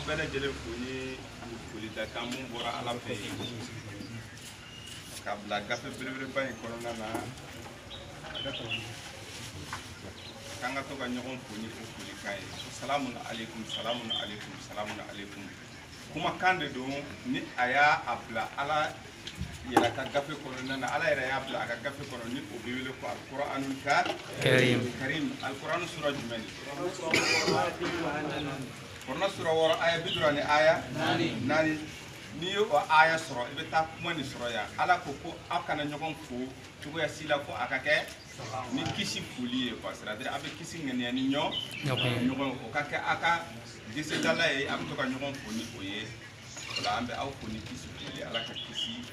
bɛɛ lajɛlen fo ni foli da kan mun bɔra Ala fɛ ka bila gafe belebeleba in kɔnɔna na k'an ka to ka ɲɔgɔn fo ni o folikan ye salamun alaikum salamun alaikum salamun alaikum kumakan de don ni a y'a bila Ala yɛrɛ ka gafe kɔnɔna na Ala yɛrɛ y'a bila a ka gafe kɔnɔ ni o bɛ wele ko alikuranul karim alikuran sura jumɛn de Kur'an sura 6 aya 50 ni aya 4 ni yo aya sɔrɔ i bɛ taa kuma ni sɔrɔ yan Ala ko aw kana ɲɔgɔn fo cogoya si la ko a ka kɛ ni kisi foli ye quoi c'est-à-dire a bɛ kisi ŋaniya ni ɲɔgɔn o ka kɛ a ka desedala ye a bɛ to ka ɲɔgɔn fo ni o ye o la an bɛ aw fo ni kisi foli Ala ka kisi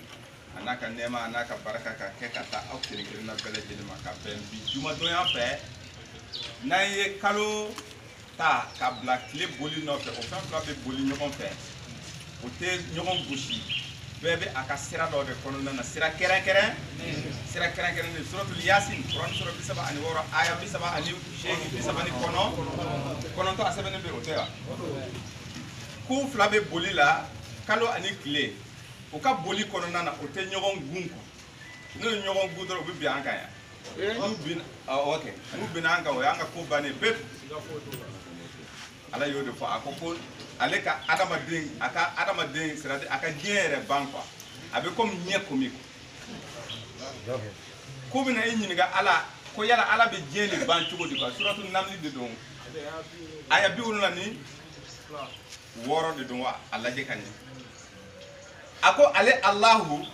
a n'a ka nɛɛma a n'a ka baraka ka kɛ ka taa aw kelen-kelenna bɛɛ lajɛlen ma ka bɛn bi jumadonya fɛ n'an ye kalo ta ka bila tile boli nɔfɛ o fɛn fila bɛ boli ɲɔgɔn fɛ o tɛ ɲɔgɔn gosi bɛɛ bɛ a ka sira dɔ de kɔnɔna na sira kɛrɛnkɛrɛn de suratul yasin kuran sura 36 aya 39 a sɛbɛnnen bɛ o tɛ wa ko fila bɛ boli la kalo ani tile o ka boli kɔnɔna na o tɛ ɲɔgɔn gun kɔ n'o ye ɲɔgɔn gun dɔrɔn o bɛ bin an kan yan n'u bin an kan o y'an ka ko bannen pewu Ala y'o de fɔ a ko ale ka adamaden c'est-à-dire a ka diɲɛ yɛrɛ ban quoi a bɛ comme ɲɛ komi ko bɛna i ɲininka Ala ko yala Ala bɛ diɲɛ de ban cogo di quoi suratul namli de don aya 76 de don wa a lajɛ ka ɲɛ a ko ale Allahu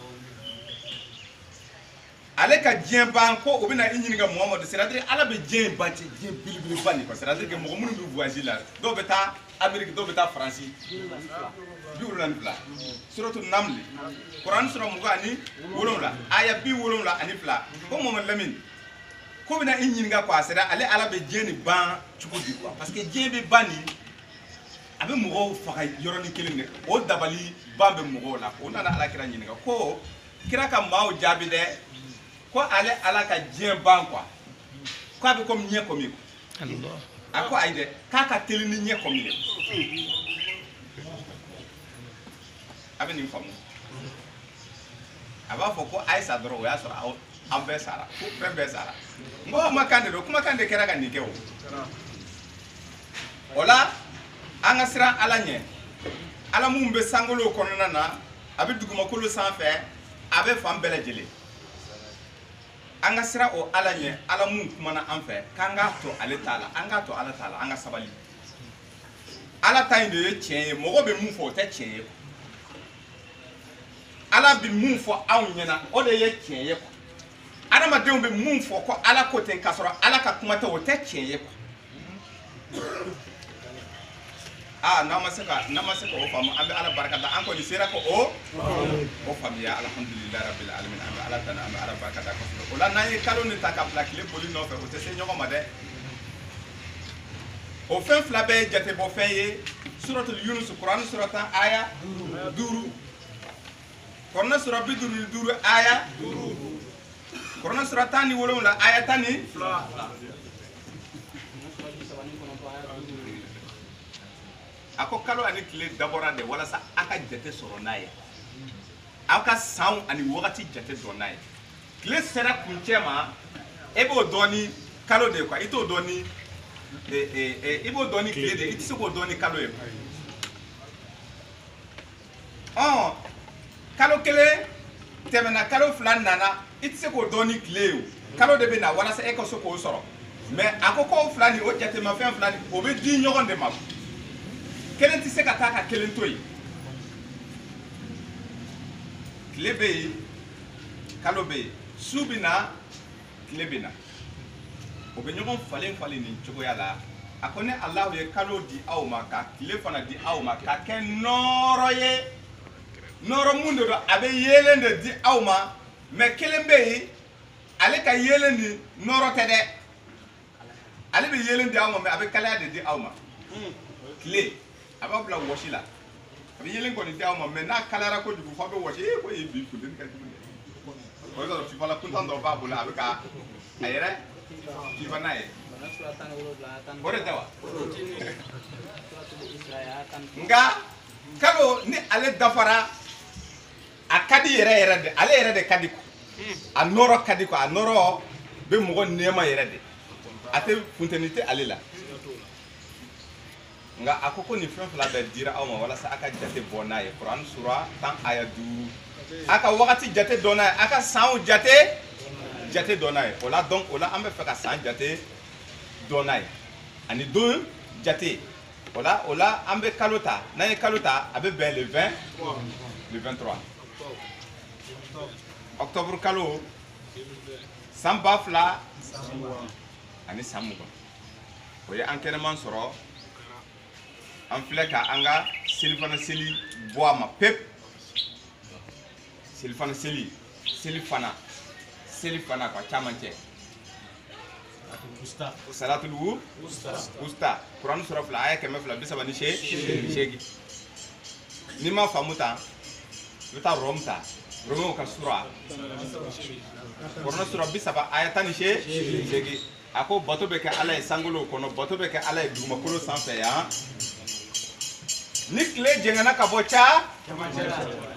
ale ka diɲɛ ban ko o bɛna i ɲininka Muhamadu c'est-à-dire Ala bɛ diɲɛ ban cɛ diɲɛ belebeleba nin quoi c'est-à-dire que mɔgɔ minnu bɛ voyage la dɔw bɛ taa Amérique dɔw bɛ taa Faransi 72 suratul naml Kuran sura 27 aya 72 ko Muhamadu Lamine ko bɛna i ɲininka quoi c'est-à-dire ale Ala bɛ diɲɛ nin ban cogo di quoi parce que diɲɛ bɛ ban nin a bɛ mɔgɔw faga yɔrɔnin kelen de o dabali ban bɛ mɔgɔw la o nana Ala kira ɲininka ko kira ka maaw jaabi dɛ ko ale Ala ka diɲɛ ban quoi ko a bɛ comme ɲɛ komi a ko ayi dɛ k'a ka teli ni ɲɛ komi de a bɛ nin faamu a b'a fɔ ko Ayisa dɔrɔn o y'a sɔrɔ an bɛɛ sara ko fɛn bɛɛ sara n ko kumakan de don kumakan de kɛra ka nin kɛ o la an ka siran Ala ɲɛ Ala mun bɛ sankolo kɔnɔna na a bɛ dugumakolo sanfɛ a bɛ fan bɛɛ lajɛlen an ka siran o Ala ɲɛ Ala mun kumana an fɛ k'an k'a to ale t'a la an k'a to Ala t'a la an ka sabali Ala ta in de ye tiɲɛ ye mɔgɔ bɛ mun fɔ o tɛ tiɲɛ ye Ala bɛ mun fɔ anw ɲɛna o de ye tiɲɛ ye adamadenw bɛ mun fɔ ko Ala ko ten k'a sɔrɔ Ala ka kuma tɛ o tɛ tiɲɛ ye n'an ma se ka o faamu an bɛ Ala barika da an kɔni sera ko o faamuya alhamdulilahi rabbil alamin an bɛ Ala tanu an bɛ Ala barika da kosɛbɛ o la n'an ye kalo nin ta ka bila tile boli nɔfɛ o tɛ se ɲɔgɔn ma dɛ o fɛn fila bɛɛ ye jatebɔ fɛn ye suratul Yunus Kuran sura 10 aya 5 Kuran sura 55 aya 5 Kuran sura 17 aya 12 a ko kalo ani tile dabɔra de walasa a ka jate sɔrɔ n'a ye aw ka san ani wagati jate dɔn n'a ye tile sera kuncɛ ma e b'o dɔn ni kalo de quoi i t'o dɔn ni i b'o dɔn ni tile de i tɛ se k'o dɔn ni kalo ye kalo kelen tɛmɛna kalo fila nana i tɛ se k'o dɔn ni tile ye kalo de bɛ na walasa e ka se k'o sɔrɔ mais a ko k'o fila ni o jatemafɛn fila ni o bɛ di ɲɔgɔn de ma kelen tɛ se ka taa ka kelen to yen tile bɛ yen kalo bɛ yen su bɛ na tile bɛ na o bɛ ɲɔgɔn falen nin cogoya la a ko ne Alahu ye kalo di aw ma ka tile fana di aw ma ka kɛ nɔɔrɔ ye nɔɔrɔ mun de don a bɛ yeelen de di aw ma mais kelen bɛ yen ale ka yeelen ni nɔɔrɔ tɛ dɛ ale bɛ yeelen di aw ma mais a bɛ kalaya de di aw ma tile a b'a bila wɔsi la a bɛ yeelen kɔni di aw ma mais n'a kalayara kojugu fɔ a bɛ wɔsi ko ye bi funteni ka jugu dɛ o y'a sɔrɔ fifala kuntan dɔ b'a bolo a bɛ ka a yɛrɛ fifa n'a ye ore tawa nga kalo ni ale dafara akadi yere de ale yere de kadi ko a noro kadi ko a noro be mogo nema yere de ate funtenite ale la nga akoko ni fɛn fila bɛ dira aw ma walasa aka jate bɔ n'a ye Quran sura 10 aya 5 aka wagati jate dɔn n'a ye aka sanw jate dɔn n'a ye o la donc o la an bɛ fɛ ka san jate dɔn n'a ye ani don jate o la an bɛ kalo ta n'an ye kalo ta a bɛ bɛn le 20 le 23 octobre kalo san 2000 ani san 20 o ye an kɛnɛman sɔrɔ an filɛ ka an ka selifana seli bɔ a ma pep selifana seli fana ka caman cɛ salatul usta Quran sura fila aya 238 ni ma faamu ta i bɛ taa Rome ta Rome ka sura Quran sura 30 aya 18 a ko bato bɛ kɛ Ala ye sankolo kɔnɔ bato bɛ kɛ Ala ye dugumakolo sanfɛ yan ni tile jɛngɛna ka bɔ ca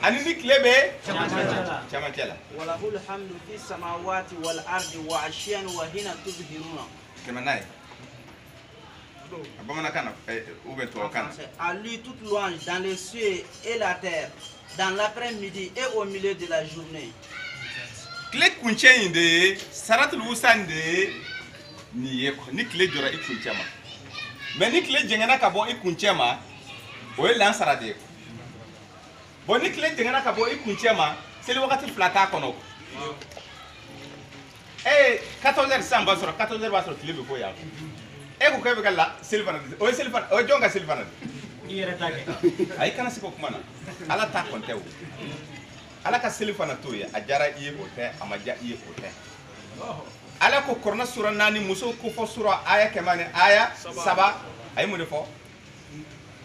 ani ni tile bɛ camancɛ la walahul hamdu fi samawati wal ardi wa ashiyan wa hina tuzhiruna kɛmɛ n'a ye a bamanankan na ou bien tubabukan na à lui toute louange dans les cieux et la terre dans l'après-midi et au milieu de la journée tile kuncɛ in de ye saratul wusta in de ye nin ye ni tile jɔra i kuncɛ ma mais ni tile jɛngɛna ka bɔ i kuncɛ ma o ye lansara de ye bon ni tile jɛngɛna ka bɔ i kuncɛ ma seli wagati fila t'a kɔnɔ 14h sisan b'a sɔrɔ 14h b'a sɔrɔ tile bɛ bɔ yan e ko k'e bɛ ka seli fana o ye jɔn ka seli fana de i yɛrɛ t'a kɛ ayi kana se k'o kuma na Ala t'a kɔntɛ o Ala ka seli fana t'o ye a diyara i ye o tɛ a ma diya i ye o tɛ Ala ko Kuranɛ sura 4 muso ko fɔ sura aya 100 ni aya 3 a ye mun de fɔ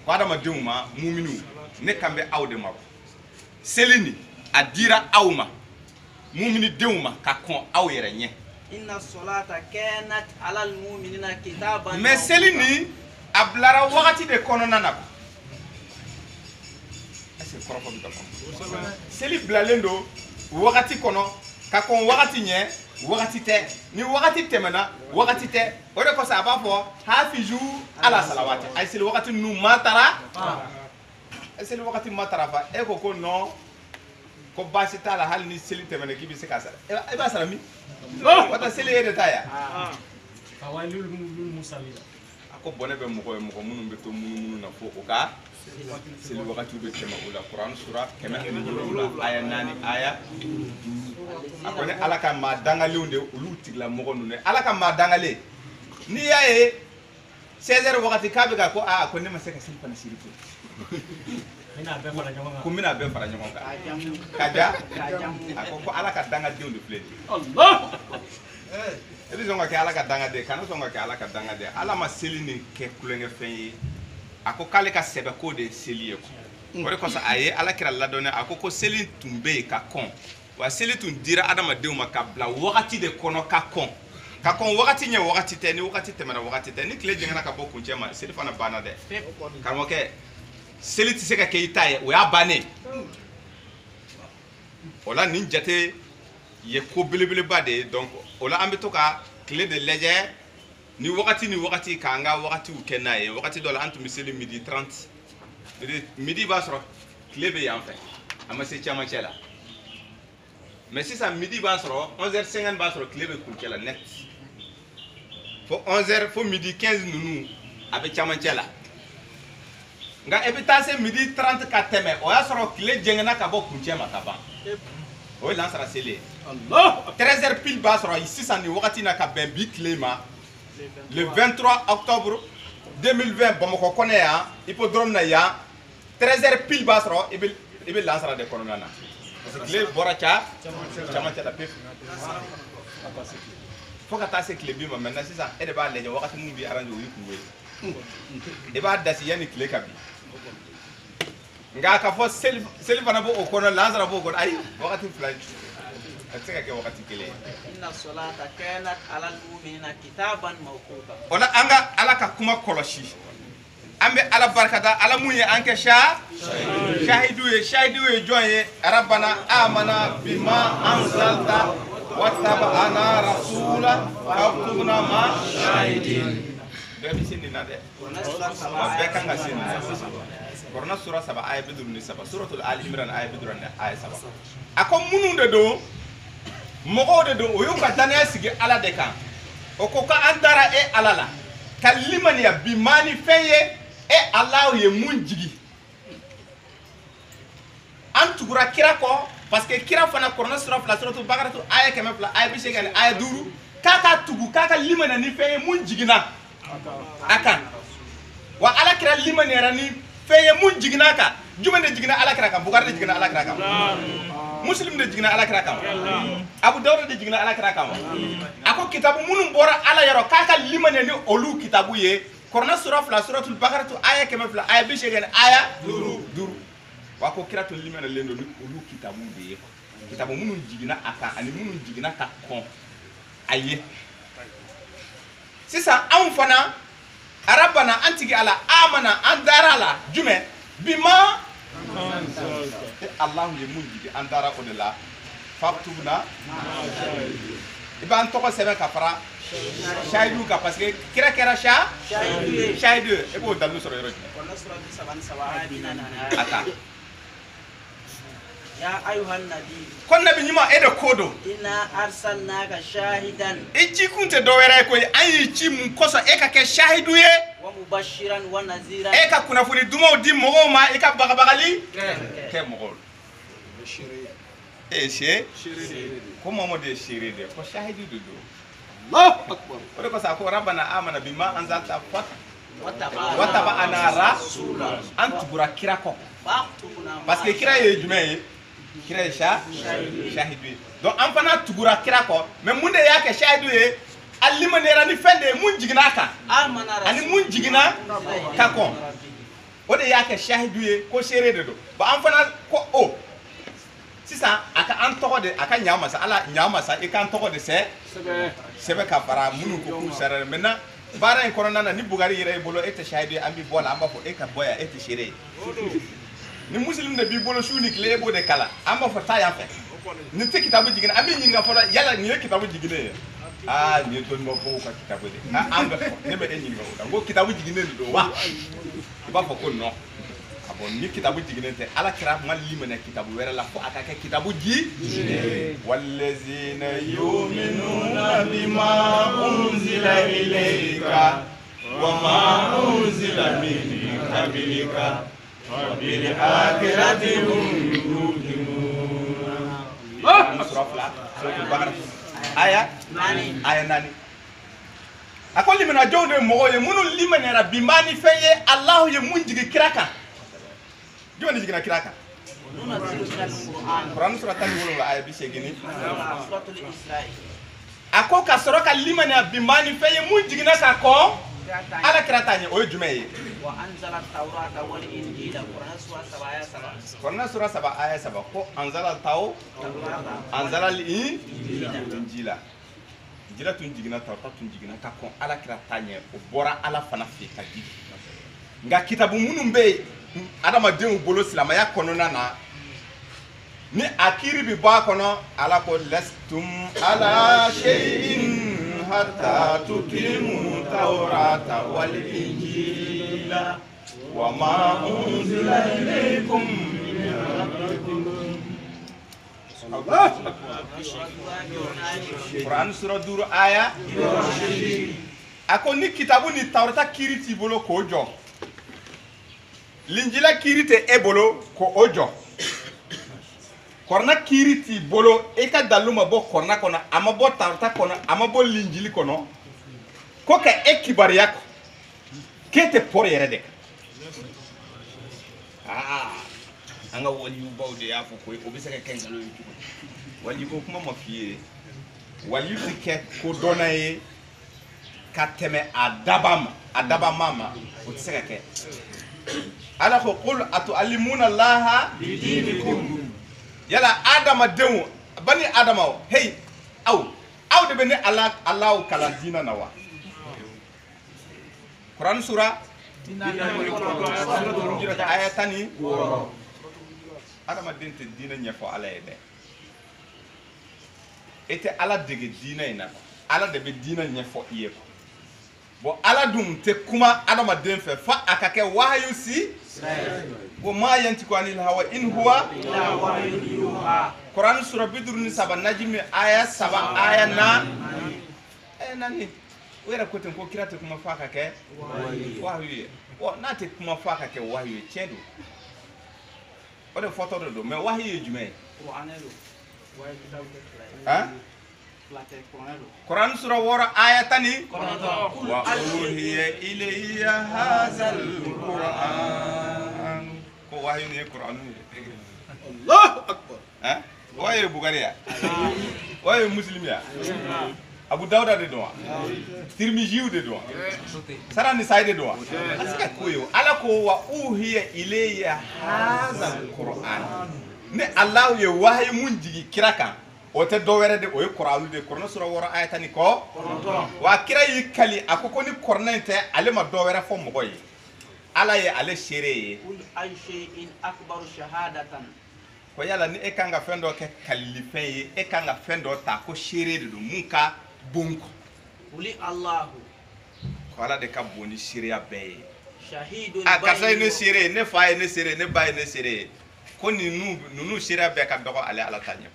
ko adamadenw ma muminu ne kan bɛ aw de ma seli ni a dira aw ma mumini denw ma ka kɔn aw yɛrɛ ɲɛ inna salata kanat alal mu'minina kitaban mais seli ni a bilara wagati de kɔnɔna na est-ce que kɔrɔfɔ bɛ ka faamu seli bilalen don wagati kɔnɔ ka kɔn wagati ɲɛ wagati tɛ ni wagati tɛmɛna wagati tɛ o de kosɔn a b'a fɔ hafizu ala salawati a ye seli wagati ninnu matara a ye seli wagati matarafa e ko ko non ko baasi t'a la hali ni seli tɛmɛna k'i bɛ se k'a sara e b'a sara min o tɛ seli ye de ta ya a ko bɔnɛ bɛ mɔgɔ ye mɔgɔ minnu bɛ to munumunu na fo o ka seli wagati bɛ tɛmɛ o la Kuran sura 107 aya 4 aya a ko ne Ala ka maa dangalenw de olu tigila mɔgɔ ninnu Ala ka maa dangalen n'i y'a ye 16h wagati k'a bɛ ka ko aa ko ne ma se ka seli fana siri ko ko n bɛna bɛɛ fara ɲɔgɔn kan ka ja a ko Ala ka dangadenw de filɛ e bɛ sɔn ka kɛ Ala ka dangaden kana sɔn ka kɛ Ala ka dangaden Ala ma seli nin kɛ kulonkɛfɛn ye a ko k'ale ka sɛbɛko de ye seli ye o de kosɔn a ye Ala kira ladɔnniya a ko seli tun bɛ yen ka kɔn wa seli tun dira adamadenw ma ka bila wagati de kɔnɔ ka kɔn wagati ɲɛ wagati tɛ ni wagati tɛmɛna wagati tɛ ni tile jɛngɛna ka bɔ kuncɛ ma seli fana banna dɛ karamɔgɔkɛ seli tɛ se ka kɛ i ta ye o y'a bannen o la nin jate ye ko belebeleba de ye donc o la an bɛ to ka tile de lajɛ ni wagati k'an ka wagatiw kɛ n'a ye wagati dɔ la an tun bɛ seli midi 30 midi b'a sɔrɔ tile bɛ yan fɛ a ma se camancɛ la mais sisan midi b'a sɔrɔ 11h50 b'a sɔrɔ tile bɛ kuncɛ la net fo 11h fo midi 15 ninnu a bɛ camancɛ la nka e bɛ taa se midi 30 ka tɛmɛ o y'a sɔrɔ tile jɛngɛna ka bɔ kuncɛ ma ka ban o ye lansara seli ye 13h pile b'a sɔrɔ sisan nin wagati na ka bɛn bi tile ma le 23 octobre 2020 Bamakɔ kɔnɔ yan hippodrome na yan 13h pile b'a sɔrɔ i bɛ lansara de kɔnɔna na parce que tile bɔra camancɛ la pewu fo ka taa se tile bi ma maintenant sisan e de b'a lajɛ wagati minnu b'i arrangé o y'i kungo ye i b'a dasi yanni tile ka bin nka k'a fɔ seli fana b'o kɔnɔ lansara b'o kɔnɔ ayi wagati fila atse ke wakati kele inna salata kanat ala almu'minina kitaban mawquta ona anga ala ka kuma koloshi ambe ala barkata ala muye anke shahidu ye joye rabbana amana bima anzalta wattaba'ana rasula faktubna ma shahidin bebi sini nade be kanga sini korna sura 7 aya bidurni 7 suratul al imran aya bidurni aya 7 akom mununde do mogo de do oyo ka tanya sigi ala de kan o ko ka andara e alala kalimani ya bimani feye e allah ye munjigi antugura kira ko parce que kira fana korna sura fla suratul baqara to aya kema fla aya bi segale aya duru kaka tugu kaka limana ni feye munjigina aka wa ala kira limani rani feye munjigina ka jumande jigina ala kira ka bukar de jigina ala kira ka muslim de jigina ala kira ka abu dawud de jigina ala kira ka ako kitabu munum bora ala yaro kaka limane ni olu kitabu ye korna sura fla suratul baqara to aya kema fla aya bi segale aya duru wako kira to limana lendo ni olu kitabu de ye kitabu munum jigina aka ani munum jigina ka kon aye sisa an fana arabana antigi ala amana andarala jume bima Allah ye munjigi andara o de la faktubna iban to ko sebe ka fara shaidu ka parce que kira kira shaidu e bo dalu soro yoro ata ya ayuhan nabi kon nabi nyima e de kodo inna arsalnaka shahidan e ci kunte do were ko ayi ci mun koso e ka ke shahidu ye wa mubashiran wa naziran e ka kuna funi dumo di mogo ma e ka bagabagali ke mogo e ko momo de shiri de ko shahidu do Allahu akbar o ko sa ko rabbana amana bima anzalta wataba ana rasula antugura kira ko parce que kira ye jume kira ye shahidu donc an fana tugura kira ko mais munde yake shahidu ye alimanera ni fende mun jigina ka ani mun jigina ka ko o de yake shahidu ye ko shere de do ba an fana ko o sisa aka an toko de aka nyama sa ala nyama sa e kan toko de sebe ka para munu ko ku sere mena bara en korona na ni bugari yere bolo ete shahidu ambi bola amba fo e ka boya ete shere ni muslim de bi bolo shuni kle bo de kala amba fo ta ya fe ni te kitabu jigina ambi nyinga fo yala ni kitabu jigine ah ni ton mo ko ka kitabu de amba ne be en nyinga o ngo kitabu jigine do wa ba fo ko no abon ni kitabu jigine te ala kira mal limana kitabu wera la fo akaka kitabu ji wallazina yu'minuna bima unzila ilayka wa ma unzila min qablika wa bil akhirati hum yuqinun surah al-baqarah aya nani akon limana jowde mo ye munu limana bimani feye allah ye munjigi kiraka joni jigina kiraka Quran surah tan aya bi segini suratul isra'i ako ka soroka limana bimani feye munjigina ka ko ala kirata ni o jume wa anzala tawrata wal injila Quran surah 7 aya 7 ko anzala anzala injila jira tun jigina tawta tun jigina ka ko ala kirata ni o bora ala fana fi ka jigi nga kitabu munum be adama den bolo silamaya konona na ni akiri bi ba kono ala ko lastum ala shay'in hatta tuqimu tawrata wal injila wa ma unzila ilaykum min rabbikum Allah Quran surah 2 aya ako ni kitabu ni tawrata kiriti bolo ko jo linjila kirite e bolo ko ojo korna kiriti bolo e ka daluma bo korna kono ama bo tarta kono ama bo linjili kono ko ka e kibariya ko kete por yere de anga wali yu bawde ya fo ko o bi saka kan galo yu wali ko kuma mafiye wali tike ko donaye ka teme adaba mama o saka ke ala ko qul atu'allimuna allaha bidinikum yala adama demu bani adama hey aw de bene Allah kala dina na wa Quran sura ayatani adama dinte dina nyefo ala ede ete ala dege dina ina ala de be dina nyefo iye bo ala dum te kuma adama den fe fa akake wahyu si wa ma yantiku anil hawa in huwa illa wahyun yuha Quran sura bidruni saba najmi aya saba aya na nani wera koten ko kirate kuma fa akake wahyu wo nate kuma fa akake wahyu chedo o de photo do mais wahyu jume ha Quran surah wara ayatani wa uhiya ilayya hazal Quran ko wahyu ni Quran Allahu akbar ha wahyu Bukhariya wahyu Muslimya Abu Dawud de doa Tirmidhi de doa Sarani Sa'id de doa asika koyo ala ko wa uhiya ilayya hazal Quran ne Allah ye wahyu mun jigi kiraka ote do were de o Qur'anu de Qur'an sura wora ayatani ko wa kira yi kali akoko ni Qur'an te ale ma do were fo mo boy ala ye ale shere kul ay shay'in akbaru shahadatan ko yala ni e kanga fendo ke kalife ye e kanga fendo ta ko shere de munka bonko uli Allah ko ala de ka boni shere ya be shahidun akasa ne shere ne fa ne shere ne bay ne shere ko ni nunu shere be ka dogo ale ala tanye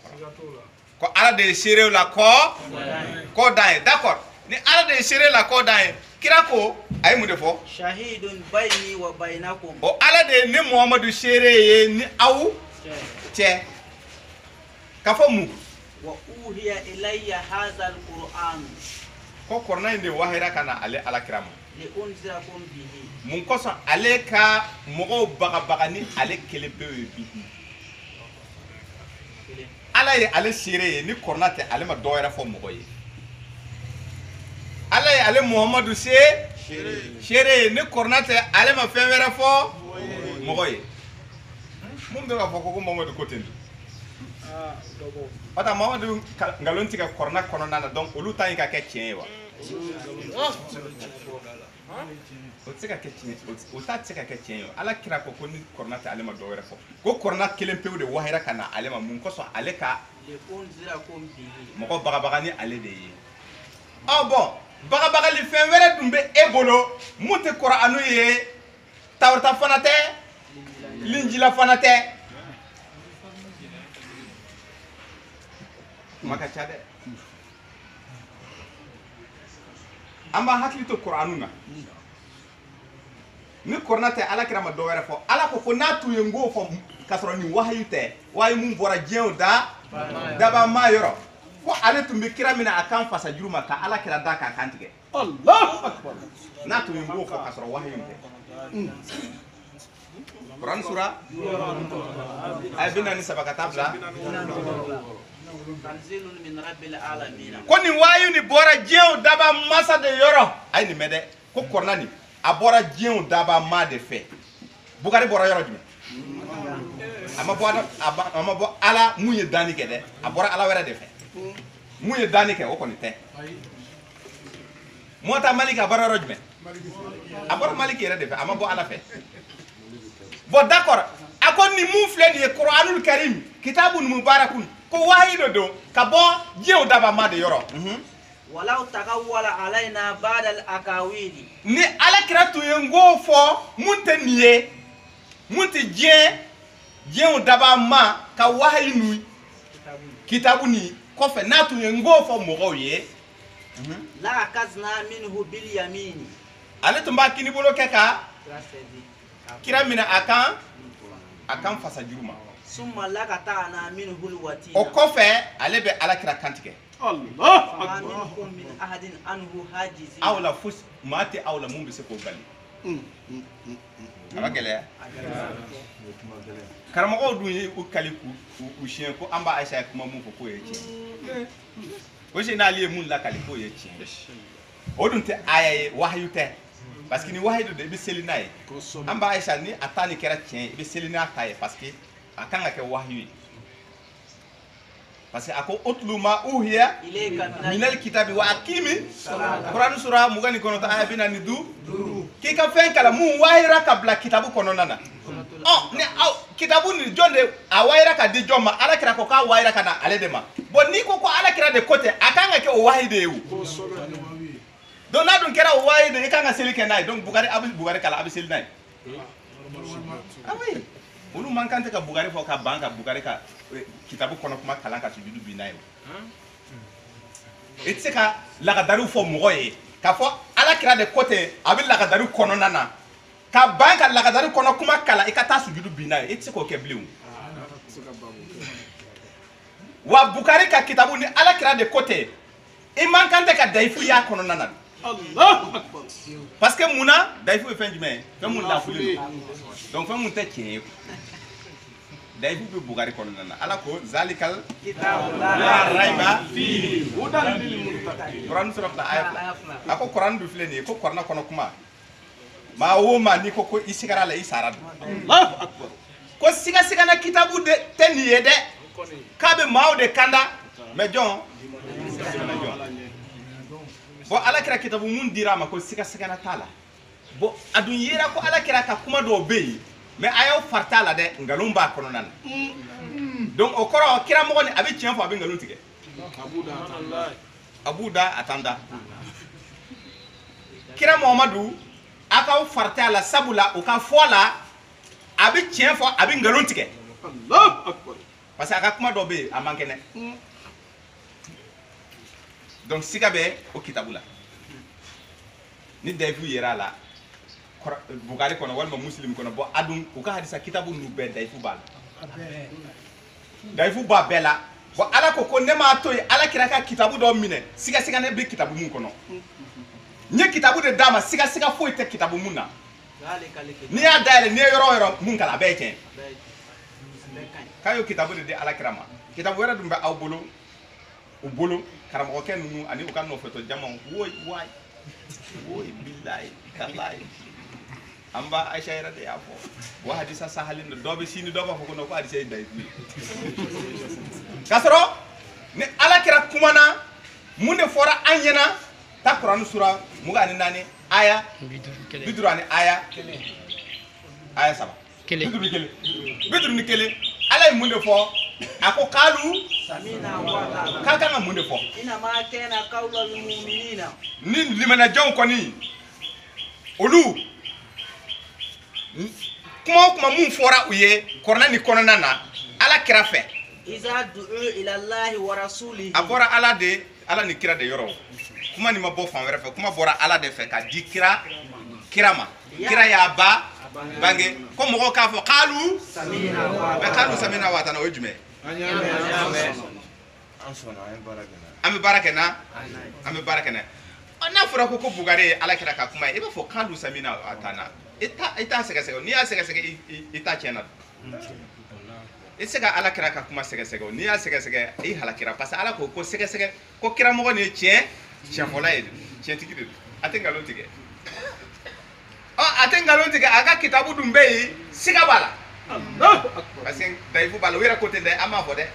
ko ala de shere la ko dai d'accord ni ala de shere la ko dai kira ko ay mu defo shahidun bayni wa bainakum o ala de ni Muhammadu shere ye ni aw che ka fo mu wa uhiya ilayya hadha alquran ko korna inde wahira kana ale ala kirama li unzirakum bihi mun ko so ale ka mogo baga ni ale kelepe bihi ala ye ale shere ye ni korna te ale ma doyara fo mogo ye ala ye ale Muhammadu shere ni korna te ale ma fenwera fo mogo ye mun be ka fo ko Muhammadu ko tendi ata Muhammadu ngalonti ka korna kono nana donc olu tan ka ke tien wa o tsika ke tien o ta tsika ke tien ala kira ko ko ni korna te ale ma doyara fo ko korna kelen pew de wahira kana ale ma mun ko so ale ka li unzirakum bihi moko baga ni ale de ye bon baga li fen were dumbe ebolo mute Qur'anu ye tawrata fanate linjila fanate maka chade amba hakli to Qur'anu na ni kornate ala kira ma do were fo ala ko na tu yengo fo kasro ni wahyu te wayi mun bora jew daba ma yoro fo ale tumbe kira mina akan fasa juruma ka ala kira da ka kantige Allahu akbar na tu yengo fo kasro wahyu te Quran sura ay binani sabaka tabla tanzilun min rabbil alamin koni wayu ni bora jew daba masa de yoro ay ni mede ko kornani abora jew daba ma de fe bugari bora yoro jumi ama bo ala muye dani ke de abora ala wera de fe muye dani ke o koni te mota malika bara rojme abora maliki yera de fe ama bo ala fe bo d'accord akon ni mu fle ni Qur'anul Karim kitabun mubarakun ko wahido do ka bo jew daba ma de yoro walau takawwala alaina ba'da al-akawili ni ala kiratu yengo fo munte niye munte jew daba ma ka wahinu kitabuni ko fe natu yengo fo mogo ye la kazna minhu bil yamin ale tumba kini bolo keka kira mina akan fasa juruma summa lakatana minhu alwatina o ko fe ale be ala kira kantike Allah akbar min ahadin anhu hajizi awla fus mate awla mum be se ko gali abagele karamo ko du u kaliku u chien ko amba aisha kuma mum ko ye ci o je na lié mun la kaliku ye ci o dun te ayaye wahyu te parce que ni wahyu de be selina ye amba aisha ni atani kera tien be selina taye parce que akanga ke wahyu parce que ako utlu ma uhiya minal kitabi wa aqimi Quran sura mugani kono ta aya bina ni du ki ka fen kala mu wahira kabla kitabu kono nana oh ne kitabu ni jonde a wahira ka di joma ala kira ko ka wahira kana ale de ma bon ni ko ala kira de côté akanga ke o wahide yu donc na dun kera o wahide ikanga seli kenai donc bugari kala abi seli nai ah oui olu mankante ka bugari fo ka banka bugari ka kitabu kono kuma kalan ka sujudu binayo etseka la ka daru fo moye ka fo ala kira de côté abi la ka daru kono nana ka banka la ka daru kono kuma kala ikata sujudu binayo etseka o kebliu wa bugari ka kitabu ni ala kira de côté e mankante ka daifu ya kono nana Allah akbar parce que muna daifu e fen jumé fe mun la fuli donc fe mun te tien daifu be bugari kono nana ala ko zalikal kitab la raiba fi hudan lil muttaqin Quran sura ta ayat ako Quran du fleni ko korna kono kuma ma wo ma ni ko isigara la isarad Allahu akbar ko siga na kitabu de teniye de kabe mawde kanda me jon bo ala kira kitabu mun dirama ko siga na tala bo adun yera ko ala kira ka kuma do beyi mais ayaw fartala de ngalum ba kono nan donc o koro kira mo ni abi tien fo abi ngalum tige abuda atanda kira Muhammadu aka fartala sabula o ka fola abi tien fo abi ngalum tige Allahu akbar parce que aka kuma do be amankene donc siga be o kitabula ni daifu yera la bugari kono walma muslim kono bo adun ko ka hadisa kitabu nu be daifu bal daifu ba bela bo ala ko nema toy ala kiraka kitabu do mine siga ne be kitabu mun kono nye kitabu de dama siga fo ite kitabu mun na ni ya dale ni yoro mun kala be ken kayo kitabu de ala kirama kitabu wera dum be aw bolo u bolo karamo ken nu ani o kan no foto jamon woy billahi tallahi amba aisha ira de afo wa hadisa sahalin dobe sini doba ko no ko hadisa day kasro ni ala kira kumana munde fora anyena ta Quran sura mugani nani aya bidurani aya saba bidur ni kele ala munde fo ako kalu samina wa kaka munde fo ina ma kana qawlul mu'minina ni limana jon koni olu kuma mun fora uye korna ni konana na ala kira fe iza du'u ila Allah wa rasulihi abora ala ni kira de yoro kuma ni mabo fan wera fe kuma bora ala de fe ka di kirama kira ya ba bange ko mo ka fo qalu samina wa tana ojume ami barakena ona fura ko bugare ala kira ka kuma e ba fo qalu samina wa tana ita sega ni ya sega ita chena isega ala kira ka kuma sega ni ya sega e hala kira parce ala ko sega ko kira mo ni chien fola e chien tikide atenga lo tige atenga lo tige aga kitabu dumbe siga bala parce que daifu bala wera côté de ama fode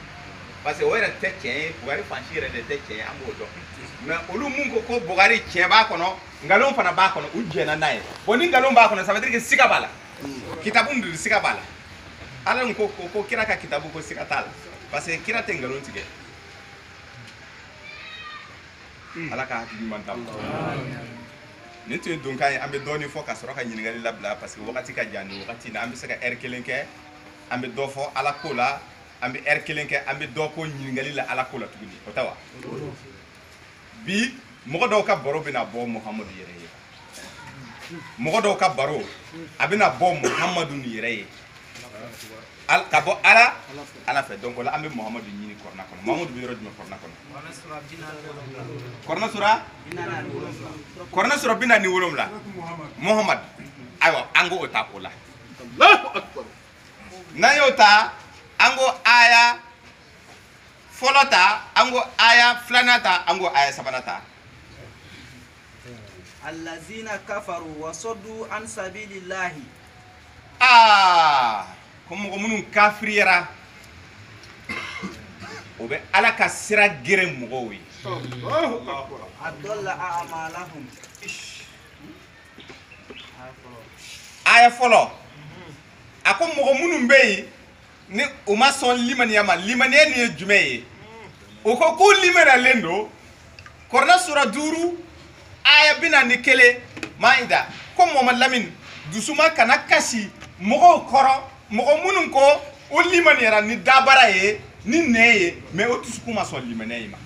parce que wera te chien bugari fanchire de te chien amodo mais olu mun ko bugari chien ba kono ngalon fana ba kono ujena nae boni ngalon ba kono ça veut dire que siga bala kitabu ndu siga bala ala ko kira ka kitabu ko siga tal parce que kira te ngalon tige ala ka hati mantam nitu donc ay ambe doni fo ka soro ka nyingali labla parce que wakati ka jani wakati na ambe saka kelenke ambe do fo ala kola ambe kelenke ambe do ko nyingali la ala kola tuguni o tawa bi mo do ka baro bina bo Muhammadu yere mo do ka baro abina bo Muhammadu ni yere al ka bo ala fe donc la ambe Muhammadu nyini korna kono Muhammadu bi rodme korna kono korna sura bina ni wolom la Muhammad aywa ango otapola Allahu akbar nayota ango aya folota ango aya flanata ango aya sabanata allazina kafaru wa saddu an sabilillahi como munun kafirira o be ala ka sira gere mɔgɔw ye adolla a'malahum aya fɔlɔ a ko mɔgɔ minnu bɛ yen ni o ma sɔn limaniya ma limaniya nin ye jumɛn ye o ko k'u limaniyalen don Kuranɛ sura 5 aya 41 Maïda ko Mohamad Lamine dusuma kana kasi mɔgɔw kɔrɔ mɔgɔ minnu ko o limaniyara ni dabara ye ni nɛ ye mais o dusukun ma sɔn limaniya in ma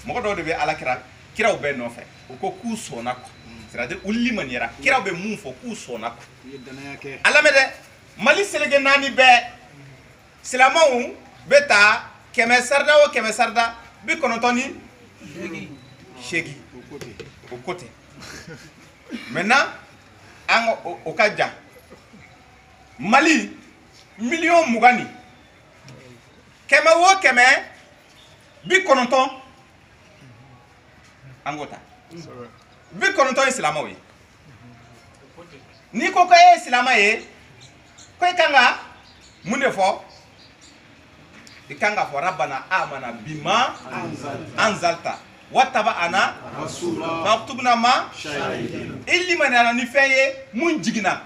mɔgɔ dɔw de bɛ alakira kiraw bɛɛ nɔfɛ o ko k'u sɔnna quoi c'est-à-dire u limaniyara kiraw bɛ mun fɔ k'u sɔnna quoi a lamɛn dɛ Mali seleke 4 bɛɛ silamɛw bɛ taa 100 sarida o 100 sarida 98 o côté maintenant an o ka jan Mali million mugani 100 o 100 99 an ko ta 99 ye silamɛw ye ni ko ko ye silamɛ ye ko i kan ka mun de fɔ i kan ka fɔ rabbana amana bima anzalta wattaba'ana faktubna ma i limaniyara ni fɛn ye mun jigina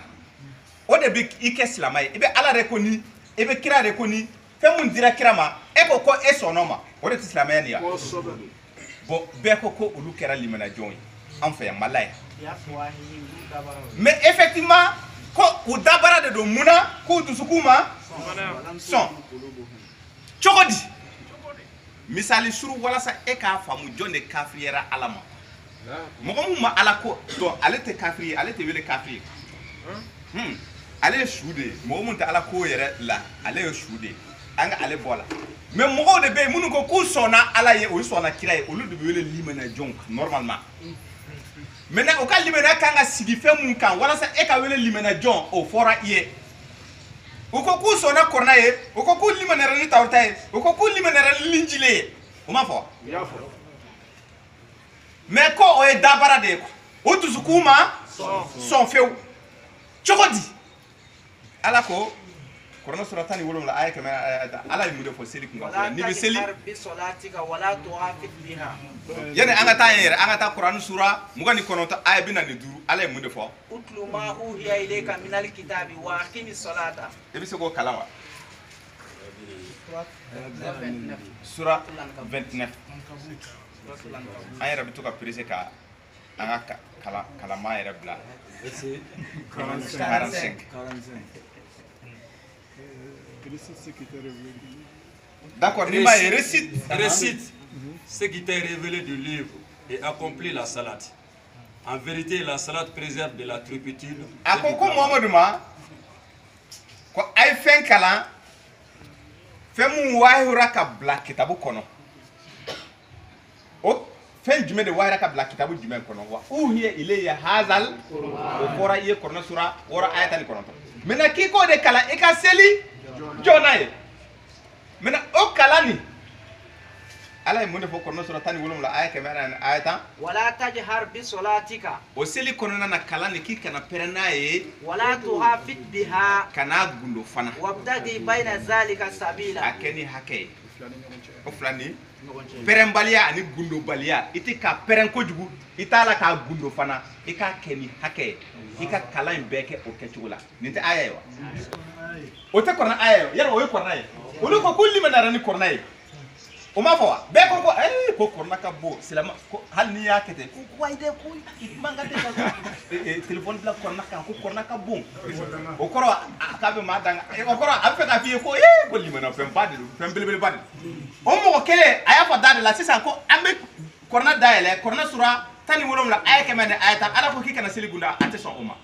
o de bɛ i kɛ silamɛ ye i bɛ ala de ko ni i bɛ kira de ko ni fɛn mun dira kira ma e ko ko e sɔnna o ma o de tɛ silamɛya nin ya bon bɛɛ ko ko olu kɛra limaniyajɔnw ye an fɛ yan Mali la mais effectivement ko u dabara de don mun na k'u dusukun ma sɔn cogo di misali suru walasa e k'a faamu jɔn de kafiriyara ala ma mɔgɔ mun ma ala ko dɔn ale tɛ kafiri ye ale tɛ wele kafiri ye ale ye su de ye mɔgɔ mun tɛ ala ko yɛrɛ la ale ye su de ye an ka ale bɔ la mais mɔgɔw de bɛ yen minnu ko k'u sɔnna ala ye olu sɔnna kira ye olu de bɛ wele limaniyajɔnw normalement maintenant o ka limaniya kan ka sigi fɛn mun kan walasa e ka wele limaniyajɔn o fɔra i ye o ko k'u sɔnna Kuranɛ ye o ko k'u limaniyara ni Tawurata ye o ko k'u limaniyara ni Linjili ye o ma fɔ mais ko o ye dabara de ye o dusukun ma sɔn fewu cogo di ala ko Kuranɛ sura 17 aya 100 ala ye mun de fɔ seli kun kan ni bɛ seli yani an ka taa yɛrɛ an ka taa Kuranɛ sura 29 aya 45 ala ye mun de fɔ utlu ma uhiya ilayka minal kitabi wa aqimi salata i bɛ se k'o kalan wa sura 29 an yɛrɛ bɛ to ka perese ka an ka kalama yɛrɛ bila 45 d'accord, récite ce qui t'est révélé du livre et accomplis la salade. En vérité, la salade préserve de la turpitude. Ako ko Muhammadu ma ko ay fen kalan fen mun wahira ka bila kitabu kono o fen jumɛn de wahira ka bila kitabu jumɛn kono wa uhiya ilayya hazal o fɔra iye Kuranɛ sura wɔɔrɔ aya 19 maintenant k'i k'o de kalan i ka seli jɔna ye maintenant o kalan nin ala ye mun de fɔ Kuranɛ sura 17 aya 100 aya 10 wala tajhar bi salatika o seli kɔnɔna na kalan ni k'i kana pɛrɛn n'a ye wala tuhafit biha kana gundo fana wabtagi bayna zalika sabila a kɛ ni hakɛ ye o fila ni pɛrɛnbaliya ani gundobaliya i tɛ ka pɛrɛn kojugu i t'a la k'a gundo fana i k'a kɛ ni hakɛ ye i ka kalan in bɛɛ kɛ o kɛcogo la nin tɛ aya ye wa o tɛ Kuranɛ aya ye yala o ye Kuranɛ ye olu ko k'u limaniyara ni Kuranɛ ye o ma fɔ wa bɛɛ ko ko Kuranɛ ka bon silamɛ ko hali n'i y'a kɛ ten ko wayi dɛ ko man ka tɛ ka téléphone bila Kuranɛ kan ko Kuranɛ ka bon o kɔrɔ k'a bɛ maa danga o kɔrɔ a bɛ fɛ k'a f'i ye ko ko limaniyara fɛn ba de don fɛn belebeleba de don o mɔgɔ kelen a y'a fɔ da de la sisan ko an bɛ Kuranɛ dayɛlɛ Kuranɛ sura 17 aya 100 ni aya 10 ala ko k'i kana seli gunda an tɛ sɔn o ma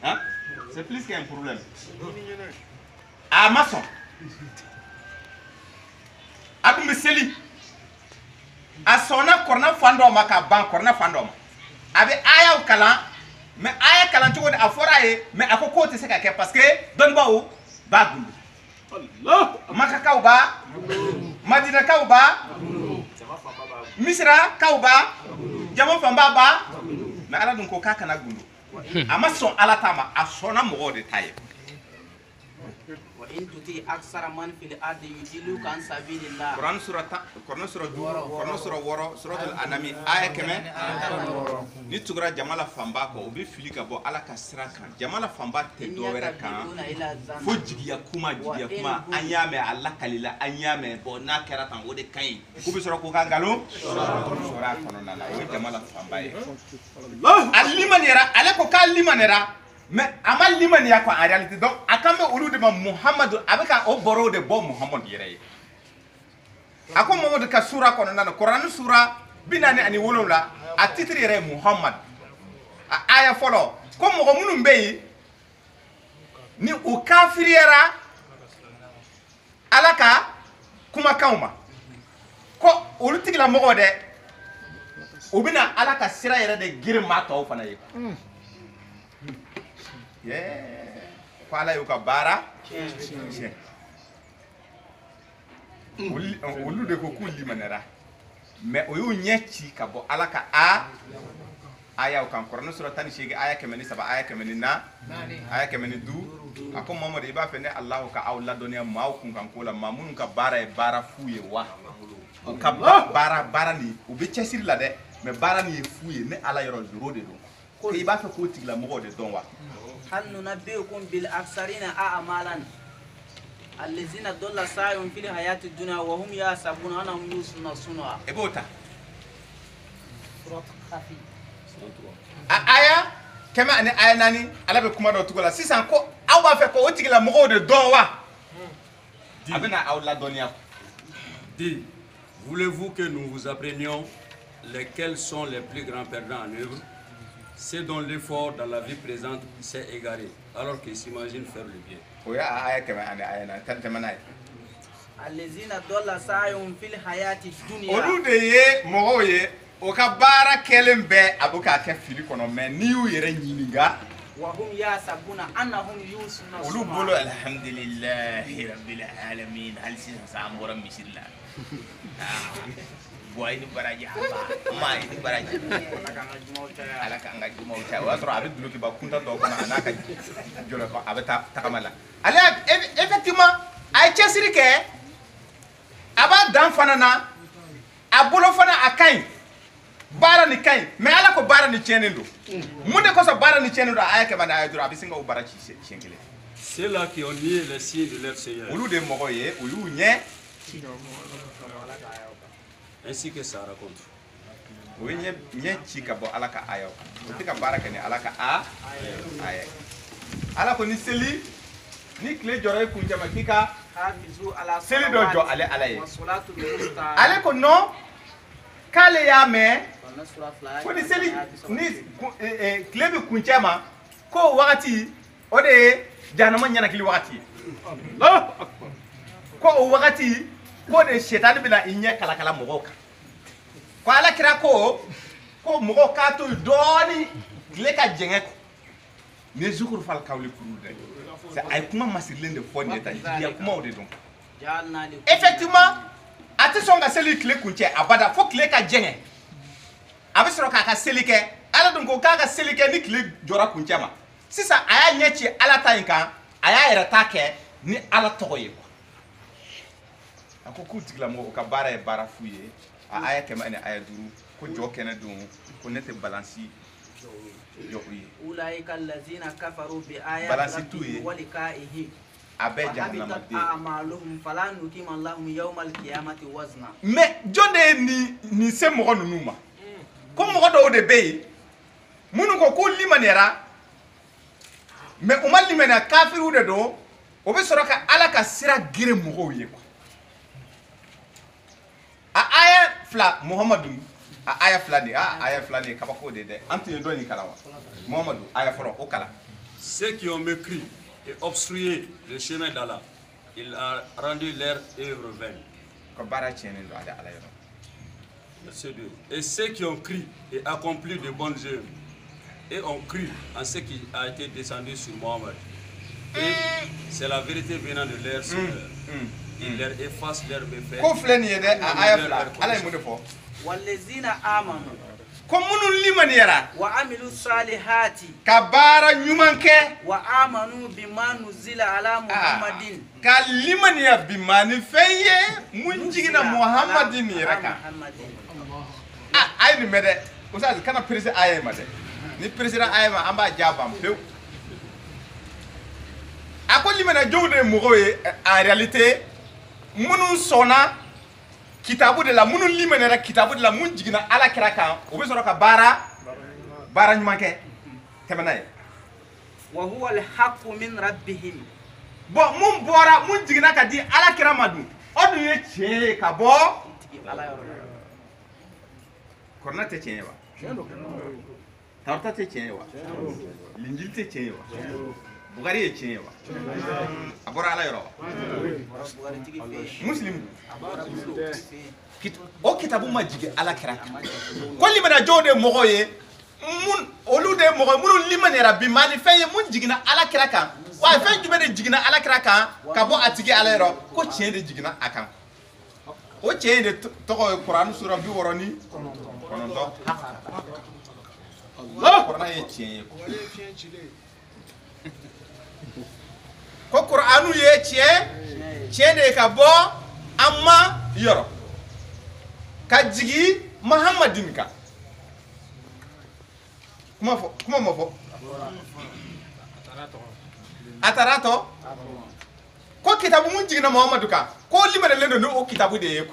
hein c'est plus qu'un problème a ma sɔn a dun bɛ seli a sɔnna Kuranɛ fan dɔ ma ka ban Kuranɛ fan dɔ ma a bɛ ayaw kalan mais aya kalan cogo di a fɔra a ye mais a ko k'o tɛ se ka kɛ parce que dɔnnibaaw b'a gundo Makakaw b'a Madinakaw b'a Misira kaw b'a jama fanba b'a mais ala dun ko k'a kana gundo a ma sɔn ala ta ma a sɔnna mɔgɔw de ta ye وإن تطيع أكثر من في الأرض يضلوك عن سبيل الله. Quran sura wɔɔrɔ suratul anami aya kɛmɛ ni tugura jama la fanba kɔ o bɛ fili ka bɔ ala ka sira kan jama la fanba tɛ dɔ wɛrɛ kan fo jigiya kuma an y'a mɛn a lakalila an y'a mɛn bɔn n'a kɛra tan o de ka ɲi k'u bɛ sɔrɔ k'u ka nkalon sɔrɔ a kɔnɔna na o ye jama la fanba ye a limaniyara ale ko k'a limaniyara mais a ma limaniya quoi en réalité donc a kan bɛ olu de ma Muhamadu a bɛ ka o bɔrɔw de bɔ Muhamadu yɛrɛ ye a ko Muhamadu ka sura kɔnɔna na Kuran sura 47 a titre yɛrɛ ye Muhammad a aya fɔlɔ ko mɔgɔ minnu bɛ yen ni u kafiriyara ala ka kumakanw ma ko olu tigilamɔgɔw dɛ u bɛna ala ka sira yɛrɛ de girin maa tɔw fana ye ko ala y'u ka baara tiɲɛ olu de ko k'u limaniyara mais o y'u ɲɛ ci ka bɔ ala ka aya kan Kuran sura 18 aya 103 aya 104 aya 105 a ko Muhammadu i b'a fɛ ne Alahu ka aw ladɔnniya maaw kun kan ko la maa minnu ka baara ye baara fu ye wa u ka baara ni u bɛ cɛsiri la dɛ mais baara ni ye fu ye ne ala yɔrɔ zoro de don ko i b'a fɛ k'o tigilamɔgɔw de dɔn wa هل ننبئكم بالأخسرين أعمالا الذين ضل سعيهم في الحياة الدنيا وهم يحسبون أنهم يحسنون صنعا. إبوتا. aya kɛmɛ ani aya 4 ala bɛ kuma dɔ tugu la sisan ko aw b'a fɛ ko o tigilamɔgɔw de dɔn wa a bɛna aw ladɔnniya. Dis, voulez-vous que nous vous apprenions lesquels sont les plus grands perdants en œuvre? C'est dont l'effort dans la vie présente s'est égaré, alors qu'ils s'imaginent faire le bien. Olu de ye mɔgɔw ye o ka baara kɛlen bɛɛ a bɛ k'a kɛ fili kɔnɔ mais n'i y'u yɛrɛ ɲininka olu bolo alhamdulilahi rabbil alamin hali sisan an bɔra misiri la boy ni baraji haba ma ni baraji ala ka an ka jumaw caya o y'a sɔrɔ a bɛ duloki ba kunta dɔw kɔnɔ a n'a ka jɔlɔ a bɛ tagama la ale effectivement a ye cɛsiri kɛ a b'a dan fana na a bolo fana a ka ɲi baara ni ka ɲi mais ala ko baara ni tiɲɛnen don mun de kosɔn baara ni tiɲɛnen don a y'a kɛ ban a ye dɔrɔn a bɛ sin ka o baara ci siɲɛ kelen. Ceux-là qui ont nié les signes de leur Seigneur. Olu de mɔgɔ ye o y'u ɲɛ. Ainsi que ça raconte. O ye ɲɛ ci ka bɔ ala ka ayaw kan o tɛ ka baara kɛ ni ala ka aya ala ko ni seli ni tile jɔra i kuncɛ ma k'i ka seli dɔ jɔ ale ala ye ale ko non k'ale y'a mɛn ko ni seli ni tile bɛ kuncɛ ma ko wagati o de ye jahanama ɲɛnakili wagati ye ko o wagati ko de shetani bɛna i ɲɛ kalakala mɔgɔw kan ko ala kira ko mɔgɔw k'a to yen dɔɔni tile ka jɛngɛ kɔ ni ye zukuru fal kawuli kuru dɛ a ye kuma masirilen de fɔ nin ye tan jigiya kumaw de don effectivement a tɛ sɔn ka seli tile kuncɛ abada fo tile ka jɛngɛ a bɛ sɔrɔ k'a ka seli kɛ ala dun ko k'a ka seli kɛ ni tile jɔra kuncɛ ma sisan a y'a ɲɛ ci ala ta in kan a y'a yɛrɛ ta kɛ ni ala tɔgɔ ye a ko k'u tigilamɔgɔ ka baara ye baara fu ye a aya 100 ani aya 5 ko jɔ kɛnɛ don ko ne tɛ balansi jɔ u ye ulaika allazina kafaru bi balansi t'u ye wa liqa'ihi a bɛɛ jahanama den a'maluhum fala nuqima lahum yawmal qiyamati wazna mais jɔn de ye nin se mɔgɔ ninnu ma ko mɔgɔ dɔw de bɛ yen minnu ko k'u limaniyara mais u ma limaniya kafiriw de don o bɛ sɔrɔ ka ala ka sira gere mɔgɔw ye quoi a aya fila Muhammadu a aya fila de aya fila de kabako de dɛ an tun ye dɔ nin kalan wa Muhammadu aya fɔlɔ o kalan. Ceux qui ont mépris et obstrué le chemin d'Allah, il a rendu leur œuvre vaine. Ko baara tiɲɛnen don ale ala yɔrɔ. Verset 2. Et ceux qui ont cru et accompli de bonnes œuvres et ont cru en ce qui a été descendu sur Mohammed. Et c'est la vérité venant de leur Seigneur. Il leur efface leurs méfaits. Ko filɛ nin ye dɛ a aya fila ala ye mun de fɔ. wallazina amanu ko munun limaniyara wa amilu salihati ka baara ɲuman kɛ wa amanu bima nuzila ala muhammadin ka limaniya bi ma ni fɛn ye mun jiginna muhammadin yɛrɛ kan a ye nin mɛn dɛ ustaz kana perese aya ma dɛ ni peresera aya ma an b'a ja ban pewu a ko limaniya jɔnw de ye mɔgɔw ye en réalité minnu sɔnna kitabu de la minnu limaniyara kitabu de la mun jiginna ala kira kan o bɛ sɔrɔ ka baara ɲuman kɛ tɛmɛ n'a ye wa huwa alhaqqu min rabbihim bon mun bɔra mun jiginna ka di ala kira ma dun o dun ye tiɲɛ ye ka bɔ kɔrɔna tɛ tiɲɛ ye wa tawrata tɛ tiɲɛ ye wa linjili tɛ tiɲɛ ye wa bugari ye tiɲɛ ye wa a bɔra ala yɔrɔ wa muslim o kitabu ma jigin ala kira kan ko limaniya jɔnw de ye mɔgɔw ye olu de ye mɔgɔ ye minnu limaniyara bi maa ni fɛn ye mun jiginna ala kira kan wa fɛn jumɛn de jiginna ala kira kan ka bɔ a tigi ala yɔrɔ ko tiɲɛ de jiginna a kan o tiɲɛ de tɔgɔ ye kurani sura 69 kurana ye tiɲɛ ye ko kuranu ye tiɲɛ de ye ka bɔ an ma yɔrɔ ka jigi muhammadin kan kuma ma fɔ a taara tɔ ko kitabu mun jiginna muhammadu kan ko limaniyalen don ni o kitabu de ye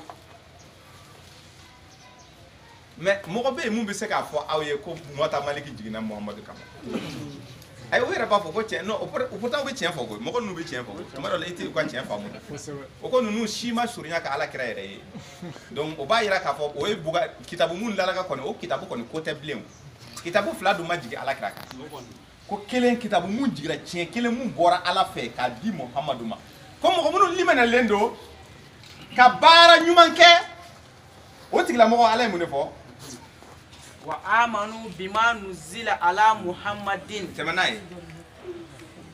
mais mɔgɔ bɛ yen mun bɛ se k'a fɔ aw ye ko mɔta maliki jiginna muhammadu kan ayi o yɛrɛ b'a fɔ ko tiɲɛ non o pourtant u bɛ tiɲɛ fɔ koyi mɔgɔ ninnu bɛ tiɲɛ fɔ koyi tuma dɔ la i tɛ u ka tiɲɛ faamu o ko ninnu si ma surunya ka ala kira yɛrɛ ye donc o b'a yira k'a fɔ o ye buga kitabu mun lalaga kɔni o kitabu kɔni ko tɛ bilen o kitabu fila dun ma jigin ala kira kan ko kelen kitabu mun jigira tiɲɛ kelen mun bɔra ala fɛ k'a di muhammadu ma ko mɔgɔ minnu limaniyalen don ka baara ɲuman kɛ o tigilamɔgɔ ala ye mun de fɔ wa amanu bima nuzila ala muhammadin tɛmɛ n'a ye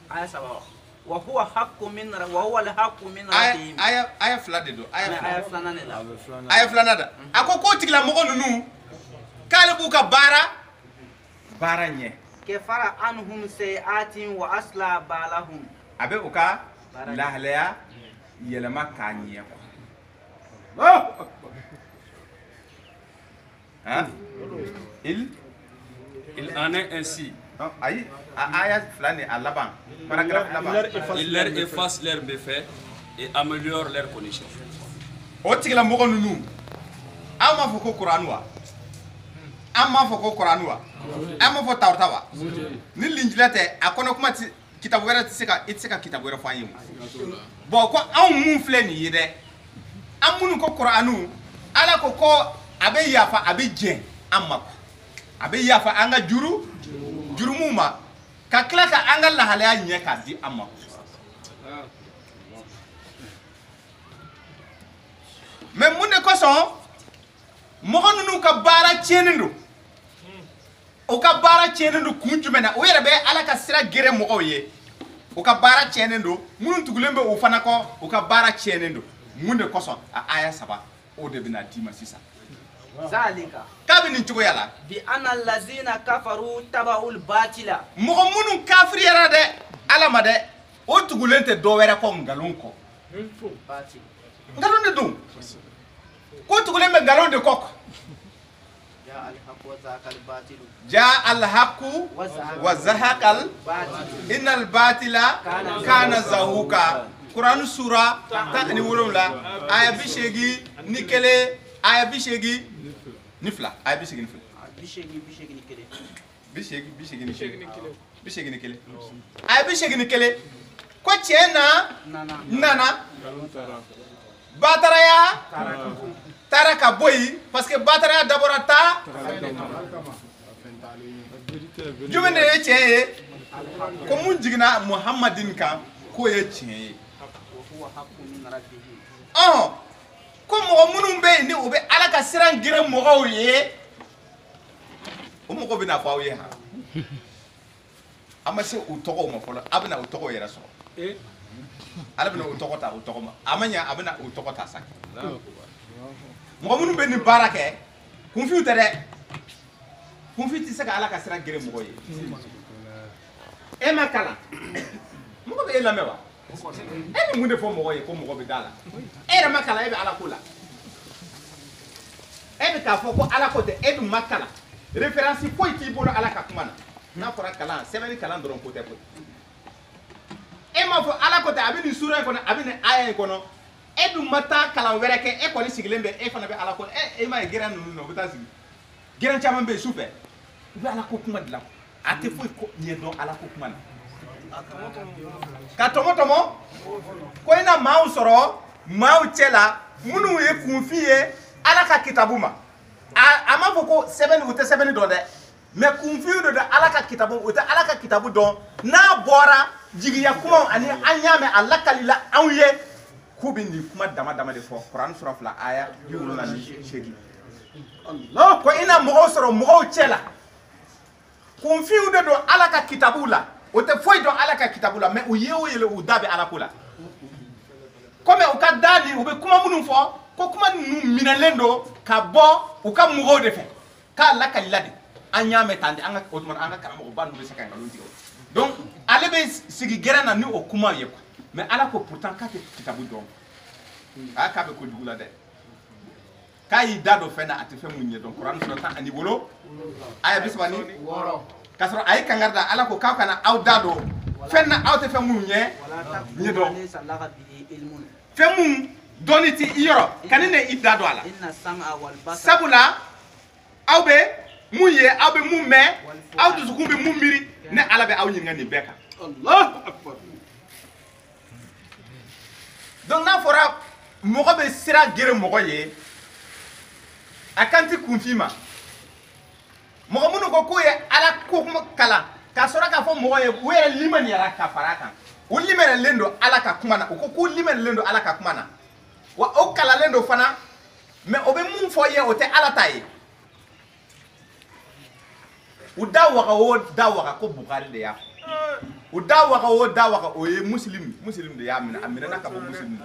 aya saba wa huwa alhaqqu min rabbihim aya fila de don aya filanan de la aya filanan da a ko k'o tigilamɔgɔ ninnu k'ale b'u ka baara ɲɛ kefara anhum sayi'atin wa asla balahum a bɛ u ka lahalaya yɛlɛma k'a ɲɛ hein Il en est ainsi. Aïe, ayat flani à laban. Paragraphe laban. Il leur efface leurs méfaits et améliore leurs conditions. O tigila mɔgɔ ninnu aw m'a fɔ ko Kurani wa an m'a fɔ ko Kurani wa an m'a fɔ Tawrata wa ni linjila tɛ a kɔnɔ kuma ti kitabu wɛrɛ tɛ se ka i tɛ se ka kitabu wɛrɛ fɔ an ye bon ko anw mun filɛ nin ye dɛ an minnu ko Kurani Ala ko a bɛ yafa a bɛ jɛn an ma a bɛ yafa an ka jurumu ma ka tila ka an ka lahalaya ɲɛ k'a di an ma mais mun de kosɔn mɔgɔ ninnu ka baara tiɲɛnen don o ka baara tiɲɛnen don kun jumɛn na o yɛrɛ bɛ Ala ka sira gɛrɛ mɔgɔw ye o ka baara tiɲɛnen don minnu tugulen bɛ o fana kɔ o ka baara tiɲɛnen don mun de kosɔn a aya 3 o de bɛna d'i ma sisan zalika k'a bɛ nin cogoya la bi anna allazina kafaru taba'ul batila mɔgɔ minnu kafiriyara dɛ Ala ma dɛ o tugulen tɛ dɔ wɛrɛ kɔ nkalon kɔ nkalon de don ko tugulen bɛ nkalon de kɔ ja alhaqu wa zahaqal innal batila kana zahuka Quran sura 17 aya 80 ni kelen aya 80 ni fila aya 80 ni fila 80 ni kelen aya 80 ni kelen ko cɛ nana bataraya taara ka bɔ yen parce que bataraya dabɔra ta jumɛn de ye tiɲɛ ye ko mun jiginna Muhammadin kan k'o ye tiɲɛ ye ko mɔgɔ minnu bɛ yen ni u bɛ Ala ka sira gɛrɛ mɔgɔw ye o mɔgɔw bɛna fɔ aw ye ha a ma se u tɔgɔw ma fɔlɔ a bɛna u tɔgɔw yɛrɛ sɔrɔ Ala bɛna u tɔgɔ ta u tɔgɔ ma a ma ɲɛ a bɛna u tɔgɔ ta sa mɔgɔ minnu bɛ nin baara kɛ kunfiw tɛ dɛ kunfi ti se ka ala ka sira gere mɔgɔ ye e ma kalan mɔgɔ bɛ e lamɛn wa e bɛ mun de fɔ mɔgɔ ye ko mɔgɔ bɛ da la e yɛrɛ ma kalan e bɛ ala ko la e bɛ k'a fɔ ko ala ko tɛ e dun ma kalan référence foyi t'i bolo ala ka kuma na n'a fɔra kalan sɛbɛnni kalan dɔrɔn ko tɛ koyi e m'a fɔ ala ko tɛ a bɛ nin sura in kɔnɔ a bɛ nin aya in kɔnɔ e dun ma taa kalan wɛrɛ kɛ e kɔni sigilen bɛ e fana bɛ ala ko e ma ye gɛrɛn ninnu na u bɛ taa sigi gɛrɛn caman bɛ yen su fɛ u bɛ ala ko kuma dilan a tɛ foyi ɲɛdɔn ala ko kuma na ka tɔmɔ ko i na maaw sɔrɔ maaw cɛ la minnu ye kunfin ye ala ka kitabu ma a m'a fɔ ko sɛbɛnni u tɛ sɛbɛnni dɔn dɛ mais kunfin de don ala ka kitabu u tɛ ala ka kitabu dɔn n'a bɔra jigiya kumaw ani an y'a mɛn a lakalila anw ye k'u bɛ nin kuma dama dama de fɔ kuran sura 2 aya 78 ko i na mɔgɔw sɔrɔ mɔgɔw cɛ la kunfinw de don ala ka kitabu la o tɛ foyi dɔn ala ka kitabu la mais u ye o yɛlɛ u da bɛ ala ko la komi u ka da ni u bɛ kuma minnu fɔ ko kuma ninnu minɛlen don ka bɔ u ka mɔgɔw de fɛ k'a lakalila de an y'a mɛn tan de an ka o tuma an ka karamɔgɔba ninnu bɛ se ka nkalon tigɛ donc ale bɛ sigi gɛrɛn na ni o kuma ye quoi mais ala ko pourtant k'a tɛ kitabu dɔn a k'a bɛ kojugu la dɛ k'a y'i da don fɛn na a tɛ fɛn mun ɲɛ dɔn kuran sura 10 ani 7 aya 36 k'a sɔrɔ a ye kangari da ala ko k'aw kana aw da don fɛn na aw tɛ fɛn mun ɲɛ dɔn fɛn mun dɔnni ti i yɔrɔ ka ne i da don a la sabula aw bɛ mun ye aw bɛ mun mɛn aw dusukun bɛ mun miiri ne ala bɛ aw ɲininka nin bɛɛ kan donc n'a fɔra mɔgɔ bɛ sira gere mɔgɔ ye a kan ti kunfin ma mɔgɔ minnu ko k'u ye ala ko kalan k'a sɔrɔ k'a fɔ mɔgɔ ye u yɛrɛ limaniyara ka fara a kan u limaniyalen don ala ka kuma na u ko k'u limaniyalen don ala ka kuma na wa o kalanlen don fana mais o bɛ mun fɔ ye o tɛ ala ta ye u da waga o da waga ko Bukari de y'a fɔ u da waga o da waga o ye muslim de y'a minɛ a minɛna ka bɔ muslim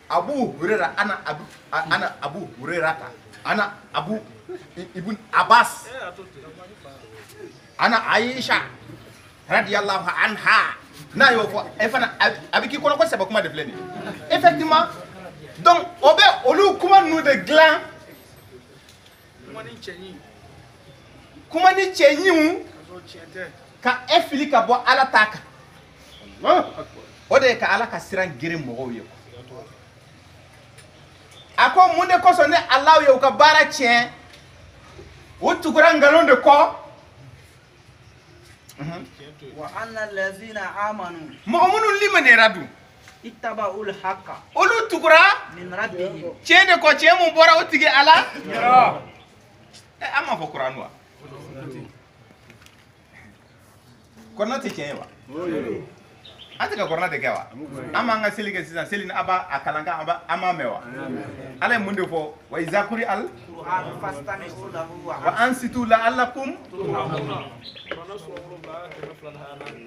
Abu Huraira ana Abu Huraira ta ana Abu ibn Abbas ana Aisha radiyallahu anha n'a y'o fɔ e fana a bɛ k'i kɔnɔ ko sɛbɛ kuma de filɛ nin ye effectivement donc o bɛ olu kuma ninnu de dilan kuma ni cɛ ɲinw ka e fili ka bɔ ala ta kan o de ye ka ala ka siran gere mɔgɔw ye a ko mun de kosɔn ne ala ye u ka baara tiɲɛ u tugura nkalon de kɔ wa anna allazina amanu mɔgɔ minnu limaniyara dun ittaba'ul haqqa olu tugura min rabbihim tiɲɛ de kɔ tiɲɛ mun bɔra o tigi ala an m'a fɔ kuran wa kɔrɔna tɛ tiɲɛ ye wa an tɛ ka kɔrɔna de kɛ wa an b'an ka seli kɛ sisan seli ni a b'a kalan kan an m'a mɛn wa ala ye mun de fɔ wa iza kuri al wa ansitu la'allakum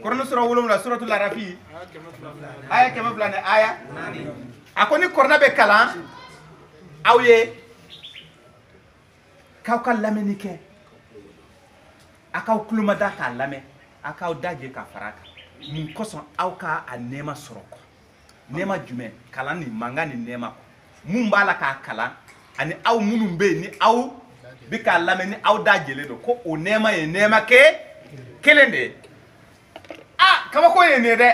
kɔrɔna sura 7 suratul arafi aya 102 ni aya a ko ni kɔrɔna bɛ kalan aw ye k'aw ka lamɛnni kɛ a k'aw tulomada k'a lamɛn a k'aw daje ka fara a kan mun kosɔn aw ka a nɛɛma sɔrɔ kɔ nɛɛma jumɛn kalan ni mankan ni nɛɛma kɔ mun b'a la k'a kalan ani aw minnu bɛ yen ni aw bɛ k'a lamɛn ni aw dajelen don ko o nɛɛma ye nɛɛma kelen de ye kabako ye nin ye dɛ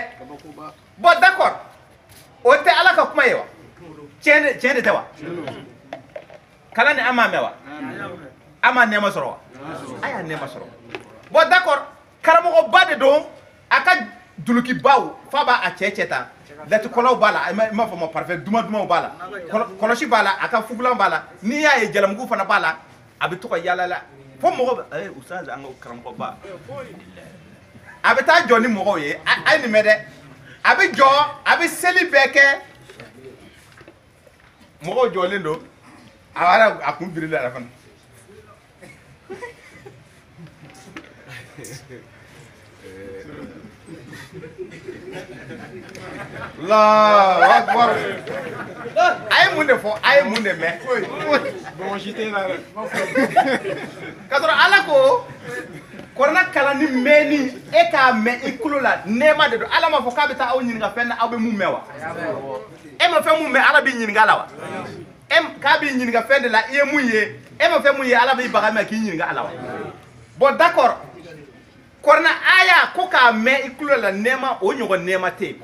bon d'accord o tɛ ala ka kuma ye wa tiɲɛ de tɛ wa kalan ni an m'a mɛn wa an m'a nɛɛma sɔrɔ wa a y'a nɛɛma sɔrɔ bon d'accord karamɔgɔba de don a ka dulokibaw f'a b'a cɛ ta latikɔlaw b'a la i m'a fɔ ma parfait dumanw b'a la kɔlɔsi b'a la a ka fugulan b'a la n'i y'a ye jalamugu fana b'a la a bɛ to ka yaala la fo mɔgɔ bɛ ustaz an ka karamɔgɔba a bɛ taa jɔ ni mɔgɔw ye a ye nin mɛn dɛ a bɛ jɔ a bɛ seli bɛɛ kɛ mɔgɔw jɔlen don a kun birila yɛrɛ fana Allahu Akbar. Aye mun de fo, aye mun de me. Bon, j'étais là. Kadro ala ko korna kala ni meni e ka me ikulo la nema de do ala ma fo ka beta aw nyin nga fen aw be mu mewa. E ma fe mu me ala bi nyin nga la wa. Em ka bi nyin nga fen de la e mu ye. E ma fe mu ye ala bi baga me ki nyin nga ala wa. Bon d'accord. Korna aya ko ka me ikulo la nema o nyogo nema te.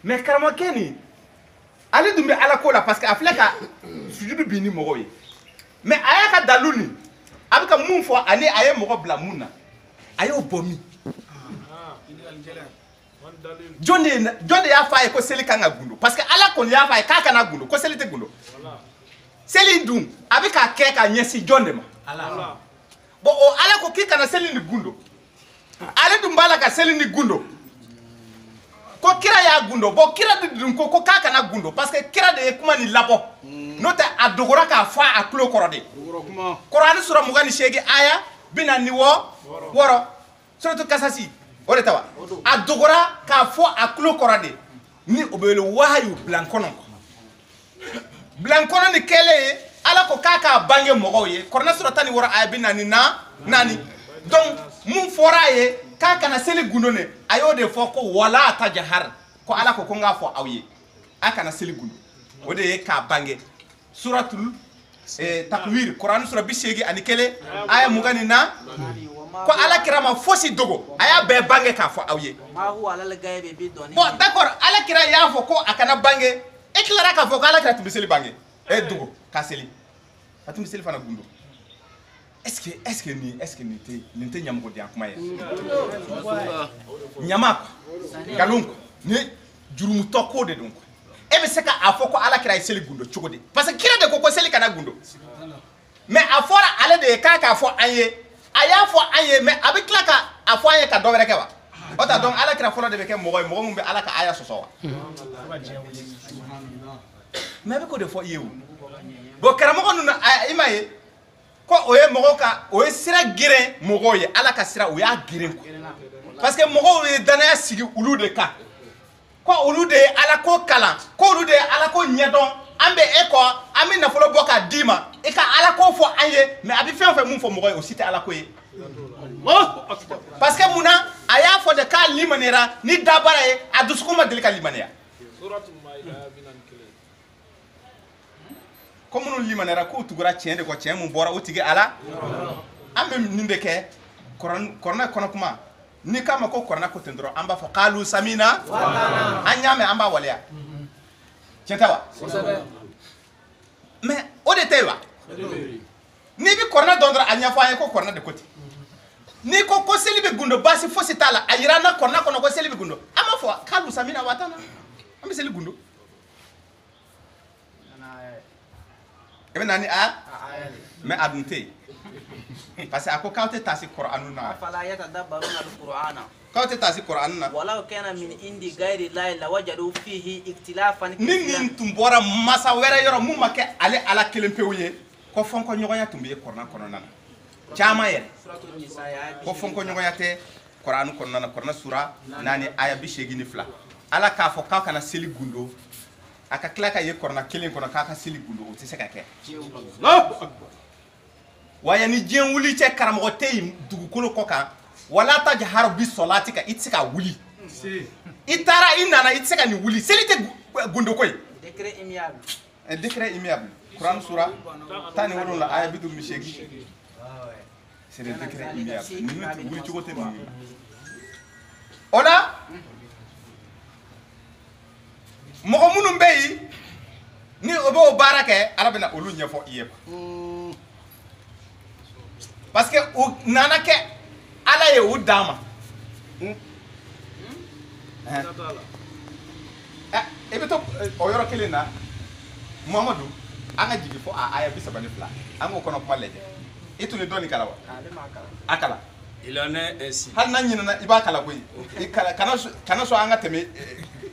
Mais karamo keni ale dumbe ala ko la parce que afle ka sujudu bini mogo ye. Mais aya ka daluni abika mun fo ale aye mogo bla munna aye obomi jonde ya fa ko seli kanga gundo parce que ala ko ya fa ka kana gundo ko seli te gundo seli dum abika ke ka nyesi jonde ma ala bo o ala ko ki kana seli ni gundo ale dum bala ka seli ni gundo ko kira ya gundo bo kira dum ko ka kana gundo parce que kira de kuma ni labo nota adogora ka fa aklo korode Qur'an sura mugani shege aya bina ni woro suratu kasasi ore tawa adogora ka fo aklo korode ni obele wahayu blankono ni kele ala ko kaka bange mogo ye Qur'an sura tani woro aya bina ni nani donc mun fora ye kaka na seli gundo ne ayo de fo ko wala tajahar ko ala ko nga fo awye aka na seli gundo ode ka bange suratul takwir Qur'an sura bisegi anikele aya mugani na ko ala kirama fosi dogo aya be bange ka fo awye ma huwa ala gaibe bi doni bon d'accord ala kira ya fo ko akana bange eklara ka fo ko ala kira tubiseli bange dogo ka seli atum seli fana gundo est-ce que ni te nyamugo dia kuma ya nyamako galunko ni jurumu toko de donc ebe seka afoko ala kira seli gundo chugode parce que kira de ko seli kana gundo mais afora ale de ka afo anye aya fo anye mais abikla ka afo anye ka dovere ke wa ota donc ala kira folo de be ke mogo mum be ala ka aya soso wa mais be ko de fo yewu bo kara mogo nu imaye ko oye mogo ka oye sira gire mogo ye ala ka sira oya gire ko parce que mogo ye danaya sigi ulu de ka ko ulu de ala ko kala ko ulu de ala ko nyedon ambe eko ami na folo boka dima e ka ala ko fo anye mais abi fe mun fo mogo ye aussi te ala ko ye parce que muna aya fo de ka limanera ni dabara ye aduskuma delika limanera suratul maida binan kile comme nous limanera ko tugura tiende ko tien mun bora otige ala ambe ninde ke korona kono kuma ni kama ko korona ko tendro amba fo qalu samina anyame amba walia tientawa mais o de tewa ni bi korona dondra anya fa ko korona de côté ni ko selibe gundo basi fo sitala ayirana korona kono ko selibe gundo ama fo qalu samina watana ambe seli gundo ebe nani a mais adunte parce que ako kawte tasi qur'anu na fala yatadabbaruna alqur'ana kawte tasi qur'anu na wala kana min indi ghairi la lawajadu fihi iktilafan nin tumbora masa wera yoro mumma ke ale ala kelempewye ko fonko nyogoya tumbe qur'an kono nana chama yere suratul nisa ya ko fonko nyogoya te qur'anu kono nana qur'an sura nani aya bi shegini fla ala ka fo ka kana seli gundo aka klaka ye korna kelen kono kaka sili gundo o tiseka ke waya ni jen wuli che karamo tey dugukolo koka wala ta jahar bi solati ka itseka wuli itara inana itseka ni wuli selite gundo koy décret immiable un décret immiable Quran sura tani wodon la aya bidu mishegi c'est le décret immiable ni wuli ci gote ni ona mogo munum beyi ni obo barake arabina olu nyefo iyeba parce que nana ke ala ye u dama ebe to o yoro kelena Muhammadu anga jigi fo a aya bisa bani fla anga kono kuma leje itu ni doni kala wa akala il en est ainsi hal nan nyina iba kala boy kana so anga teme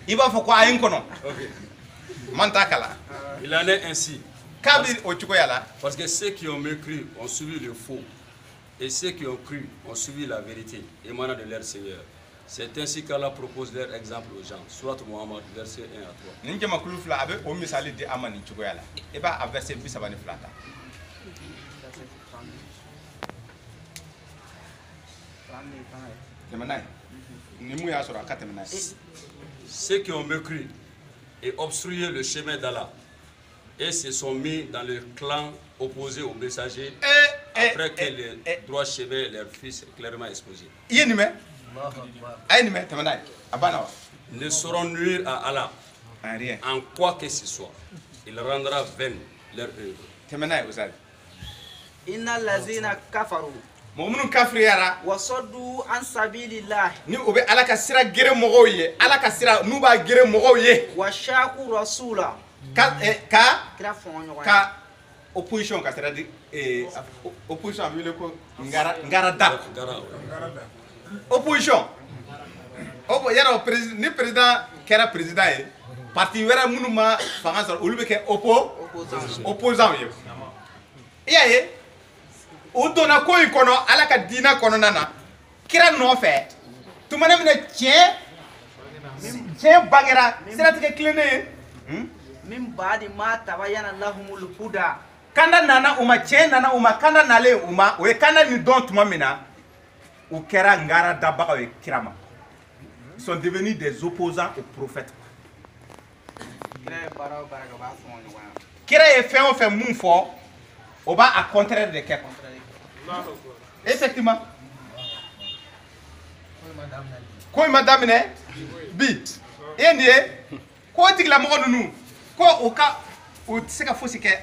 iba fo ko ayin kono okay manta kala il en est ainsi kabir o chuko yala parce que ceux qui ont mécru ont suivi le faux et ceux qui ont cru ont suivi la vérité émanant de leur Seigneur C'est ainsi qu'Allah propose leur exemple aux gens. Surat Muhammad, verset 1 à 3. Nin jamakulu fila abe o misali di ama nin cogoya la i b'a a verset 32 ta tɛmɛ n'a ye ni mun y'a sɔrɔ a ka tɛmɛ n'a ye. Ceux qui ont mécru et obstrué le chemin d'Allah et se sont mis dans le clan opposé au messager après que le droit chemin leur fils clairement exposé. I ye nin mɛn a ye nin mɛn tɛmɛ n'a ye a banna wa. Ne sauront nuire à Allah en rien en quoi que ce soit. Il rendra vaine leur œuvre. tɛmɛ n'a ye Ousseyn. Inna lazina kafaru mɔgɔ minnu kafiriyara wa saddu an sabilillah ni o bɛ ala ka sira gere mɔgɔw ye ala ka sira n'u b'a gere mɔgɔw ye wa shaku rasula ka opposition ka sira di opposition a bɛ wele ko ngarada opposition yɛrɛ ni président kɛra président ye parti wɛrɛ minnu ma fanga sɔrɔ olu bɛ kɛ opposant ye i y'a ye u donna ko in kɔnɔ ala ka diinɛ kɔnɔna na kira nɔfɛ tuma min na tiɲɛ bangera siratigɛ tilennen ye min baadi ma tabayyana lahumul huda kanda nana u ma tiɲɛ nana u ma kanda nalen u ma o ye kanda nin dɔn tuma min na u kɛra ngara dabagaw ye kira ma ils sont devenus des opposants au prophète kira ye fɛn o fɛn mun fɔ o b'a a contraire de kɛ effectivement ko in ma daminɛ bi e nin ye ko tigilamɔgɔ ninnu ko u tɛ se ka fosi kɛ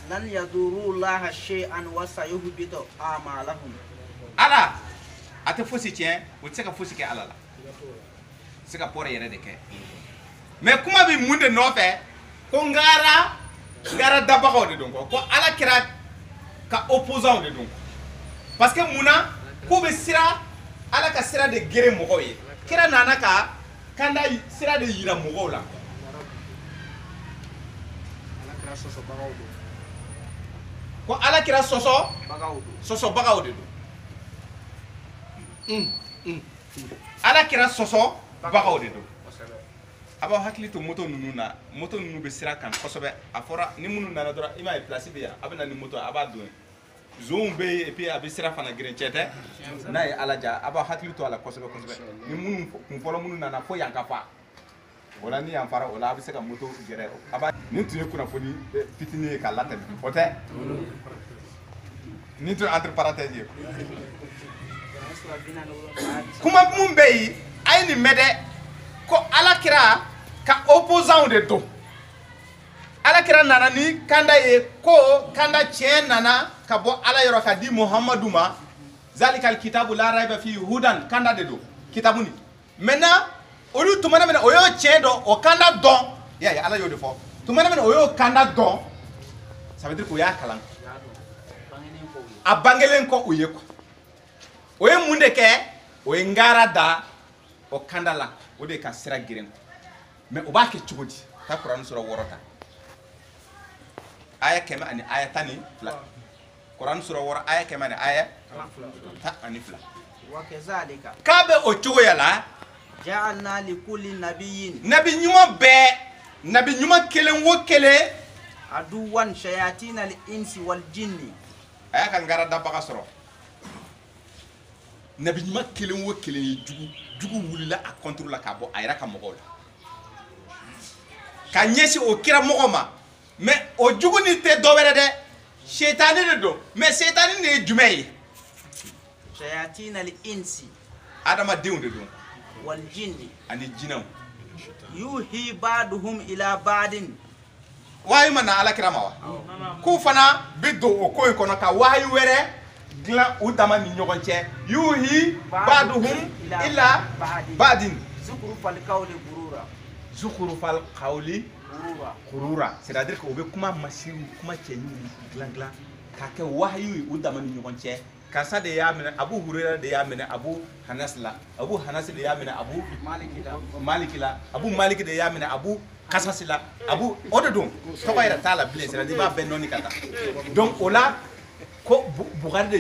lan yadurullaha shay'an wa sayuhbitu a'malahum ala a tɛ fosi tiɲɛ u tɛ se ka fosi kɛ ala la se ka pɔrɔ yɛrɛ de kɛ mais kuma bɛ mun de nɔfɛ ko ngara dabagaw de don ko ala kɛra ka opposant de don parce que munna ko bɛ sira ala ka sira de gere mɔgɔw ye kira nana ka kanda sira de yira mɔgɔw la ko ala kira sɔsɔbagaw de don ala kira sɔsɔbagaw de don a b'aw hakili to moto ninnu na moto ninnu bɛ sira kan kosɛbɛ a fɔra ni minnu nana dɔrɔn i m'a ye place bɛ yan a bɛ na ni moto a b'a don zonw bɛ yen et puis a bɛ sira fana geren cɛ tɛ n'a ye ala ja a b'aw hakili to a la kosɛbɛ kosɛbɛ ni minnu kun fɔlɔ minnu nana fo yan ka fa o la ni yan fara o la a bɛ se ka moto gɛrɛ a b'a nin tun ye kunnafoni fitinin ye k'a latɛmɛ o tɛ nin tun entre parenthèses ye kuma mun bɛ yen a ye nin mɛn dɛ ko ala kira ka opposant de don ala kira nana ni kanda ye ko kanda tiɲɛ nana ka bɔ ala yɔrɔ ka di muhamadu ma zalikal kitabu la raiba fi hudan kanda de don kitabu ni maintenant olu tuma min na o y'o tiɲɛ dɔn o kanda dɔn y'a ye ala y'o de fɔ tuma min na o y'o kanda dɔn ça veut dire k'o y'a kalan a bangelen kɔ u ye quoi o ye mun de kɛ o ye ngara da o kanda la o de ka sira geren mais o b'a kɛ cogo di ta kuranɛ sura 6 ta aya 100 ani aya 12 kuranɛ sura 6 aya 100 ani aya 12 wa kazalika k'a bɛ o cogoya la ja'alna li kulli nabiyyin nabi ɲuman bɛɛ nabi ɲuman kelen o kelen aduwan shayatin al insi wal jinni a y'a ka ngara dabaga sɔrɔ nabi ɲuman kelen o kelen ye jugu wulila a contre la k'a bɔ a yɛrɛ ka mɔgɔw la ka ɲɛsin o kira mɔgɔ ma mais o jugu ni tɛ dɔwɛrɛ dɛ shetani de don mais shetani de ye jumɛn ye shayatin al insi adamadenw de don wal jinni ani jinɛw yuhi ba'duhum ila ba'din wahayu ma na ala kira ma wa k'u fana bɛ don o ko in kɔnɔ ka wahayu wɛrɛ dilan u dama ni ɲɔgɔn cɛ yuhi ba'duhum ila ba'din zukhrufal qawli gurura zukhrufal qawli gurura c'est-à-dire que o bɛ kuma masiriw kuma cɛɲumanw dilan k'a kɛ wahayu ye u dama ni ɲɔgɔn cɛ karisa de y'a minɛ abu hurera de y'a minɛ abu hanas la abu hanas de y'a minɛ abu maliki la abu maliki de y'a minɛ abu kasasi la abu o de don tɔgɔ yɛrɛ t'a la bilen c'est-à-dire i b'a bɛɛ nɔni ka taa donc o la ko bugari de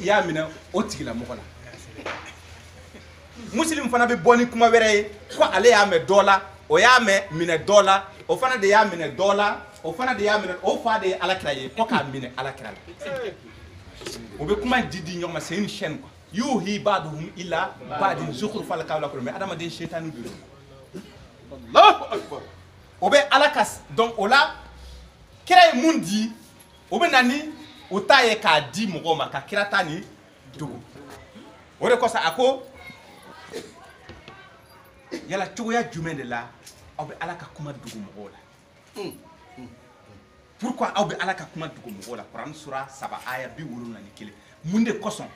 y'a minɛ o tigilamɔgɔ la muslim fana bɛ bɔ ni kuma wɛrɛ ye ko ale y'a mɛn dɔ la o y'a mɛn minɛ dɔ la o fana de y'a minɛ dɔ la o fana de y'a minɛ o fa de ye alakira ye ko k'a minɛ alakira la o bɛ kuma di ɲɔgɔn ma c'est une chaîne quoi yuhi ba'duhum ila ba'din zukhrufal qawli ghurura mais adamaden seytaane de don Allahu akbar o bɛ ala ka donc o la kira ye mun di o bɛ na ni o ta ye k'a di mɔgɔw ma ka kira ta ni dogo o de kosɔn a ko yala cogoya jumɛn de la aw bɛ ala ka kuma dogo mɔgɔw la pourquoi aw bɛ ala ka kuma dogo mɔgɔw la Kuran sura 3 aya 71 mun de kosɔn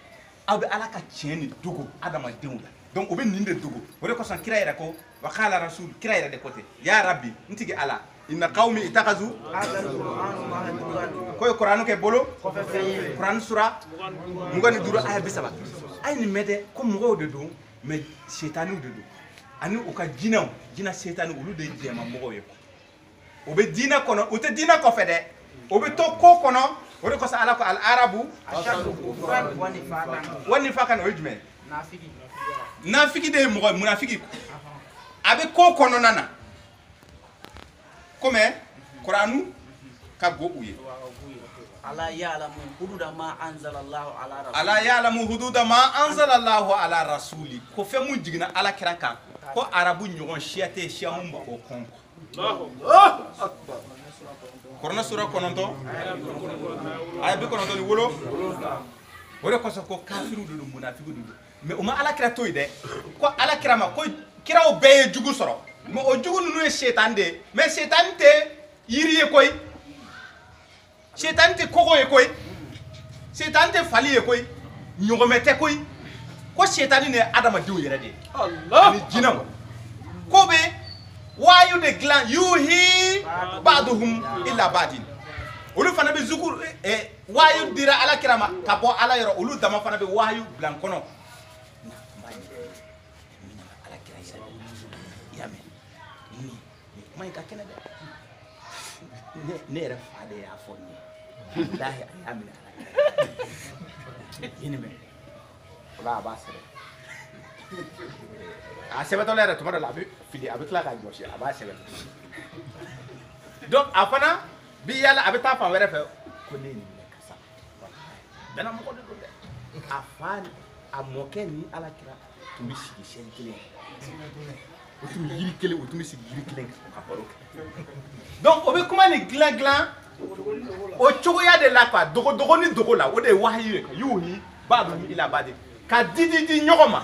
aw bɛ ala ka tiɲɛ ni dogo adamadenw la donc o bɛ nin de dogo o de kosɔn kira yɛrɛ ko wa qala rasul kira yɛrɛ de ko ten ya rabbi n tigi ala inna qawmi itakazu ko ye Kuranu kɛ bolo Kuran sura 25 aya 30 a ye nin mɛn dɛ ko mɔgɔw de don mais seytaaniw de don ani u ka jinɛw jinɛ seytaani olu de jɛma mɔgɔw ye o bɛ diinɛ kɔnɔ u tɛ diinɛ kɔfɛ dɛ o bɛ to ko kɔnɔ o de kosɔn ala ko al arabu wa nifakan o ye jumɛn nafiki de ye mɔgɔ ye munafiki a bɛ ko kɔnɔna na komi Kuranu ka go u ye ala ya'lamu hududa ma anzalallahu ala rasuli ala ya'lamu hududa ma anzalallahu ala rasuli ko fɛn mun jiginna ala kira kan ko arabu ɲɔgɔn siya tɛ siya mun b'o kɔn Kuran sura 9 aya 97 o de kosɔn ko kafiru de don munafiku de don mais o ma ala kira to yen dɛ ko ala kira ma ko kiraw bɛɛ ye jugu sɔrɔ mais o jugu ninnu ye seytaane de ye mais seytaane tɛ yiri ye koyi seytaane tɛ kogo ye koyi seytaane tɛ fali ye koyi ɲɔgɔmɛ tɛ koyi ko seytaane de ye adamadenw yɛrɛ de ye ani jinɛw ko bɛ waayu de dilan yuhi ba'duhum ila ba'din olu fana bɛ zukur waayu dira ala kira ma ka bɔ ala yɔrɔ olu dama fana bɛ waayu bila n kɔnɔ ala kira y'a mɛn nin kuma in ka kɛnɛ dɛ ne yɛrɛ fa de y'a fɔ n ye lahi a y'a minɛ ala kira ɲini mɛn o la a b'a sɛbɛn a sɛbɛtɔla yɛrɛ tuma dɔ la a bɛ fili a bɛ tila k'a jɔsi a b'a sɛbɛn donc a fana bi yala a bɛ taa fan wɛrɛ fɛ ko ne ye nin minɛ kasa bɛnna mɔgɔ de don dɛ a fa a mɔkɛ ni ala kira tun bɛ sigi sɛn kelen o tun bɛ yiri kelen o tun bɛ sigi yiri kelen ka baro kɛ donc o bɛ kuma nin dilan dilan o cogoya de la quoi dogo ni dogo la o de ye wahayi ye yuhi ba'duhum ila ba'din ka di ɲɔgɔn ma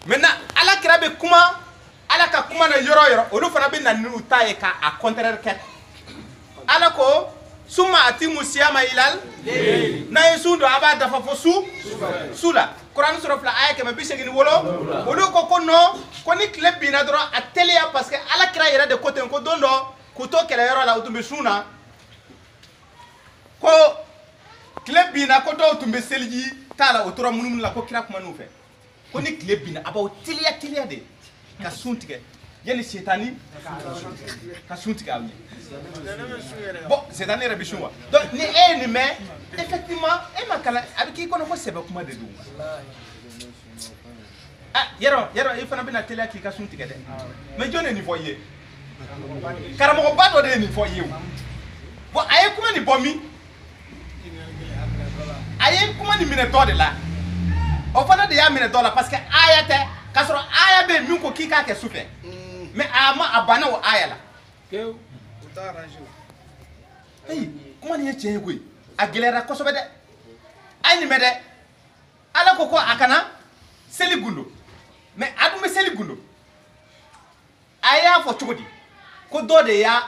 maintenant ala kira bɛ kuma ala ka kuma na yɔrɔ o yɔrɔ olu fana bɛ na n'u ta ye k'a contraire kɛ ala ko summa atimu siyama ilal n'a ye sun don a b'a dafa fo su la Kuran sura 2 aya 187 olu ko non ko ni tile binna dɔrɔn a teliya parce que ala kira yɛrɛ de ko ten ko don dɔ k'u to kɛlɛyɔrɔ la u tun bɛ sun na ko tile binna ko dɔw tun bɛ seliji t'a la o tora munumunu la ko kira kuma n'u fɛ ko ni tile binna a b'aw teliya de ka sun tigɛ yani seytaani ka sun tigɛ aw ɲɛ bon seytaani yɛrɛ bɛ sun wa donc ni e ye nin mɛn effectivement e ma kalan a bɛ k'i kɔnɔ ko sɛbɛ kuma de don ah yɔrɔ i fana bɛna teliya k'i ka sun tigɛ dɛ mais jɔn ye nin fɔ i ye karamɔgɔba dɔ de ye nin fɔ i ye o bon a ye kuma nin bɔ min a ye kuma nin minɛ dɔ de la o fana de y'a minɛ dɔ la parce que aya tɛ k'a sɔrɔ aya bɛ yen min ko k'i k'a kɛ sufɛ mais a banna o aya la ayi kuma nin ye tiɲɛ ye koyi a gɛlɛyara kosɛbɛ dɛ a ye nin mɛn dɛ ala ko a kana seli gundo mais a dun bɛ seli gundo a y'a fɔ cogo di ko dɔ de y'a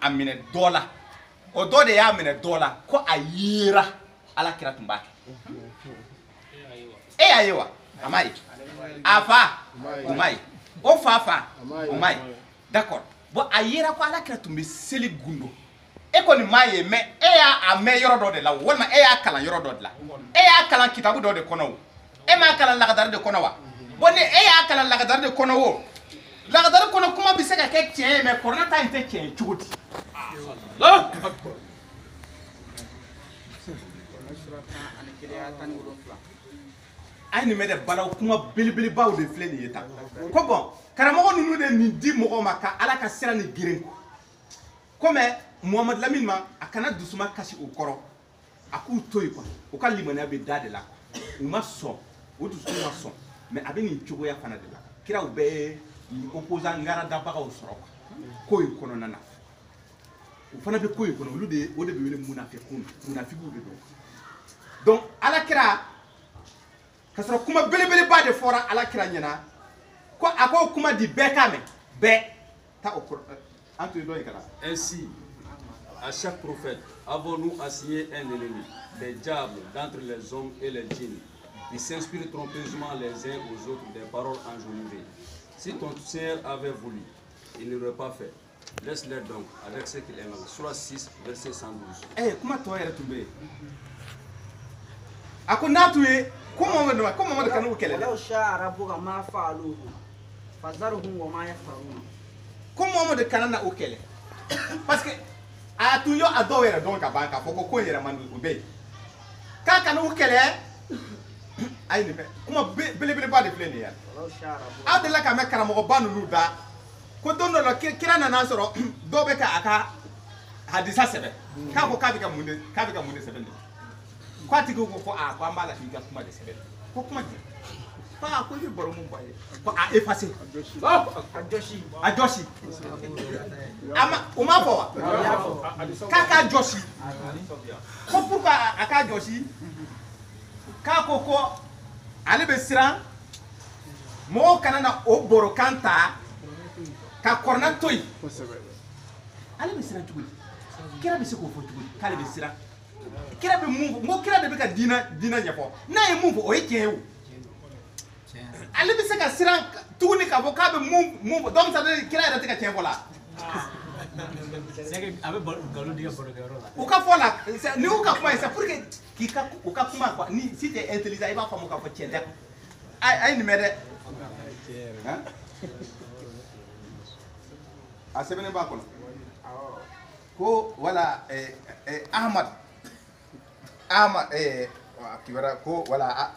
minɛ dɔ la o dɔ de y'a minɛ dɔ la ko a yera ala kira tun b'a kɛ e y'a ye wa a m'a ye a fa o m'a ye o fa o m'a ye d'accord bon a yera ko ala kira tun bɛ seli gundo e kɔni m'a ye mais e y'a mɛn yɔrɔ dɔ de la walima e y'a kalan yɔrɔ dɔ de la e y'a kalan kitabu dɔ de kɔnɔ o e m'a kalan lagadari de kɔnɔ wa bon ni e y'a kalan lagadari de kɔnɔ o lagadari kɔnɔ kuma bɛ se ka kɛ tiɲɛ ye mais kɔrɔna ta in tɛ tiɲɛ ye cogo di ay ni mede balaw kuma belebele baw de filɛ nin ye tan ko bon karamɔgɔ ninnu de nin di mɔgɔ ma ka ala ka sira ni girin comme Muhamad Lamine ma a kana dusuma kasi o kɔrɔ a k'u to yen quoi o ka limaniya bɛ da de la u ma sɔn o dusukun ma sɔn mais a bɛ nin cogoya fana de la kiraw bɛɛ opposant ngara dabagaw sɔrɔ ko in kɔnɔna na o fana bɛ ko in kɔnɔ olu de o de bɛ wele munafigiw de don donc ala kira ka sɔrɔ kuma belebeleba de fɔra ala kira ɲɛna ko a ko kuma di bɛɛ k'a mɛn bɛɛ ta o an to yen dɔ in kalan. Ainsi, à chaque prophète, avons-nous assigné un ennemi, des diables d'entre les hommes et les djinns, qui s'inspirent trompeusement les uns aux autres des paroles enjolivées. Si ton Seigneur avait voulu, il n'aurait pas fait. Laisse-les donc avec ce qu'il aime. Surah 6, verset 112. Eh, comment toi tu es a ko n'a tun ye ko Mamadu kana o kɛlɛ dɛ. Walaw shaa rabbuka ma fa'aluhu fazarhum wa ma yaftarun. Ko Mamadu kana na o kɛlɛ parce que a tun y'o a dɔw yɛrɛ dɔn ka ban k'a fɔ ko in yɛrɛ man di o bɛ yen k'a kana o kɛlɛ a ye nin bɛɛ kuma belebeleba de filɛ nin ye yan aw delila ka mɛn karamɔgɔba ninnu da ko don dɔ la kira nana sɔrɔ dɔw bɛ ka a ka hadisa sɛbɛn k'a ko k'a bɛ ka mun de sɛbɛn de ko a tigi ko ko a ko an b'a la k'i ka kuma de sɛbɛn ko kuma di ko a ko i bɛ baro mun fɔ a ye ko a effacer a jɔsi o ma fɔ wa k'a k'a jɔsi ko pourquoi a k'a jɔsi k'a ko ale bɛ siran mɔgɔw kana na o borokan ta ka kɔrɔna to yen ale bɛ siran cogo di kira bɛ se k'o fɔ cogo di k'ale bɛ siran kira bɛ mun fɔ n ko kira de bɛ ka diinɛ ɲɛfɔ n'a ye mun fɔ o ye tiɲɛ ye o ale bɛ se ka siran tuguni k'a fɔ k'a bɛ mun fɔ donc ça veut dire kira yɛrɛ tɛ ka tiɲɛ fɔ la u ka fɔ la ni y'u ka kuma ye c'est pour que k'i ka u ka kuma quoi ni si t'es intelligent i b'a faamu k'a fɔ tiɲɛ tɛ a ye nin mɛn dɛ a sɛbɛnnen b'a kɔnɔ ko wala Ahmad kibaruya ko wala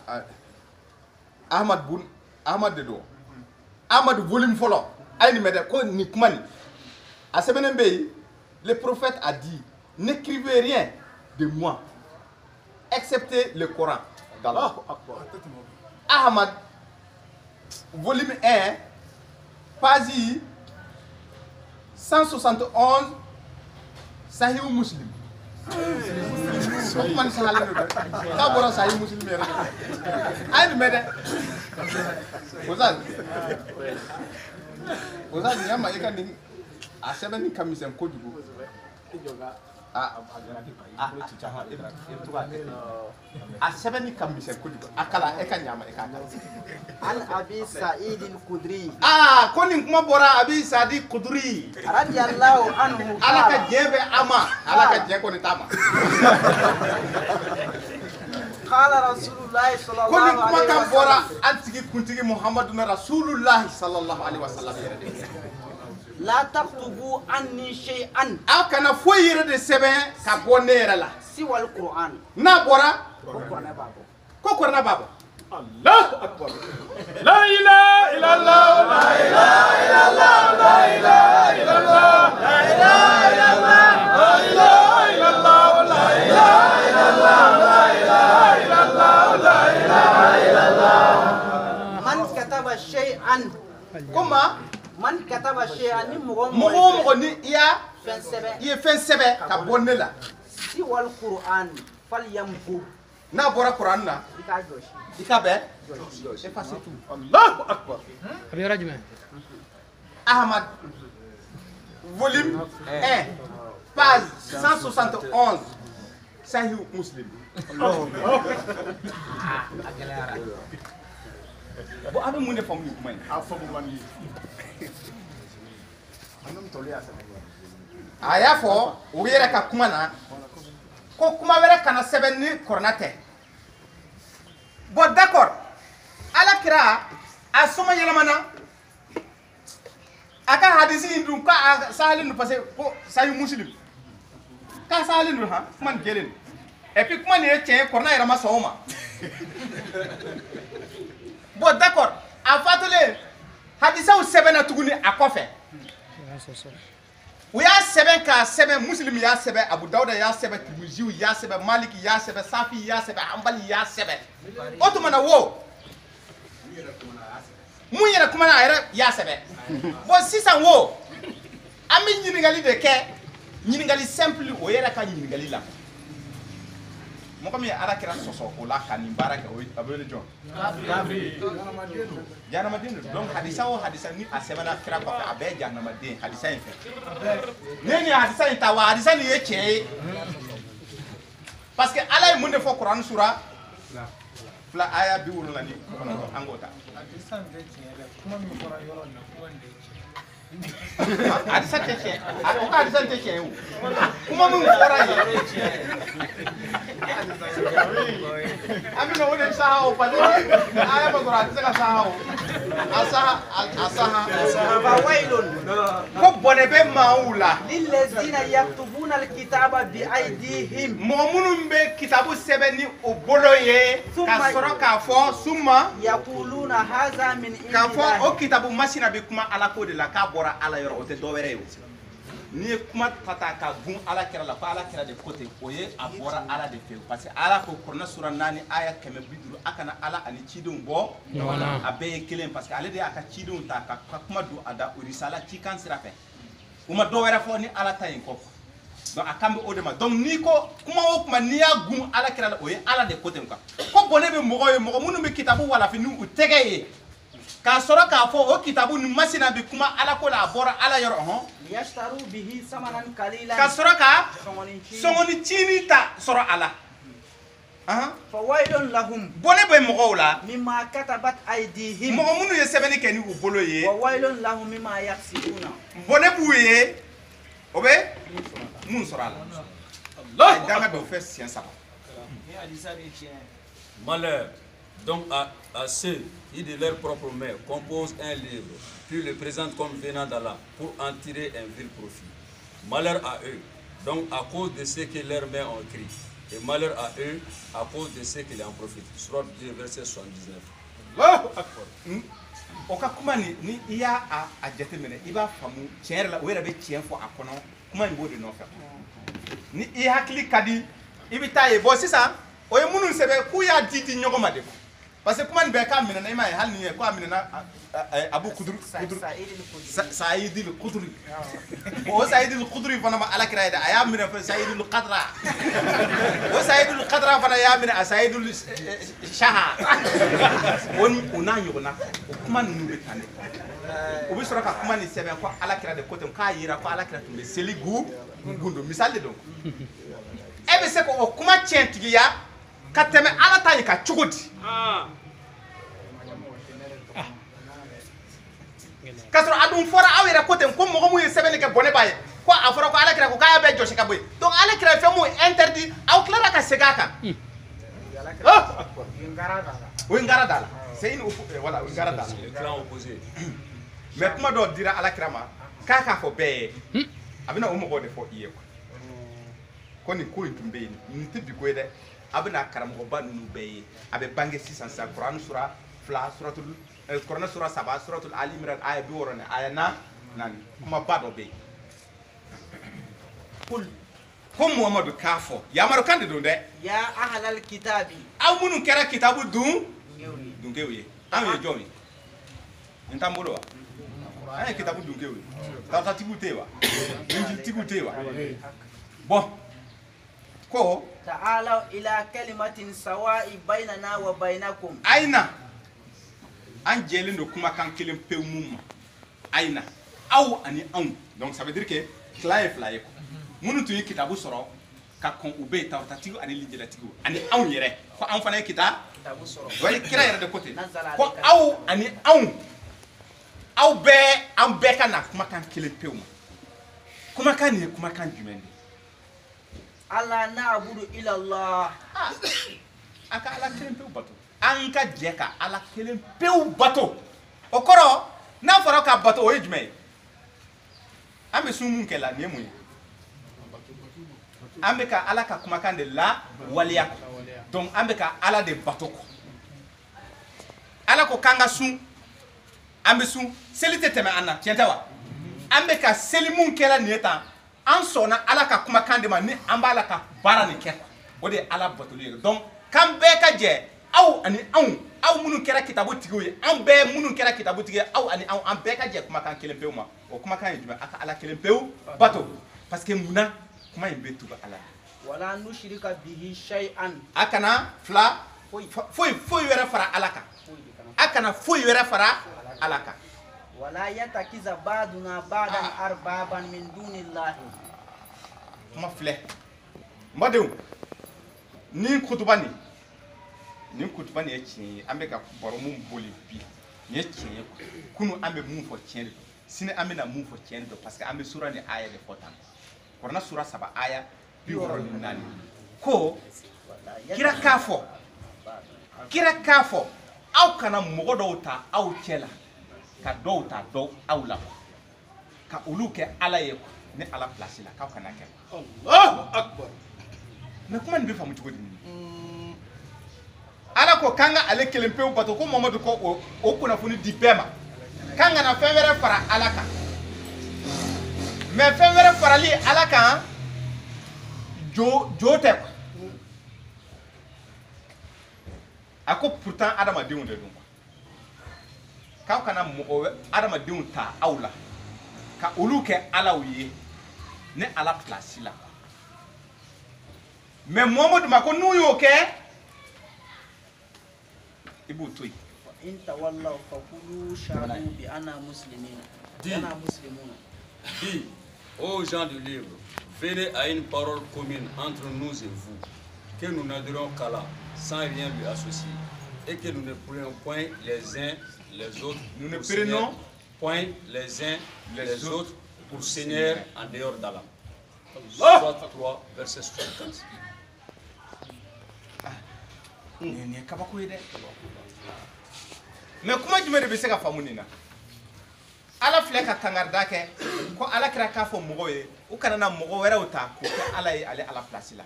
Ahmad de don Ahmad volume fɔlɔ a ye nin mɛn dɛ ko nin kuma nin a sɛbɛnnen bɛ yen le prophète a dit n'écrivez rien de moi excepté le Coran. Ahmad volume 1 page 171 Sahih Muslim. Man sahala no ta bora Sahih Muslim yɛrɛ ay me de Ozal nyama e kan ni a sɛbɛn ni kamisen kojugu a sɛbɛn ni kamisen kojugu a kala e ka nyama e ka An Abi Sa'id al-Khudri. Ko nin kuma bɔra Abi Sa'id al-Khudri Radiyallahu anhu. Ala ka diɲɛ bɛ a ma Ala ka diɲɛ kɔni t'a ma Qala Rasulullah sallallahu ko nin alaihi kuma kan wasallam. bɔra an tigi kuntigi Muhammadu Rasulullah sallallahu alaihi wasallam yɛrɛ de La taktubu anni shay'an aw kana foyi yɛrɛ de sɛbɛn ka bɔ ne yɛrɛ la siwa al-Qur'an. n'a bɔra Ko Qur'an ba bo. ko Kurana b'a bɔ Allahu Akbar. La ilaha illallah. La ilaha illallah. La ilaha illallah. La ilaha illallah. La ilaha illallah. La ilaha illallah. La ilaha illallah. La ilaha illallah. Man kataba shay'an. Comment Man kataba shay'an ni mɔgɔ mɔgɔ ni i fɛn sɛbɛn ye fɛn sɛbɛn ka bɔ ne la siwa al-Qur'an falyamhu. n'a bɔra Kurani na I k'a jɔsi. i ka bɛn effacer tout. Allahu Akbar. Ahmad volume 1 page 171 Sahih Muslim. Bon a bɛ mun de faamu nin kuma in A fɔ man di. a y'a fɔ u yɛrɛ ka kuma na ko kuma wɛrɛ kana sɛbɛn ni Kurana tɛ bon d'accord Ala kira a sɔmɔ yɛlɛmana a ka hadisi in dun k'a sahalen don parce que ko Sahih Muslim k'a sahalen don han kuma nin jɛlen et puis kuma nin ye tiɲɛ ye Kurana yɛrɛ ma sɔn o ma bon d'accord a fatule hadisaw sɛbɛnna tuguni a kɔfɛ u y'a sɛbɛn k'a sɛbɛn muslim y'a sɛbɛn abu dawuda y'a sɛbɛn tirmiziw y'a sɛbɛn maliki y'a sɛbɛn safi y'a sɛbɛn hanbali y'a sɛbɛn o tuma na wo mun yɛrɛ kumana a yɛrɛ y'a sɛbɛn bon sisan wo an bɛ ɲininkali de kɛ ɲininkali simple o yɛrɛ ka ɲininkali la mɔgɔ min ye ala kira sɔsɔ o la ka nin baara kɛ o a bɛ wele jɔn jahanamaden de don donc hadisa o hadisa ni a sɛbɛnna kira kɔfɛ a bɛɛ ye jahanamaden hadisa in fɛ ne nin ye hadisa in ta wa hadisa nin ye tiɲɛ ye parce que ala ye mun de fɔ kuran sura fila aya 79 an k'o ta hadisa tɛ tiɲɛ o ka hadisa tɛ tiɲɛ o kuma min fɔra yen an bɛna o de saha o parce que aya ma sɔrɔ a tɛ se ka saha o a saha ko bɔnɛ bɛ maaw la lillezina yaktubuna alkitaba biaydihim mɔgɔ minnu bɛ kitabu sɛbɛn ni o bolo ye ka sɔrɔ k'a fɔ suma yaquluna haza min k'a fɔ indillahi o kitabu masina bɛ kuma ala ko de la k'a bɔra ala yɔrɔ o tɛ dɔwɛrɛ ye o n'i ye kuma ta ka gun ala kɛra la ko ala kɛra de ko ten o ye a bɔra ala de fɛ parce que ala ko kuranɛ sura 4 aya 150 a kana ala ani cidenw bɔ a bɛɛ ye kelen parce que ale de y'a ka cidenw ta ka kuma don a da o risala cikan sira fɛ u ma dɔwɛrɛ fɔ ni ala ta in kɔ donc a kan bɛ o de ma donc n'i ko kuma o kuma n'i y'a gun ala kɛra la o ye ala de ko ten quoi ko bɔnɛ bɛ mɔgɔ ye mɔgɔ minnu bɛ kitabu walafin n'u tɛgɛ ye k'a sɔrɔ k'a fɔ o kitabu ni masina bɛ kuma ala ko la a bɔra ala yɔrɔ hɔn yashtaru bihi samanan qalilan ka sɔrɔ ka sɔngɔni cini ta sɔrɔ a la fawailun lahum bɔnɛ bɛ mɔgɔw la mimma katabat aydihim mɔgɔ minnu ye sɛbɛnni kɛ ni u bolo ye wawailun lahum mimma yaksibuna bɔnɛ b'u ye o bɛ mun sɔrɔ a la a ye danga bɛ o fɛ siɲɛ 3 Malheur donc à ceux qui de leur propre main composent un livre, puis le présentent comme venant d'Allah pour en tirer un vil profit. Malheur à eux, donc à cause de ce que leurs mains ont écrit, et malheur à eux à cause de ce qu'ils en profitent. Surat 2, verset 79. o ka kuma ni i y'a a jateminɛ i b'a faamu tiɲɛ yɛrɛ la o yɛrɛ bɛ tiɲɛ fɔ a kɔnɔ kuma in b'o de nɔfɛ ni i hakili ka di i bɛ taa ye bon sisan o ye minnu sɛbɛn k'u y'a di ɲɔgɔn ma de parce que kuma nin bɛɛ k'a minɛna i m'a ye hali nin ye k'a minɛna abu kuduru sayidil kuduri o sayidil kuduri fana ma alakira ye dɛ a y'a minɛ fɛ sayidil kadra o sayidil kadra fana y'a minɛ a sayidil shaha o n'a ɲɔgɔnna o kuma ninnu bɛ tan de o bɛ sɔrɔ ka kuma nin sɛbɛn ko alakira de ko ten k'a yira ko alakira tun bɛ seli gundo misali de don e bɛ se k'o kuma tiɲɛtigiya ka tɛmɛ ala ta ye ka cogo di k'a sɔrɔ a dun fɔra aw yɛrɛ ko ten ko mɔgɔ min ye sɛbɛnni kɛ bɔnɛ b'a ye ko a fɔra ko ala kira ko k'a bɛɛ jɔsi ka bɔ yen donc ala kira ye fɛn mun interdit aw tilara ka segin a kan o ye ngara da la c'est une voilà o ye ngara da la mais kuma dɔ dira ala kira ma k'a k'a fɔ bɛɛ ye a bɛna o mɔgɔw de fɔ i ye ko nin ko in tun bɛ yen nin tɛ bi ko ye dɛ a bɛna karamɔgɔba ninnu bɛɛ ye a bɛ bange sisan sisan kuran sura 2 suratul kuranɛ sura 3 suratul ali imran aya 60 aya 4 kumaba dɔ bɛ yen ko muhamadu k'a fɔ yamaro kan de don dɛ ya ahlal kitabi aw minnu kɛra kitabu dunkew ye anw ye jɔn ye nin t'an bolo wa an ye kitabu dunkew ye tawratigiw tɛ yen wa injilitigiw tɛ yen wa bon ko ta'alaw ila kalimatin sawa'i bainana wa bainakum aina an jɛlen don kumakan kelen pewu mun ma aina aw ani anw donc ça veut dire que tila ye fila ye minnu tun ye kitabu sɔrɔ ka kɔn u bɛ yen tawratatigiw ani linjilatigiw ani anw yɛrɛ ko anw fana ye kitabu sɔrɔ wa kira yɛrɛ de ko ten ko aw ani anw aw bɛɛ an bɛɛ ka na kumakan kelen pewu ma kumakan nin ye kumakan jumɛn de ala na'budu ila Allah a ka ala kelen pewu bato an ka jɛ ka ala kelen pewu bato o kɔrɔ n'a fɔra ka bato o ye jumɛn ye an bɛ sun mun kɛ la nin ye mun ye an bɛ ka ala ka kumakan de la waliya donc an bɛ ka ala de bato kɔ ala ala ko kanga sun ambe sun seli te teme anna tienta wa ambe ka seli mun kela ni eta an sona ala ka kuma kan de ma ni amba ala ka bara ni ke o de ala batuli donc kan be ka je aw ani aw munu kera kitabu tigiw ye an be munu kera kitabu tigiw aw ani aw an be ka je kuma kan kelen pew ma o kuma kan juma aka ala kelen pew bato parce que muna kuma yimbe tuba ala wala nushrika bihi shay'an akana fla foi wera fara alaka akana foi wera fara alaka wala yatakiza ba'duna ba'dan arbaban min dunillahi ma fle mbadew ni kutubani e tiɲɛ an bɛ ka baro mun boli bi ni ye tiɲɛ ye kunu an bɛ mun fɔ tiɲɛ de don sini an bɛna mun fɔ tiɲɛ de don parce que an bɛ sura ni aya de fɔ tan kɔrɔna sura 7 aya 64 ko kira k'a fɔ aw kana mɔgɔ dɔw ta aw cɛ la ka dɔw ta dɔw aw la ka olu kɛ ala ye ni ala place la k'aw kana kɛ Allahu akbar. mais kuma nin bɛ faamu cogo di ala ko kanga ale kelen pew bato ko mamadu ko o kunnafoni di bɛɛ ma kanga na fɛn wɛrɛ fara ala kan mais fɛn wɛrɛ farali ala kan jo tɛ quoi a ko pourtant adamadenw de don k'aw kana mɔgɔ adamadenw ta aw la ka olu kɛ alaw ye ne ala place la mais mamadu ma ko n'u y'o kɛ Dis, aux gens du livre, venez à une parole commune entre nous et vous, que nous n'adhérons qu'à Allah, sans rien lui associer, et que nous ne prenions point les uns les autres, nous ne prenons point les uns les autres pour Seigneur en dehors d'Allah. Sourate 3, verset 64. mais kuma jumɛn de bɛ se ka faamu nin na ala filɛ ka kangarida kɛ ko ala kira k'a fɔ mɔgɔw ye u kana na mɔgɔ wɛrɛw ta k'o kɛ ala ye ale ala place la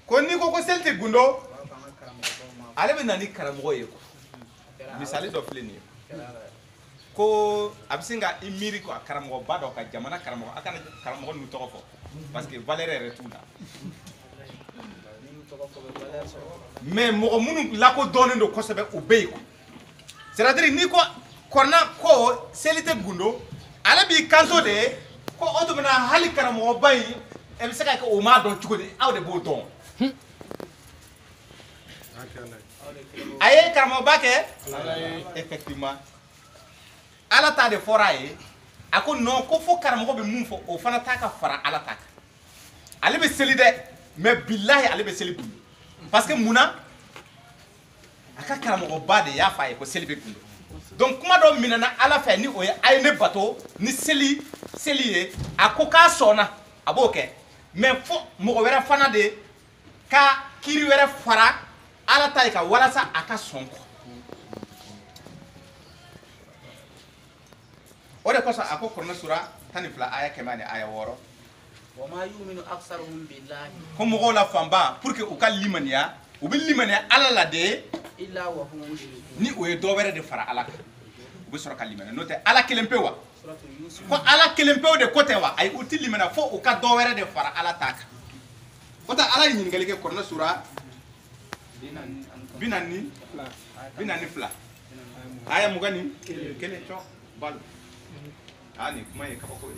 ko n'i ko seli tɛ gundo ale bɛ na ni karamɔgɔ ye misali dɔ filɛ nin ye ko a bɛ se ka i miiri ko a karamɔgɔba dɔ ka jamana karamɔgɔ a kana karamɔgɔ ninnu tɔgɔ fɔ parce que valeur yɛrɛ t'u la mais mɔgɔ minnu lakodɔnnen don kosɛbɛ o bɛ yen quoi c'est à dire n'i ko kɔrɔna ko seli tɛ gundo ale b'i kanto de ko o tuma na hali karamɔgɔba in e bɛ se ka kɛ o m'a dɔn cogo di aw de b'o dɔn a ye karamɔgɔba kɛ effectivement ala ta de fɔra a ye a ko non ko fo karamɔgɔ bɛ mun fɔ o fana t'a ka fara ala ta kan ale bɛ seli dɛ mais billahi ale bɛ seli gundo parce que munna a ka karamɔgɔba de y'a fɔ a ye ko seli bɛ gundo donc kuma dɔ minɛna ala fɛ ni o ye a ye ne bato ni seli ye a ko k'a sɔnna a b'o kɛ mais fo mɔgɔ wɛrɛ fana de ka kiiri wɛrɛ fara ala ta ye ka walasa a ka sɔn kɔ o de kosɔn a ko kɔrɔnɛ sura 12 aya 100 ni aya 6 wama yu'minu aktharuhum billahi ko mɔgɔw la fanba pour que u ka limaniya u bɛ limaniya ala la de illa wa hum mushrikun ni o ye dɔ wɛrɛ de fara ala kan u bɛ sɔrɔ ka limaniya n'o tɛ ala kelen pe wa suratul yusuf ko ala kelen pew de ko tɛ wa ayi u ti limaniya fo u ka dɔ wɛrɛ de fara ala ta kan o tɛ ala ye ɲininkali kɛ kɔrɔnɛ sura 42 aya 21 cɔ balo a nin kuma ye kabako ye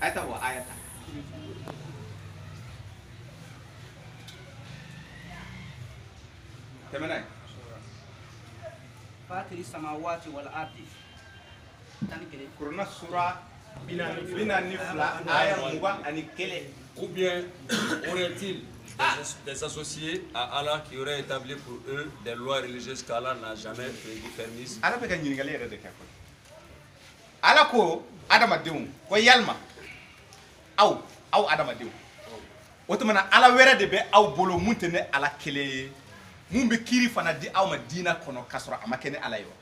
a ye taa wa aya ta tɛmɛna ye fatiri samawati wal ardi tani kelen kɔrɔnɛ sura 42 aya 21 Ou bien aurait-il des associés à Allah qui auraient établi pour eux des lois religieuses qu'Allah n'a jamais permises? ala bɛ ka ɲininkali yɛrɛ de kɛ fɔlɔ ala ko adamadenw ko yalima aw adamadenw o tuma na ala wɛrɛ de bɛ aw bolo mun tɛ ne ala kelen ye mun bɛ kiiri fana di aw ma diinɛ kɔnɔ k'a sɔrɔ a ma kɛ ne ala ye wa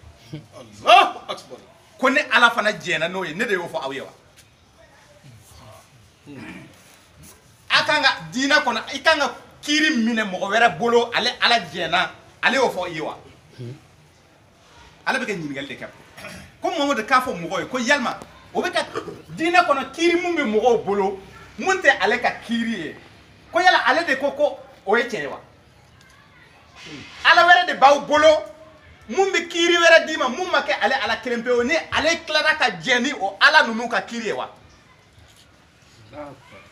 Allahu akbar. ko ne ala fana jɛnna n'o ye ne de y'o fɔ aw ye wa a kan ka diinɛ kɔnɔ i kan ka kiri minɛ mɔgɔ wɛrɛ bolo ale ala jɛna ale y'o fɔ i ye wa ale bɛ kɛ ɲininkali de kɛ ko Mamadu k'a fɔ mɔgɔw ye ko yalima o bɛ ka diinɛ kɔnɔ kiiri mun bɛ mɔgɔw bolo mun tɛ ale ka kiiri ye ko yala ale de ko o ye tiɲɛ ye wa ala wɛrɛ de b'aw bolo mun bɛ kiiri wɛrɛ d'i ma mun ma kɛ ale ala kelen pe o ni ale tilara ka jɛ ni o ala ninnu ka kiiri ye wa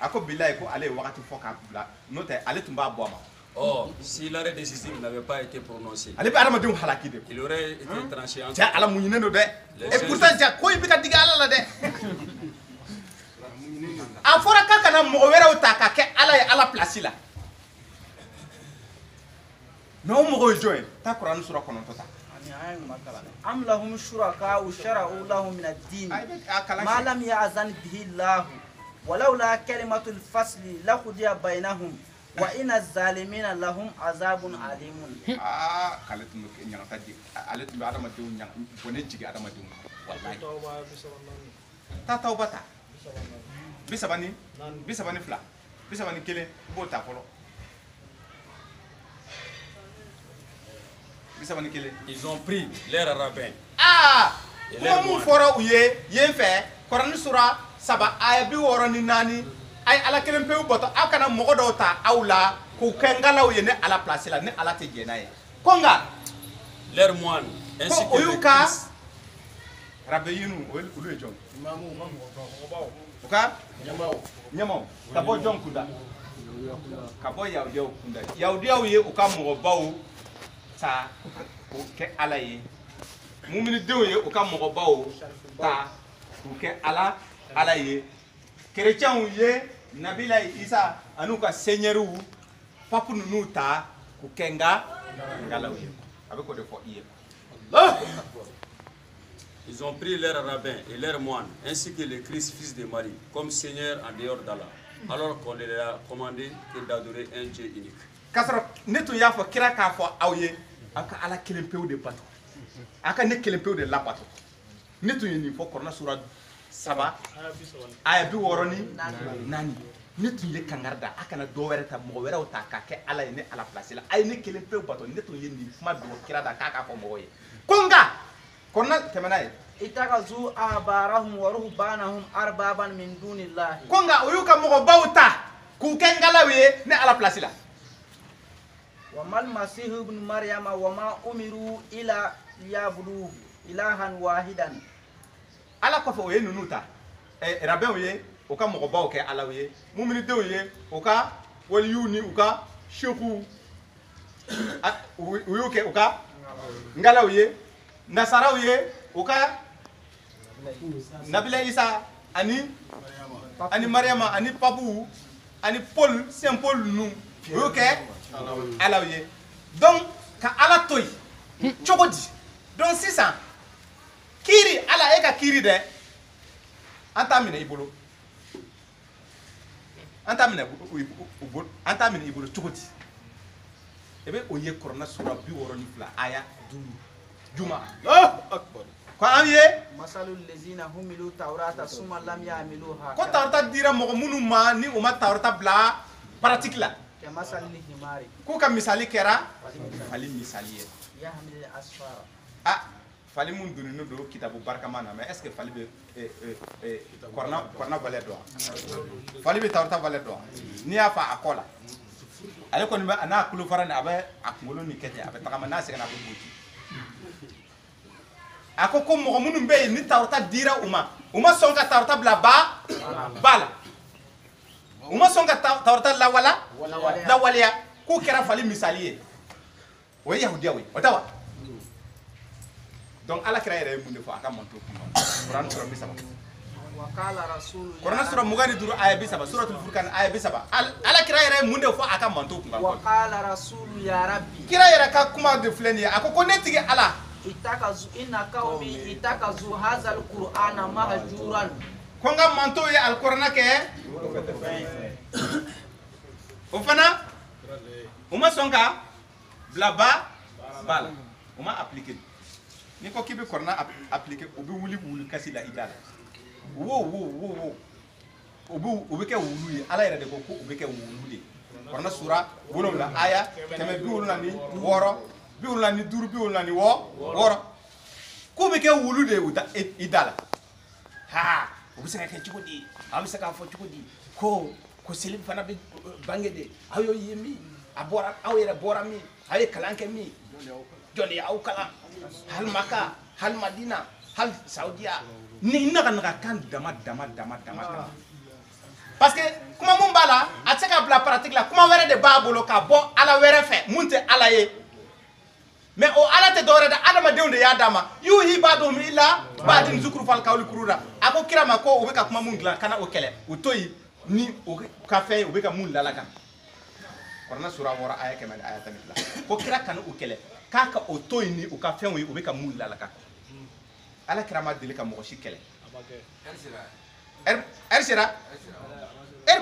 a ko bilayi ko ale ye wagati fɔ k'a bila n'o tɛ ale tun b'a bɔ a ma. Or, si l'arrêt décisif n'avait pas été prononcé, ale bɛ adamadenw halaki de. il aurait été tranché en cɛ ala muɲunen don dɛ et pourtant cɛ ko i bɛ ka digi ala la dɛ a fɔra k'a kana mɔgɔ wɛrɛw ta ka kɛ ala ye ala place la mais o mɔgɔw ye jɔn ye taa kuranɛ sura 9 ta. am lahum shuraka shara'u lahum min ad-din ma lam ya'zan bihi Allah ولولا كلمة الفصل لقضي بينهم وإن الظالمين لهم عذاب أليم. k'ale tun bɛ ɲagata di ale tun bɛ adamadenw ɲaga bɔnɛ jigi adamadenw kan walayi. taa tawba ta 32 32 31 i b'o ta fɔlɔ 31. Ils ont pris leur rabbin. kuma mun fɔra u ye yen fɛ Kuranɛ sura 3 aya 64 ay ala kelen pewu bɔtɔ aw kana mɔgɔ dɔw ta aw la k'u kɛ ngalaw ye ne ala place la ne ala tɛ jɛn n'a ye ko nka Leur moine ainsi ko o que y'u le ka Christ. rabeyinu olu ye jɔn u ka ɲɛmaw ka bɔ jɔn kunda ka bɔ yahudiyaw kunda yahudiyaw ye u ka mɔgɔbaw ta k'u kɛ ala ye muminidenw ye u ka mɔgɔbaw ta k'u kɛ ala ye kerecɛnw ye nabila isa an'u ka seigneur papu ninnu ta k'u kɛ ngalaw ye a bɛ k'o de fɔ i ye. Ils ont pris leur rabbin et leur moine, ainsi que le Christ, fils de Marie, comme Seigneur en dehors d'Allah, alors qu'on leur a commandé que d'adorer un Dieu unique. K'a sɔrɔ ne tun y'a fɔ kira k'a fɔ aw ye aw ka ala kelen pewu de bato aw ka ne kelen pewu de labato ne tun ye nin fɔ Kuranɛ sura 3 aya 64 ne tun ye kangari da a kana dɔ wɛrɛ ta mɔgɔ wɛrɛw ta k'a kɛ ala ye ne ala place la a ye ne kelen pewu bato ne tun ye nin kuma don kira da k'a k'a fɔ mɔgɔw ye ko nka Kuranɛ tɛmɛna ye اتخذوا أحبارهم ورهبانهم أربابا من دون الله. ko nka o y'u ka mɔgɔbaw ta k'u kɛ ngalaw ye ne ala place la. وما المسيح ابن مريم وما أمروا إلا ليعبدوه إلها واحدا. ala kɔfɛ o ye ninnu ta rabɛnw ye u ka mɔgɔbaw kɛ alaw ye muminidenw ye u ka waliyu ni u ka seku u y'u kɛ u ka ngalaw ye nasaraw ye u ka nabila isa ani mariyama ani papu ani paul saint paul ninnu u y'u kɛ alaw ye donc ka ala to yen cogo di donc sisan kiiri ala e ka kiiri dɛ an t'a minɛ i bolo an t'a minɛ i bolo cogo di e bɛ o ye Kuranɛ sura 62 aya 5 juma ko an ye مثل الذين حملوا التوراة ثم لم يحملوها ko Tawrata dira mɔgɔ minnu ma ni u ma Tawrata bila pratique la كمثل الحمار k'u ka misali kɛra fali misali ye يحمل الأسفار. fali mun donnen don kitabu barikama na mais est ce que fali bɛ Kuranɛ valeur dɔn wa fali bɛ Tawrata valeur dɔn wa n'i y'a fa a kɔ la ale kɔni bɛ a n'a kulo fara ni a bɛ a kunkolo ni kɛ ten a bɛ tagama n'a sɛgɛnna a bɛ boji a ko mɔgɔ minnu bɛ yen ni Tawrata dira u ma sɔn ka Tawrata bila ba la u ma sɔn ka Tawrata lawaleya k'u kɛra fali misali ye o ye yahudiyaw ye o tɛ wa donc ala kira yɛrɛ ye mun de fɔ a ka manto kun Kuranɛ sura 30 وقال رسول Kuranɛ sura 25 aya 30 suratul Furqan aya 30 ala kira yɛrɛ ye mun de fɔ a ka manto kun وقال رسول يا ربي kira yɛrɛ ka kuma de filɛ nin ye a ko ne tigi ala إن قومي اتخذوا هذا القرآن مهجورا. ko n ka manto ye alikuranɛ kɛ o fana u ma sɔn ka bila ba la u ma appliquer ni ko k'i bɛ Kuranɛ appliquer u bɛ wuli kasi la i da la wo u bɛ kɛ wulu ye ala yɛrɛ de ko u bɛ kɛ wulu de Korna sura wolomla aya keme biwulna ni woro biwulna ni duru biwulna ni woro ko be ke wulude uta idala ha obisa ka chukudi abisa ka fo chukudi ko selim fana be bangede ayo yemi abora awere bora mi ay kalanke mi joni aw kala hal maka hal madina hal saudia ni naga kan dama parce que kuma mun bala a tse ka bla pratique la kuma wɛrɛ de b'a bolo ka bɔ ala wɛrɛ fɛ mun tɛ ala ye mais o ala tɛ dɔwɛrɛ da adamadenw de y'a d'a ma yuhi ba'dhum ila ba'din zukrufal qawli kurura a ko kira ma ko o bɛ ka kuma mun dilan kana o kɛlɛ o to yen ni o ka fɛn ye o bɛ ka mun lalakan Korana sura wɔɔrɔ aya 100 aya 12 ko kira kana o kɛlɛ k'a ka o to yen ni o ka fɛn ye o bɛ ka mun lalakan ala kira ma deli ka mɔgɔ si kɛlɛ sera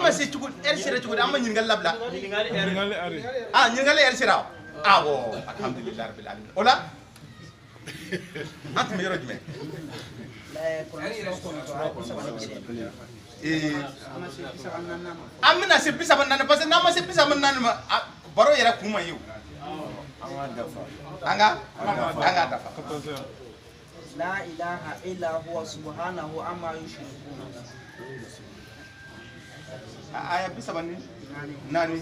ma se cugu sera cugu amma ñingal labla ñingal sera wo alhamdulillah rabbil alamin ola antum yoro jume amina se bisa banana parce que nama se bisa banana baro yera kuma yu anga dafa la ilaha illa huwa subhanahu amma yushrikun aya bisa bani nani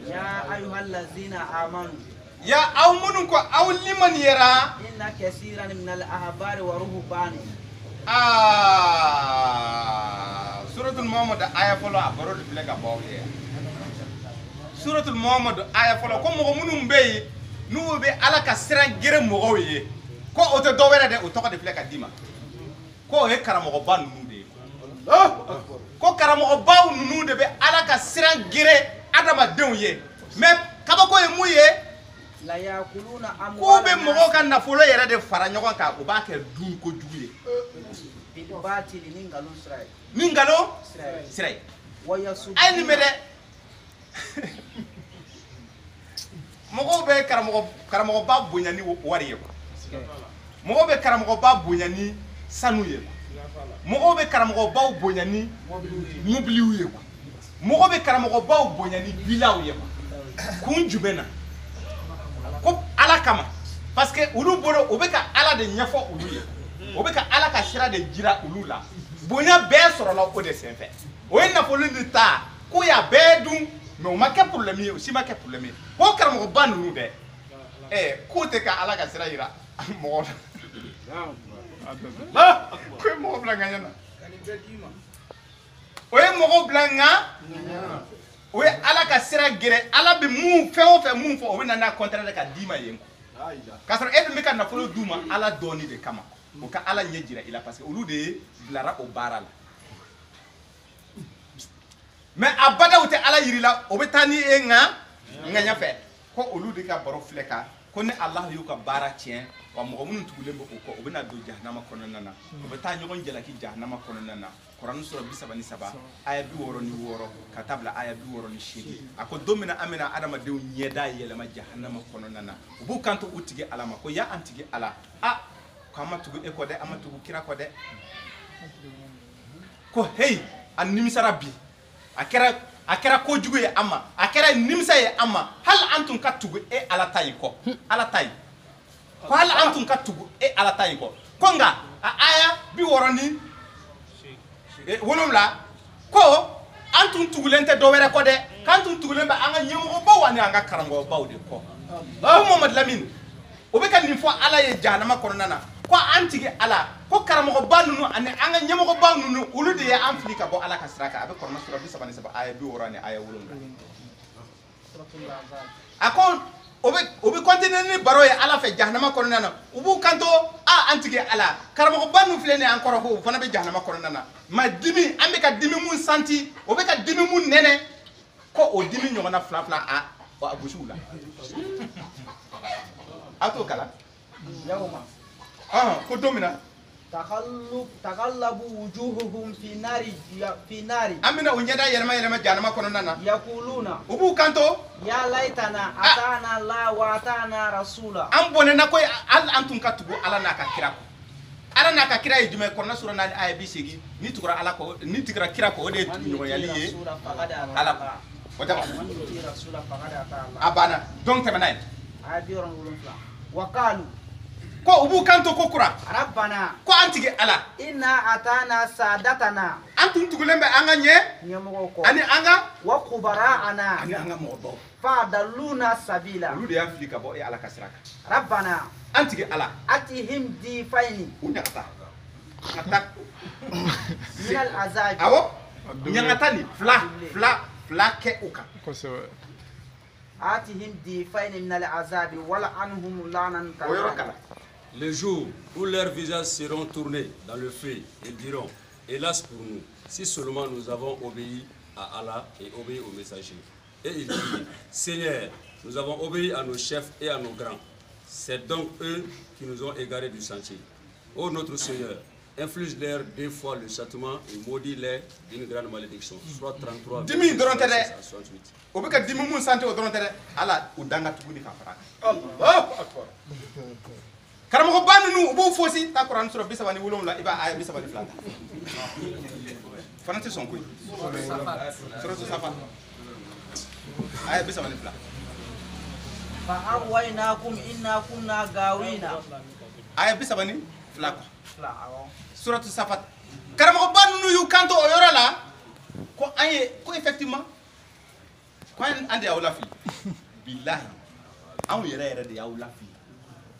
ya ayyuhallazina amanu ya aw munun ko aw liman yara inna kaseeran min al-ahbari wa ruhbani suratul muhammad aya folo abaro de flega bawle suratul muhammad aya folo ko mo munun be nu be ala ka siran gere mo ye ko o te do wera de o to ka de flega dima ko he karamo ko ban nu de ko karamo baw nunu de be ala ka siran gere adama denw ye mais kabako ye mu ye la yakuluna ko be mo kan na folo yere de fara nyogon ka ko ba ke dun ko juye bil batil ningalo sirai wa yasub ay ni mede mo be karamo ba bonya ni wari ye mo be karamo ba bonya ni sanu ye mogo be karamɔgɔ baw bonya ni mobiliw ye quoi mogo be karamɔgɔ baw bonya ni bilaw ye quoi kun jumɛn ko ala kama parce que olu bolo o be ka ala de ɲɛfɔ olu ye o be ka ala ka sira de jira olu la bonya bɛɛ sɔrɔla o de senfɛ o ye nafolo ni ta ko y'a bɛɛ dun mais o ma kɛ problème ye o si ma kɛ problème ye ko karamɔgɔ ba ninnu dɛ k'o tɛ ka ala ka sira yira mɔgɔ la ko ye mɔgɔ bila ŋaɲɛ na o ye mɔgɔ bila ŋa o ye ala ka sira gɛrɛ ala bɛ mun fɛn o fɛn mun fɔ o bɛ na n'a contraire de ka d'i ma yen k'a sɔrɔ e dun bɛ ka nafolo d'u ma ala dɔɔni de kama o ka ala ɲɛ jira i la parce que olu de bilara o baara la mais a badaw tɛ ala yiri la o bɛ taa ni e ŋaɲa fɛ ko olu de ka baro filɛ kan ko ni Allah y'u ka baara tiɲɛ wa mɔgɔ minnu tugulen bɛ o kɔ o bɛ na don jahanama kɔnɔna na o bɛ taa ɲɔgɔn jalaki jahanama kɔnɔna na Kurani sura 33 aya 66 ka taa bila aya 68 a ko don min na an bɛna adamadenw ɲɛda yɛlɛma jahanama kɔnɔna na u b'u kanto u tigi ala ma ko ya an tigi ala ko an ma tugu e kɔ dɛ an ma tugu kira kɔ dɛ ko hey a nimisara bi a kɛra kojugu ye an ma a kɛra nimisa ye an ma hali an tun ka tugu e ala ta in kɔ ala ta in ko hali an tun ka tugu e ala ta in kɔ ko nka a aya 67 ko an tun tugulen tɛ dɔ wɛrɛ kɔ dɛ k'an tun tugulen bɛ an ka ɲɛmɔgɔbaw ani an ka karamɔgɔbaw de kɔ ko Mamadu Lamini o bɛ ka nin fɔ ala ye jahanama kɔnɔna na ko an tigi ala ko karamɔgɔba ninnu ani an ka ɲɛmɔgɔba ninnu olu de ye an fili ka bɔ ala ka sira kan a bɛ Kurani sura 33 aya 60 ni aya 7 a ko o bɛ continuer ni baro ye ala fɛ jahanama kɔnɔna na u b'u kanto an tigi ala karamɔgɔba ninnu filɛ nin an kɔrɔ ko o fana bɛ jahanama kɔnɔna na ma dimi an bɛ ka dimi mun santi o bɛ ka dimi mun nɛnɛ ko o dimi ɲɔgɔnna fila a gosiw la a t'o kala ko don min na takallabu wujuhuhum fi nari an bɛna u ɲɛda yɛlɛma jahanama kɔnɔna na yaquluna u b'u kanto ya laitana atana la wa atana rasula an bɔnɛna ko hali an tun ka tugu ala n'a ka kira kɔ ala n'a ka kira ye jumɛn Kurani sura 4 aya 80 ni tugura ala kɔ ni tigɛra kira kɔ o de ye tuguɲɔgɔnyali ye ala kɔ o tɛ wa man yuti rasula faqad ata Allah a banna donc tɛmɛ n'a ye aya 77 wa qalu ko u b'u kanto ko kura rabbana ko an tigi ala inna atana sadatana an tun tugulen bɛ an ka ɲɛ ɲɛmɔgɔw kɔ ani an ka wa kubara'ana ani an ka mɔgɔbaw fadalluna sabila olu de y'a fili ka bɔ ala ka sira kan rabbana an tigi ala atihim difaini u ɲagata ka taa min al azabi awɔ ɲagata ni fila kɛ u kan atihim difaini min al azabi wala anhum lanan o yɔrɔ kala Les jours où leurs visages seront tournés dans le feu, ils diront, hélas pour nous, si seulement nous avons obéi à Allah et obéi aux messagers. Et ils diront, Seigneur, nous avons obéi à nos chefs et à nos grands. C'est donc eux qui nous ont égarés du sentier. Ô notre Seigneur, inflige-leur 2 fois le châtiment et maudis-les d'une grande malédiction. Soit 33, Dimi dɔrɔn tɛ dɛ 68. o bɛ ka dimi mun sante o dɔrɔn tɛ dɛ ala u dan ka tuguni ka fara Allahu akbar karamɔgɔba ninnu u b'u fosi taa kuranɛ sɔrɔ 37 i b'a aya 32 ta fana tɛ sɔn koyi suratu safat aya 32 fa aghwaynakum inna kunna gawina aya 32 kɔ la awo suratu safat karamɔgɔba ninnu y'u kanto o yɔrɔ la ko an ye ko effectivement ko an de y'aw lafili bilahi anw yɛrɛ de y'aw lafili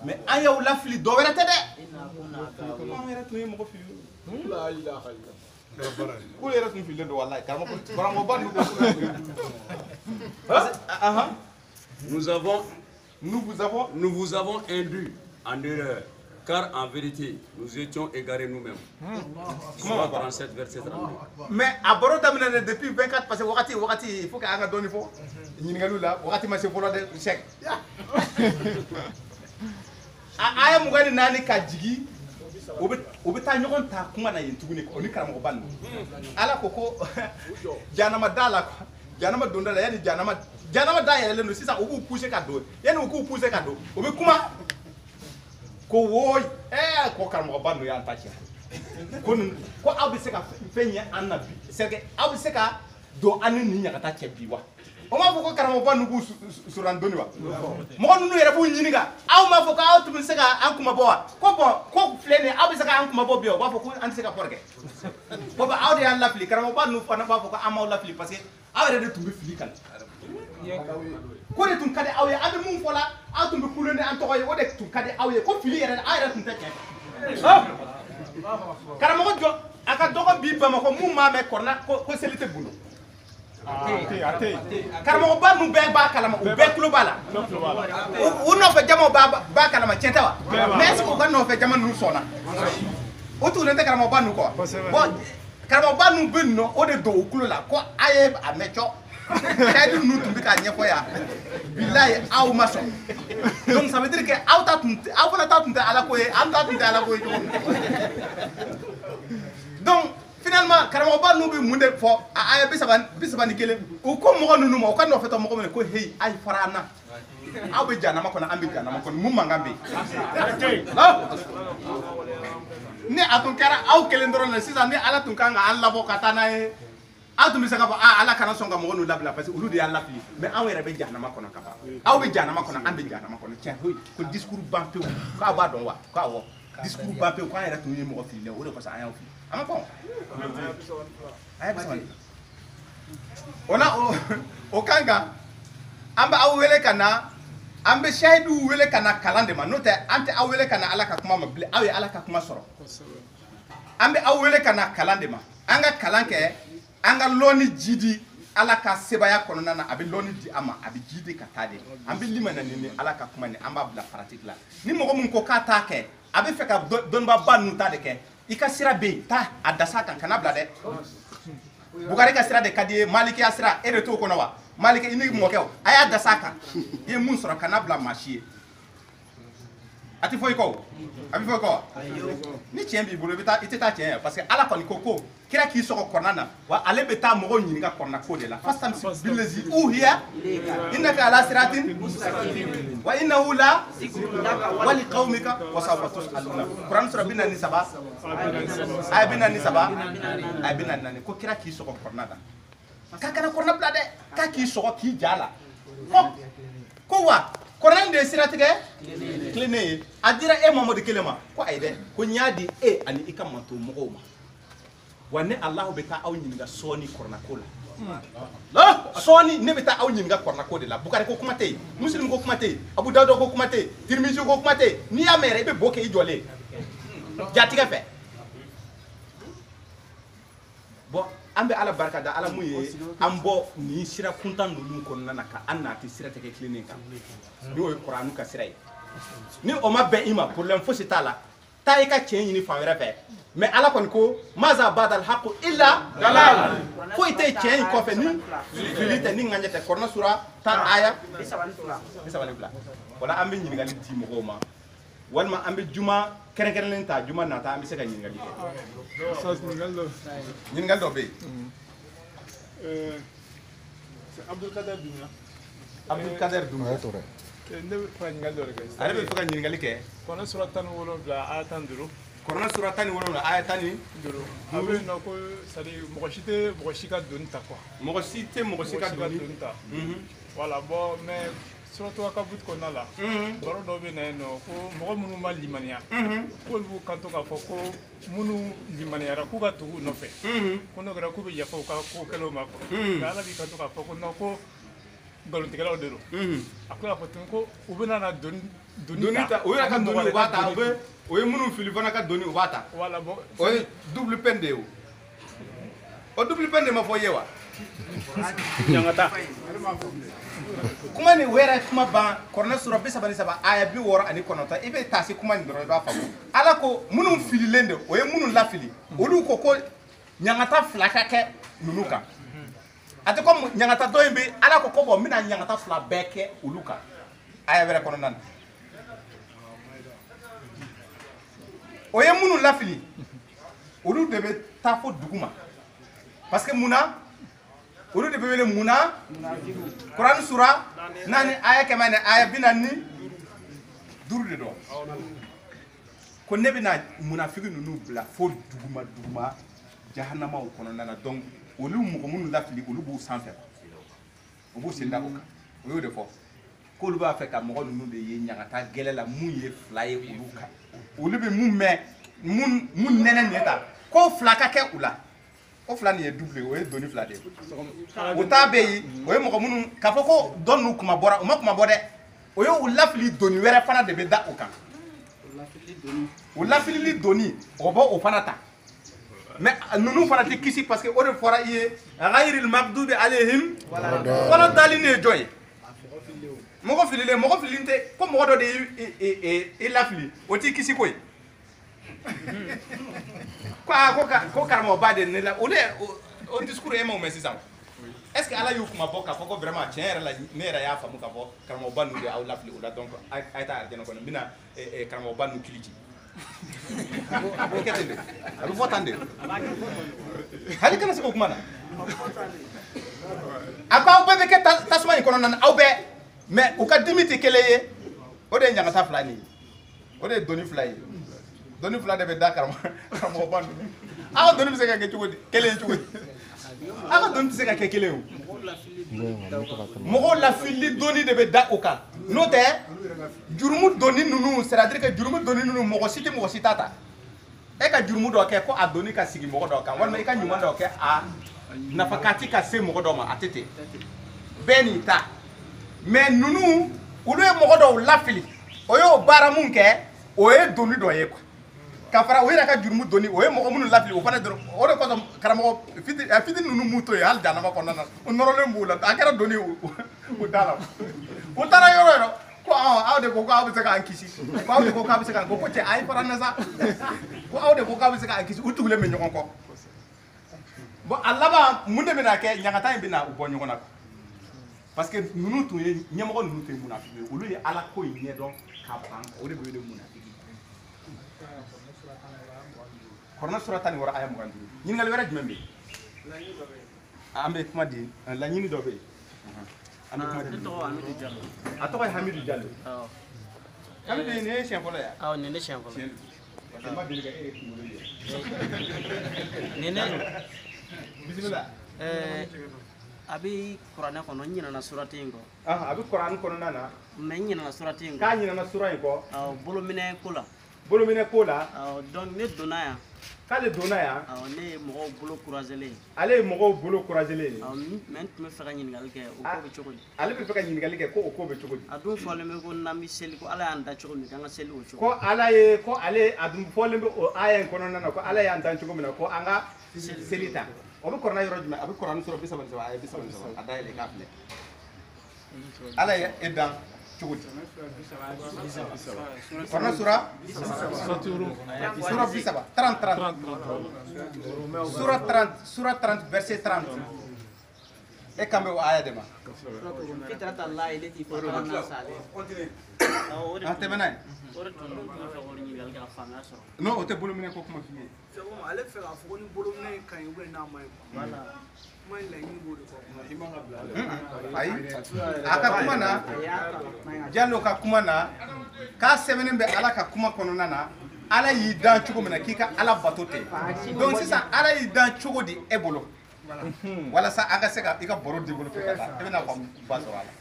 mais an y'aw lafili dɔ wɛrɛ tɛ dɛ inna kunna gawina anw yɛrɛ tun ye mɔgɔ fili la ilaha illallah ko yɛrɛ tun fililen don wallahi karamɔgɔba ninnu ko Nous vous avons induit en erreur, car en vérité, nous étions égarés nous-mêmes. Surah 37, verset 32. mais a baro daminɛ depuis 24 parce que wagati il faut que an ka dɔɔni fɔ ɲininkaliw la wagati ma se fɔlɔ dɛ Cheikh a aya 24 ka jigi o bɛ taa ɲɔgɔn ta kuma na yen tuguni o ni karamɔgɔba ninnu ala ko janama da la janama donda la yani janama da yɛlɛlen don sisan u b'u pousser ka don yani u k'u pousser ka don o bɛ kuma ko woyi ko karamɔgɔba ninnu y'an ta tiɲɛ ko aw bɛ se ka fɛn ɲɛ an na bi c'est que aw bɛ se ka don an ni nin ɲagata cɛ bi wa o m'a fɔ ko karamɔgɔba ninnu b'u suran dɔɔni wa mɔgɔ ninnu yɛrɛ b'u ɲininka aw m'a fɔ ko aw tun bɛ se ka an kumabɔ wa ko bɔn ko filɛ nin ye aw bɛ se ka an kumabɔ bi o b'a fɔ ko an tɛ se ka kɔrɔ kɛ ko bɔn aw de y'an lafili karamɔgɔba ninnu fana b'a fɔ ko an m'aw lafili parce que aw yɛrɛ de tun bɛ fili kan ko de tun ka di aw ye an bɛ mun fɔ la aw tun bɛ kule ni an tɔgɔ ye o de tun ka di aw ye ko fili yɛrɛ aw yɛrɛ tun tɛ tiɲɛ karamɔgɔ jɔ a ka dɔgɔ bi Bamakɔ mun m'a mɛn kɔrɔla ko seli tɛ bolo karamɔgɔba ninnu bɛɛ b'a kalama u bɛɛ tulo b'a la u nɔfɛ jamaw b'a kalama tiɲɛ tɛ wa mais est ce que u ka nɔfɛ jama ninnu sɔnna o tugulen tɛ karamɔgɔba ninnu kɔ bon karamɔgɔba ninnu bɛ nin nɔ o de don u tulo la ko a ye a mɛn cɔ kɛdi ninnu tun bɛ k'a ɲɛfɔ yan bilayi aw ma sɔn donc ça veut dire que aw fana ta tun tɛ ala ko ye an ta tun tɛ ala ko ye cogo min donc finalement karamɔgɔba ninnu bɛ mun de fɔ a aya 31 u ko mɔgɔ ninnu ma u ka nɔfɛtɔ mɔgɔ minɛ ko heyi a ye fara an na aw bɛ janama kɔnɔ an bɛ janama kɔnɔ mun mankan bɛ yen ni a tun kɛra aw kelen dɔrɔn de sisan ni ala tun kan ka an labɔ ka taa n'a ye aw tun bɛ se k'a fɔ ala kana sɔn ka mɔgɔ ninnu labila parce que olu de y'an lafili mais anw yɛrɛ bɛ janama kɔnɔ ka ban aw bɛ janama kɔnɔ an bɛ janama kɔnɔ tiɲɛ ko discours ban pewu k'aw b'a dɔn wa k'awɔ discours ban pewu k'an yɛrɛ tun ye mɔgɔ fililen o de kɔsɔn an y'aw fili a ma faamu a ye sabali o la o kan kan an bɛ aw wele ka na an bɛ sahidiw wele ka na kalan de ma n'o tɛ an tɛ aw wele ka na ala ka kuma ma bilen aw ye ala ka kuma sɔrɔ an bɛ aw wele ka na kalan de ma an ka kalan kɛ an ka lɔnni ji di ala ka sebaya kɔnɔna na a bɛ lɔnni di a ma a bɛ ji di ka taa de an bɛ limana ni ala ka kuma ni an b'a bila pratique la ni mɔgɔ min ko k'a t'a kɛ a bɛ fɛ ka dɔnnibaba ninnu ta de kɛ i ka sira bɛ yen taa a dasa kan kana bila dɛ Bukari ka sira de ka di ye Malikiya sira e de t'o kɔnɔ wa Maliki i ni mɔkɛw a y'a dasa kan i ye mun sɔrɔ kana bila maa si ye a tɛ fɔ i kɔ o a bɛ fɔ i kɔ wa ni tiɲɛ b'i bolo i tɛ taa tiɲɛ ye parce que ala kɔni ko kira k'i sɔgɔ kɔrɔna na wa ale bɛ taa mɔgɔw ɲininka kɔrɔna ko de la fastamsik billazi uhiya innaka ala siratin wa innahu la wa liqaumika wa sawfa tus'aluna Quran sura 43 aya 43 aya 44 ko kira k'i sɔgɔ kɔrɔna na k'a kana kɔrɔna bila dɛ k'a k'i sɔgɔ k'i ja la ko wa kɔrɔna in de ye siratigɛ tilennen ye a dira e Mamadu kelen ma ko ayi dɛ ko n y'a di e ani i ka manto mɔgɔw ma wa ne Alahu bɛ taa aw ɲininka sɔɔni kɔrɔnako la sɔɔni ne bɛ taa aw ɲininka kɔrɔnako de la Bukari ko kuma tɛ yen Muslim ko kuma tɛ yen Abu Dawuda ko kuma tɛ yen Tirmizi ko kuma tɛ yen n'i y'a mɛn yɛrɛ i bɛ bo kɛ i jɔlen jatigɛ fɛ bon an bɛ Ala barika da Ala mun ye an bɔ nin sira kuntan ninnu kɔnɔna na ka an n'a tɛ sira tigɛ tilennen kan n'o ye Kuranu ka sira ye ni o ma bɛn i ma problème fosi t'a la taa i ka tiɲɛ ɲini fan wɛrɛ fɛ mais Ala kɔni ko maza badal haqu illa dalal foyi tɛ tiɲɛ in kɔfɛ ni fili tɛ ni ŋaɲɛ tɛ Kurana sura 10 aya 32 wala an bɛ ɲininkali di mɔgɔw ma walima an bɛ juma kɛrɛnkɛrɛnnen ta juma nata an bɛ se ka ɲininkali kɛ ɲininkali dɔ bɛ yen Abdulkader Dunya Abdulkader Dunya ne bɛ fɛ ka ɲininkali dɔ de kɛ ale bɛ fɛ ka ɲininkali kɛ Kurana sura 17 aya 15 Kurana sura 17 aya 15 a bɛ yen nɔ ko c'est à dire mɔgɔ si tɛ mɔgɔ si ka doni ta quoi mɔgɔ si tɛ mɔgɔ si ka doni ta voilà bon mais surtout Akabut kɔnɔna la baro dɔ bɛ na yen nɔ ko mɔgɔ minnu ma limaniya k'olu b'u kanto k'a fɔ ko minnu limaniyara k'u ka tugu u nɔfɛ ko n'o kɛra k'u bɛ yafa u ka ko kɛlenw ma quoi mais Ala b'i kanto k'a fɔ ko non ko nkalontigɛlaw de don a ko y'a fɔ tuguni ko u bɛna na doni ta o yɛrɛ ka doni u b'a ta o ye minnu fili fana ka doni u b'a ta voilà bon o ye double peine de ye o double peine de ma fɔ i ye wa ɲangata kuma ni o yɛrɛ kuma ban Kurana sura 33 aya 69 i bɛ taa se kuma nin dɔrɔn i b'a faamu Ala ko minnu fililen de o ye minnu lafili olu ko ko ɲangata 2 ka kɛ ninnu kan a tɛ ko ɲangata dɔ in bɛ Ala ko bon n bɛna ɲangata 2 bɛɛ kɛ olu kan aya wɛrɛ kɔnɔna na o ye minnu lafili olu de bɛ taa fo dugu ma parce que munna olu de bɛ wele munna Kurani sura 4 aya 100 aya 45 de don ko ne bɛna munafiki ninnu bila fo duguma jahanamaw kɔnɔna na donc olu mɔgɔ minnu lafili olu b'u sanfɛ u b'u sen da o kan o y'o de fɔ k'olu b'a fɛ ka mɔgɔ ninnu de ye ɲagata gɛlɛ la mun ye 2 ye olu kan olu bɛ mun mɛn mun nɛnɛ nin ta ko 2 ka kɛ u la o 2 nin ye double o ye doni 2 de ye o t'a bɛ yen o ye mɔgɔ minnu k'a fɔ ko dɔ ninnu kuma bɔra u ma kuma bɔ dɛ o ye u lafili doni wɛrɛ fana de bɛ da o kan o lafilili doni o bɔ o fana ta mais ninnu fana tɛ kisi parce que o de fɔra i ye ghayril maghdubi alayhim wala dalin ye jɔn ye mɔgɔ fililen tɛ ko mɔgɔ dɔ de ye lafili o t'i kisi koyi ko karamɔgɔba de ne la o de o discours e m'o mɛn sisan est ce que Ala y'u kuma bɔ k'a fɔ ko vraiment tiɲɛ yɛrɛ la ne yɛrɛ y'a faamu k'a fɔ karamɔgɔba ninnu de y'aw lafili o la donc a ye taa arijɛnɛ kɔnɔ n bɛna karamɔgɔba ninnu kili ci a bɛ kɛ ten de a bɛ fɔ tan de hali kana se k'o kuma na a ko aw bɛɛ bɛ kɛ tasuma in kɔnɔna na aw bɛɛ mais u ka dimi tɛ kelen ye o de ye ɲagata 2 nin ye o de ye doni 2 ye doni 2 de bɛ da karamɔgɔba ninnu aw ka doni bɛ se ka kɛ cogo di kelen ye cogo di aw ka doni tɛ se ka kɛ kelen ye o mɔgɔw lafili doni de bɛ da o kan n'o tɛ jurumu doni ninnu c'est à dire que jurumu doni ninnu mɔgɔ si tɛ mɔgɔ si ta ta e ka jurumu dɔ kɛ ko a doni ka sigi mɔgɔ dɔ kan walima i ka ɲuman dɔ kɛ a nafakati ka se mɔgɔ dɔ ma a tɛ ten bɛɛ n'i ta mais ninnu olu ye mɔgɔ dɔw lafili o y'o baara mun kɛ o ye doni dɔ ye quoi ka fara o yɛrɛ ka jurumu doni o ye mɔgɔ minnu lafili o fana dɔrɔn o de kɔsɔn karamɔgɔ fitini ninnu m'u to yen hali janaba kɔnɔna na o nɔrɔlen b'u la a kɛra doni o da la o taara yɔrɔ yɔrɔ ko aw de ko aw bɛ se k'an kisi ko aw de ko k'a bɛ se k'an ko cɛ a ye fara na sa ko aw de ko k'a bɛ se k'an kisi u tugulen bɛ ɲɔgɔn kɔ bon a laban mun de bɛna kɛ ɲagata in bɛna u bɔ ɲɔgɔn na parce que ninnu tun ye ɲɛmɔgɔ ninnu tun ye munafiki ye olu ye Ala ko in ɲɛdɔn ka ban o de bɛ wele munafiki Kurana sura 16 aya 25 ɲininkali wɛrɛ jumɛn bɛ yen an bɛ kuma di laɲini dɔ bɛ yen an bɛ kuma di a tɔgɔ ye Hamidu Jalo Hamidu nin ye siɲɛ fɔlɔ ye awɔ nin ye siɲɛ fɔlɔ ye parce que n ma deli ka e ye kunkolo ye nin ne bisimila abi Qur'an kono nyina surati ngo abi Qur'an kono nana me nyina surati ngo ka nyina na sura ko bolo mine kula donc ne donna ya kale donna ya ne mo bolo couragele ale mo bolo couragele men me fa ka nyingal ke o ko be chogodi ale be fa ka nyingal ke ko o ko be chogodi adun fole me ko nami seli ko ala anda chogodi kanga seli o chogodi ko ala ye ko ale adun fole me o ayen kono nana ko ala ya anda chogodi ko anga selita o be korna yoro jume abi Qur'an sura bisa banza ay bisa banza adayele kafle ala ya edan chogodi korna sura bisa ba 30 sura 30 verset 30 e kambe o aya de ma fitrata allah ilati fatara sale antemana ore to no ko nyingal ga fanga so no o te bolo mine ko kuma fiye so mo ale fe ga fo ni bolo mine kan yu na mai wala mai la ni bolo ko ai aka kuma na jallo ka kuma na ka semenen be ala ka kuma kono na ala yi dan chugo mina kika ala batote donc c'est ça ala yi dan chugo di ebolo wala sa aga sega ika boro di bolo fe kata e na ko baso ala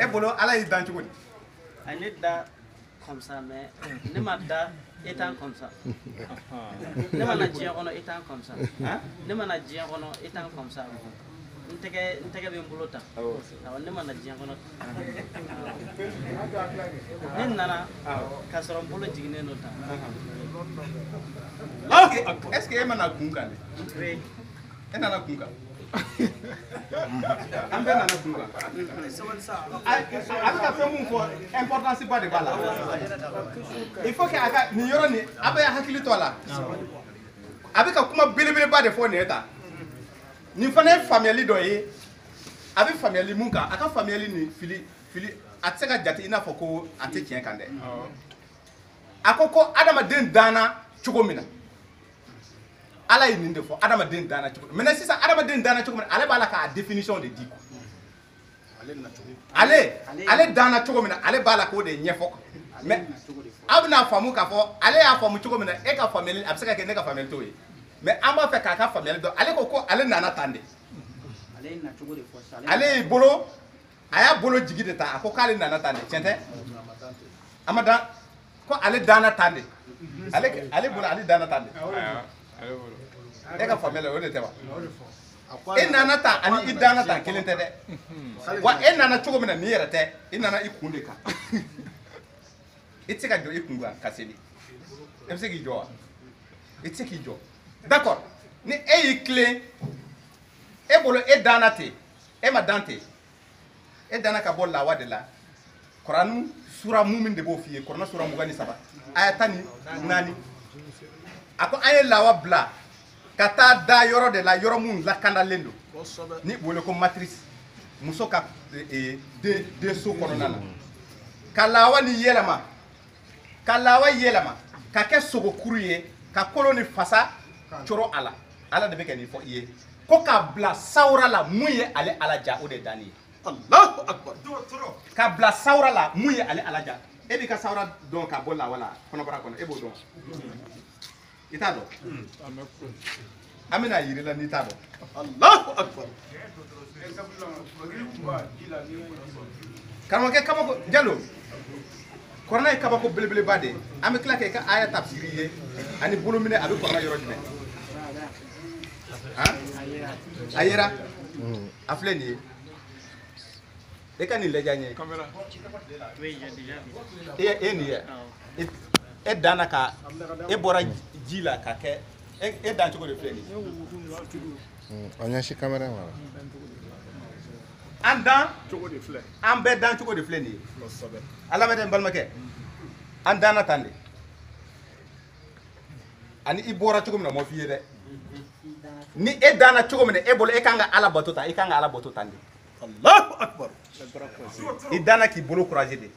ebolo ala yi dan chugo di ane da comme ça mais ne ma da étant comme ça ne ma na jia kono étant comme ça ne ma na jia kono étant comme ça ntege be mbulota ne ma na jia kono ne nana ka soro mbulo jigne no ta est-ce que e mana kunga ne e nana kunga ambe nana kunga aka fe mun fo importance ba de bala il faut que aka ni yoro ni abe hakili to la abe ka kuma belebele ba de fo ne ta ni fana family do ye abe family mun ka aka family ni fili atseka jati ina fo ko ate kien kan de akoko adama den dana chugomina ala yi ninde fo adama den dana chugomina maintenant si ça adama den dana chugomina ale bala ka définition de diko ale dana chugomina ale bala ko de nyefo mais abna famu ka fo ale ya famu chugomina e ka family abseka ke ne ka family to yi mais amba fe ka family do ale ko ale nana tande ale na chugodi fo ale bolo aya bolo jigide ta ko kale nana tande cente amada ko ale dana tande ale bolo ale dana tande e ka famele o de teba e nana ta ani dana ta kelente de wa e nana chogo mina ni yerete e nana ikunde ka itika jo ikunga kaseli e se ki jo itiki jo d'accord ni e yi clé e bolo e dana te e ma dante e dana ka bol la wadela Qur'an sura mumin de bo fiye Qur'an sura mugani saba ayatani nani ako aye lawa bla kata da yoro de la yoro mun la kanda lendo ni bole ko matrice muso ka de so kono nana kalawa ni yelama ka ke sogo kuruye ka koloni fasa choro ala de be ke ni fo ye ko ka bla sawra la muye ale ala ja o de dani Allahu akbar ka bla sawra la muye ale ala ja e bi ka sawra don ka bolla wala kono bara kono e bo don ita do amina yiri la ni ta do Allahu akbar kamo ke kamo jalo korna e kaba ko belebele bade ame kla ke ka aya tafsiri ye ani bolumine abi korna yoro jime ha ayera afleni e kan ile janye camera oui j'ai déjà vu ni e dana ka e bora jila ka ke e dan chugo de fleni anya shi camera wala andan chugo de fle an be dan chugo de fleni ala meten balmake an dana tande ani i bora chugo mina mo fiye de ni e dana chugo mina e bolo e kanga ala batuta e kanga ala batuta tande Allahu akbar i dana ki bolo courage de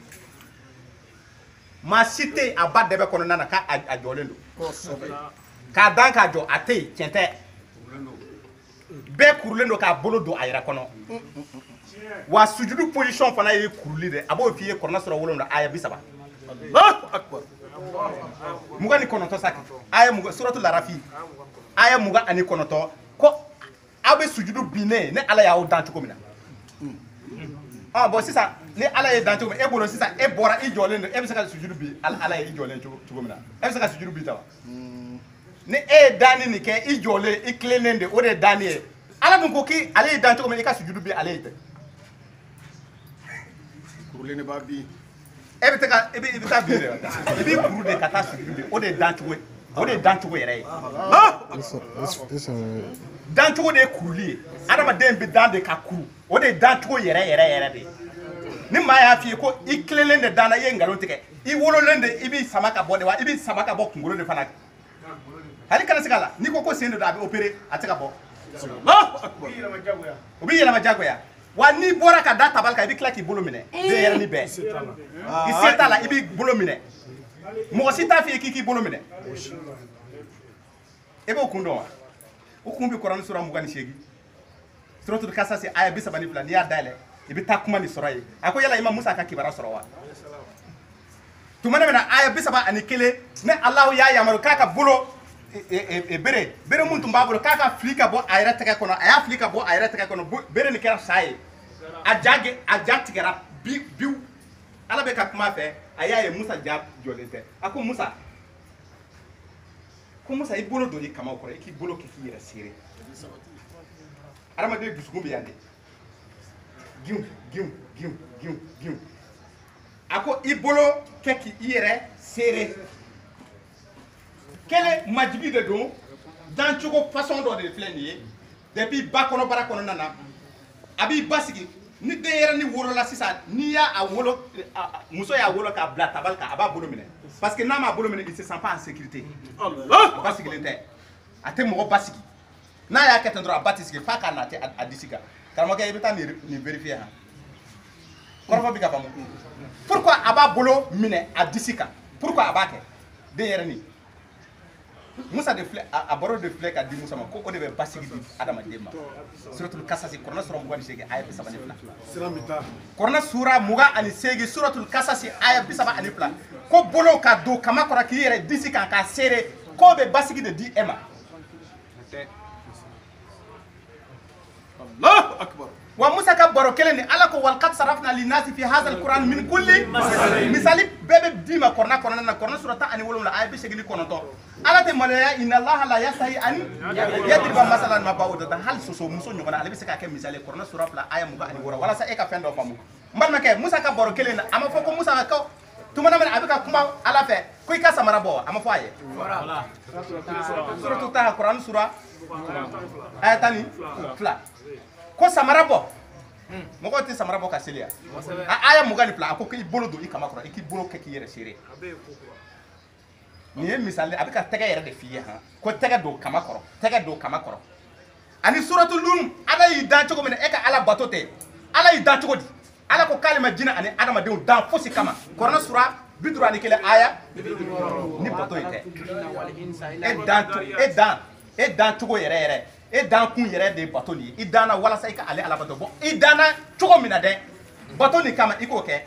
ma cité aba debe kono nana ka a jolendo ka dan ka jo ate tiente be kurulendo ka bolo do ayira kono wa sujudu position fana ye kuruli de abo fiye korna sura wolonda aya bisaba Allahu akbar muga ni kono to sak aya muga suratul arafi aya muga ani kono to ko aw bɛ sujudu binne ne ala y'aw dan cogo min na bon sisan ni ala ye dan cogo min e bolo sisan e bɔra i jɔlen don e bɛ se ka sujudu bi ala ye i jɔlen cogo min na e bɛ se ka sujudu bi ta wa ni e ye danni nin kɛ i jɔlen i tilennen de o de ye danni ye ala dun ko k'i ale ye dan cogo min i ka sujudu bi ale ye tɛ kurulen de b'a bi e bɛ taa i bɛ taa bin de la i b'i kuru de ka taa sujudu bi o de ye dan cogo ye o de ye dan cogo yɛrɛ ye dan cogo de ye kuruli ye adamaden bɛ dan de ka kuru o de ye dan cogo yɛrɛ de ye ni maa y'a f'i ye ko i tilennen de dan na i ye nkalon tigɛ i wololen de i b'i sama ka bɔ de wa i b'i sama ka bɔ kunkolo de fana hali kana se ka la n'i ko sen de don a bɛ opéré a tɛ ka bɔ o b'i yɛlɛma diyagoya wa n'i bɔra ka da tabali kan i bɛ tila k'i bolo minɛ denyɛrɛnin bɛɛ i se t'a la i b'i bolo minɛ mɔgɔ si t'a f'i ye k'i k'i bolo minɛ e b'o kun dɔn wa o kun bɛ Kurani sura 28 suratul kasasi aya 32 n'i y'a dayɛlɛ i bɛ taa kuma nin sɔrɔ yen a ko yala i ma Musa ka kibaruya sɔrɔ wa tuma ne bɛna aya 31 ne Alahu y'a yamaru k'a ka bolo bere mun tun b'a bolo k'a ka fili ka bɔ a yɛrɛ tɛgɛ kɔnɔ a y'a fili ka bɔ a yɛrɛ tɛgɛ kɔnɔ bere nin kɛra sa ye a ja tigɛra biw ala bɛ ka kuma fɛ a y'a ye Musa ja jɔlen tɛ a ko Musa i bolo don i kamaw kɔrɔ i k'i bolo kɛ k'i yɛrɛ seere adamaden dusukun bɛ yan de giw a ko i bolo kɛ k'i yɛrɛ seere kelen majigi de don dancogo façon dɔ de filɛ nin ye depuis ba kɔnɔbara kɔnɔna na a b'i basigi ni denyɛrɛnin wolola sisan n'i y'a wolo muso y'a wolo k'a bila tabali kan a b'a bolo minɛ parce que n'a m'a bolo minɛ il se sent pas en sécurité basigilen tɛ a tɛ mɔgɔ basigi n'a y'a kɛ ten dɔrɔn a ba tɛ sigi f'a k'a nati a disi kan karamɔgɔkɛ i bɛ taa nin vérifier han kɔrɔfɔ bɛ ka faamu pourquoi a b'a bolo minɛ a disi kan pourquoi a b'a kɛ denyɛrɛnin Musa de filɛ a baro de filɛ ka di Musa ma ko o de bɛ basigi di adamaden ma suratul kasasi Kurana sura 28 aya 32 Kurana sura 28 suratul kasasi aya 32 ko bolo ka don kama kɔrɔ k'i yɛrɛ disi kan k'a seere k'o bɛ basigi de di e ma Allahu akbar wa Musa ka baro kelen ni ala ko wal qad sarafna linnasi fi hadha alquran min kulli misali bɛɛ bɛ di ma Kurana kɔnɔna na Kurana sura 17 aya 89 ala tɛ maloya inna allaha la yastahi an yadriba masalan ma ba'udatan hal soso muso ɲɔgɔnna ale bɛ se ka kɛ misali Kurana sura 2 aya 26 walasa e ka fɛn dɔ faamu n balimakɛ Musa ka baro kelen na a ma fɔ ko Musa ka kɔ tuma na a bɛ ka kuma ala fɛ ko i ka samara bɔ a ma fɔ a ye suratu Taha Kurana sura aya 12 ko samara bɔ mɔgɔw tɛ samara bɔ ka seli a aya 22 a ko k'i bolo don i kama kɔrɔ i k'i bolo kɛ k'i yɛrɛ seere nin ye misali a bɛ ka tɛgɛ yɛrɛ de f'i ye han ko tɛgɛ don kama kɔrɔ ani suratul Rum ala y'i dan cogo min na e ka ala bato tɛ ala y'i dan cogo di ala ko k'ale ma jinɛ ani adamadenw dan fosi kama Kurana sura 51 aya ni bato in tɛ e dan cogo yɛrɛ e dan kun yɛrɛ de ye bato nin ye i danna walasa i ka ale ala bato bɔn i danna cogo min na dɛ bato nin kama i k'o kɛ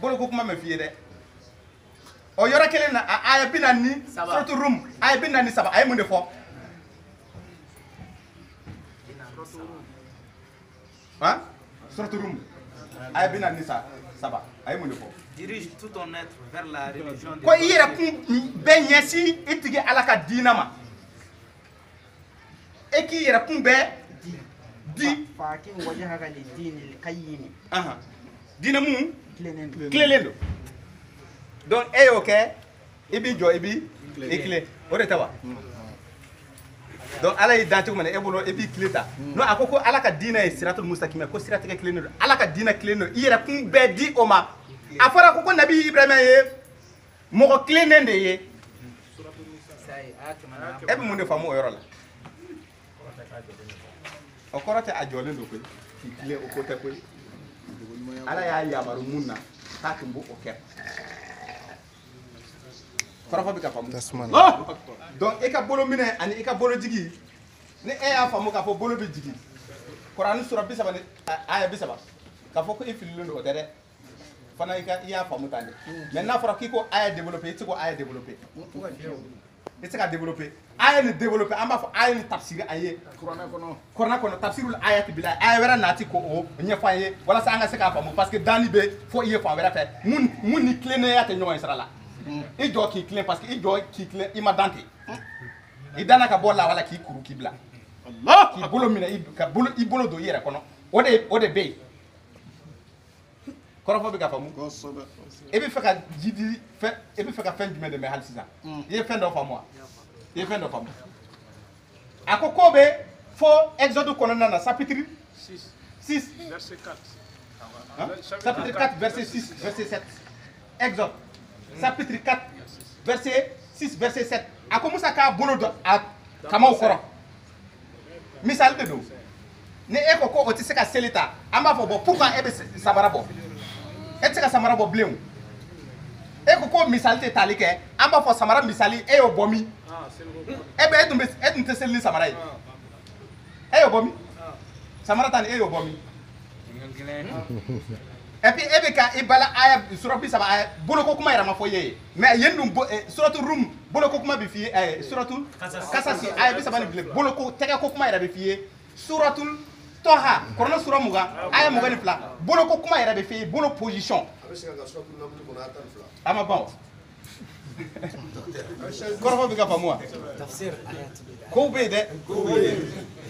boloko kuma mɛ f'i ye dɛ o yɔrɔ kelen na a aya 40 suratul Rum aya 47 a ye mun de fɔ han suratul Rum aya 47 a ye mun de fɔ dirige tout ton être vers la religion ko i yɛrɛ kun bɛɛ ɲɛsin i tigi ala ka diinɛ ma e k'i yɛrɛ kun bɛɛ di fakin wajhaka lidinil qayyim diinɛ mun tilelen don donc e y'o kɛ i b'i jɔ i tile o de tɛ wa donc ala y'i dan cogo min na e bolo i b'i tile ta non a ko ala ka diinɛ ye siratul mustaqim ko siratigɛ tilennen don ala ka diinɛ tilennen don i yɛrɛ kun bɛɛ di o ma a fɔra ko nabi Ibrahima ye mɔgɔ tilennen de ye e bɛ mun de faamu o yɔrɔ la o kɔrɔ tɛ a jɔlen don koyi k'i tile o ko tɛ koyi ala y'a yamaru mun na k'a tun b'o kɛ kɔrɔfɔ bɛ ka faamu donc e ka bolo minɛ ani i ka bolo jigi ni e y'a faamu k'a fɔ bolo bɛ jigi Kurani sura 30 aya 30 k'a fɔ ko i fililen don o tɛ dɛ fana i y'a faamu tan de mais n'a fɔra k'i ko aya développé i tɛ se ko aya développé i tɛ se ka développer aya ni développer an b'a fɔ aya ni tafsiri a ye kuranɛ kɔnɔ tafsirul ayati billahi aya wɛrɛ nati ko o ɲɛfɔ an ye walasa an ka se k'a faamu parce que dani bɛ fɔ i ye fan wɛrɛ fɛ mun ni tilennenya tɛ ɲɔgɔn ye sira la i jɔ k'i tilen parce que i jɔ k'i tilen i ma dan ten i danna ka bɔ lawala k'i kuru k'i bila k'i bolo minɛ i bolo don i yɛrɛ kɔnɔ o de bɛ yen kɔrɔfɔ bɛ ka faamu i bɛ fɛ ka jidi i bɛ fɛ ka fɛn jumɛn de mɛn hali sisan i ye fɛn dɔ faamu wa i ye fɛn dɔ faamu a ko k'o bɛ fɔ exode kɔnɔna na chapitre 6 Verset 4. chapitre 4 verset 6 verset 7 exode chapitre 4 verset 6 verset 7 a ko musa k'a bolo don a kamaw kɔrɔ misali de don ni e ko ko o tɛ se ka seli ta an b'a fɔ bɔn pourquoi e bɛ samara bɔ e tɛ se ka samara bɔ bilen o e ko ko misali tɛ tali kɛ an b'a fɔ samara misali e y'o bɔ min e tun tɛ seli ni samara ye e y'o bɔ min samara ta ni e y'o bɔ min et puis e bɛ ka i bala aya sura 30 aya boloko kuma yɛrɛ ma fɔ i ye mais yen dun suratu rum boloko kuma bɛ f'i ye suratu kasasi aya 30 boloko tɛgɛ ko kuma yɛrɛ bɛ f'i ye suratul Toha kuranɛ sura 20 aya 22 boloko kuma yɛrɛ bɛ f'i ye bolo position a ma ban kɔrɔfɔ bɛ ka faamu wa kow bɛ yen dɛ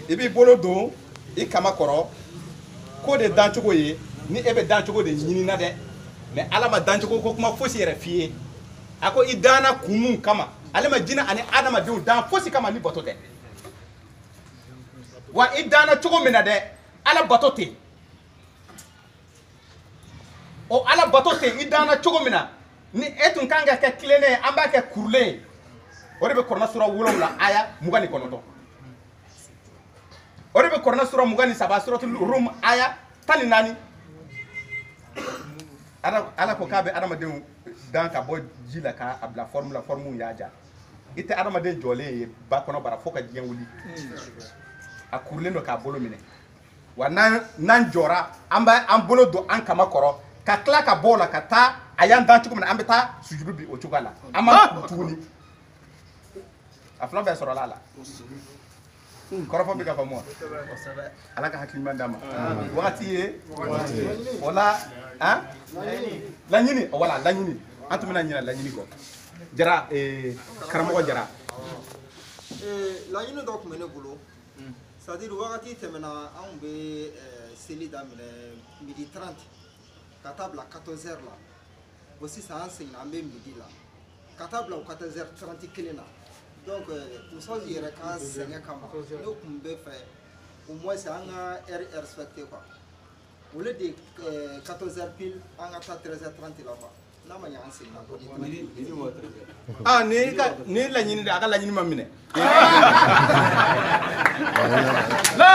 i b'i bolo don i kama kɔrɔ ko de dancogo ye ni e bɛ dancogo de ɲinina dɛ mais ala ma dancogo ko kuma fosi yɛrɛ f'i ye a ko i danna kun mun kama ale ma jinɛ ani adamadenw dan fosi kama ni bato tɛ wa i danna cogo min na dɛ ala bato tɛ o ala bato tɛ i danna cogo min na ni e tun kan ka kɛ tilennen ye an b'a kɛ kurulen ye o de bɛ kuranɛ sura 7 aya 29 o de bɛ kuranɛ sura 23 suratul rum aya 14 ala ko k'a bɛ adamadenw dan ka bɔ ji la k'a bila forme la forme y'a ja i tɛ adamaden jɔlen ye ba kɔnɔ bara fo ka diɲɛ wuli a kurulen don k'a bolo minɛ wa n'an jɔra an bɛ an bolo don an kama kɔrɔ ka tila ka bɔ o la ka taa a y'an dan cogo min na an bɛ taa sujudu bi o cogoya la an ma kuru tuguni a fila bɛɛ sɔrɔla a la kɔrɔfɔ bɛ ka faamu wa ala ka hakili ɲuman d'a ma wagati ye o la laɲini wala laɲini an tun bɛna ɲinɛ laɲini kɔ jara karamɔgɔ jara laɲini dɔ tun bɛ ne bolo c'est à dire wagati tɛmɛna anw bɛ seli daminɛ midi 30 ka taa bila 14 heures la bon sisan an seginna an bɛ midi la ka taa bila o 14 heures 31 na donc musow yɛrɛ ka sɛgɛn kama ne tun bɛ fɛ au moins an ka heure respecté quoi au lieu de 14 heures pile an ka taa 13 heures 30 la quoi n'a ma ɲɛ an seginna ko ni laɲini de a ka laɲini ma minɛ La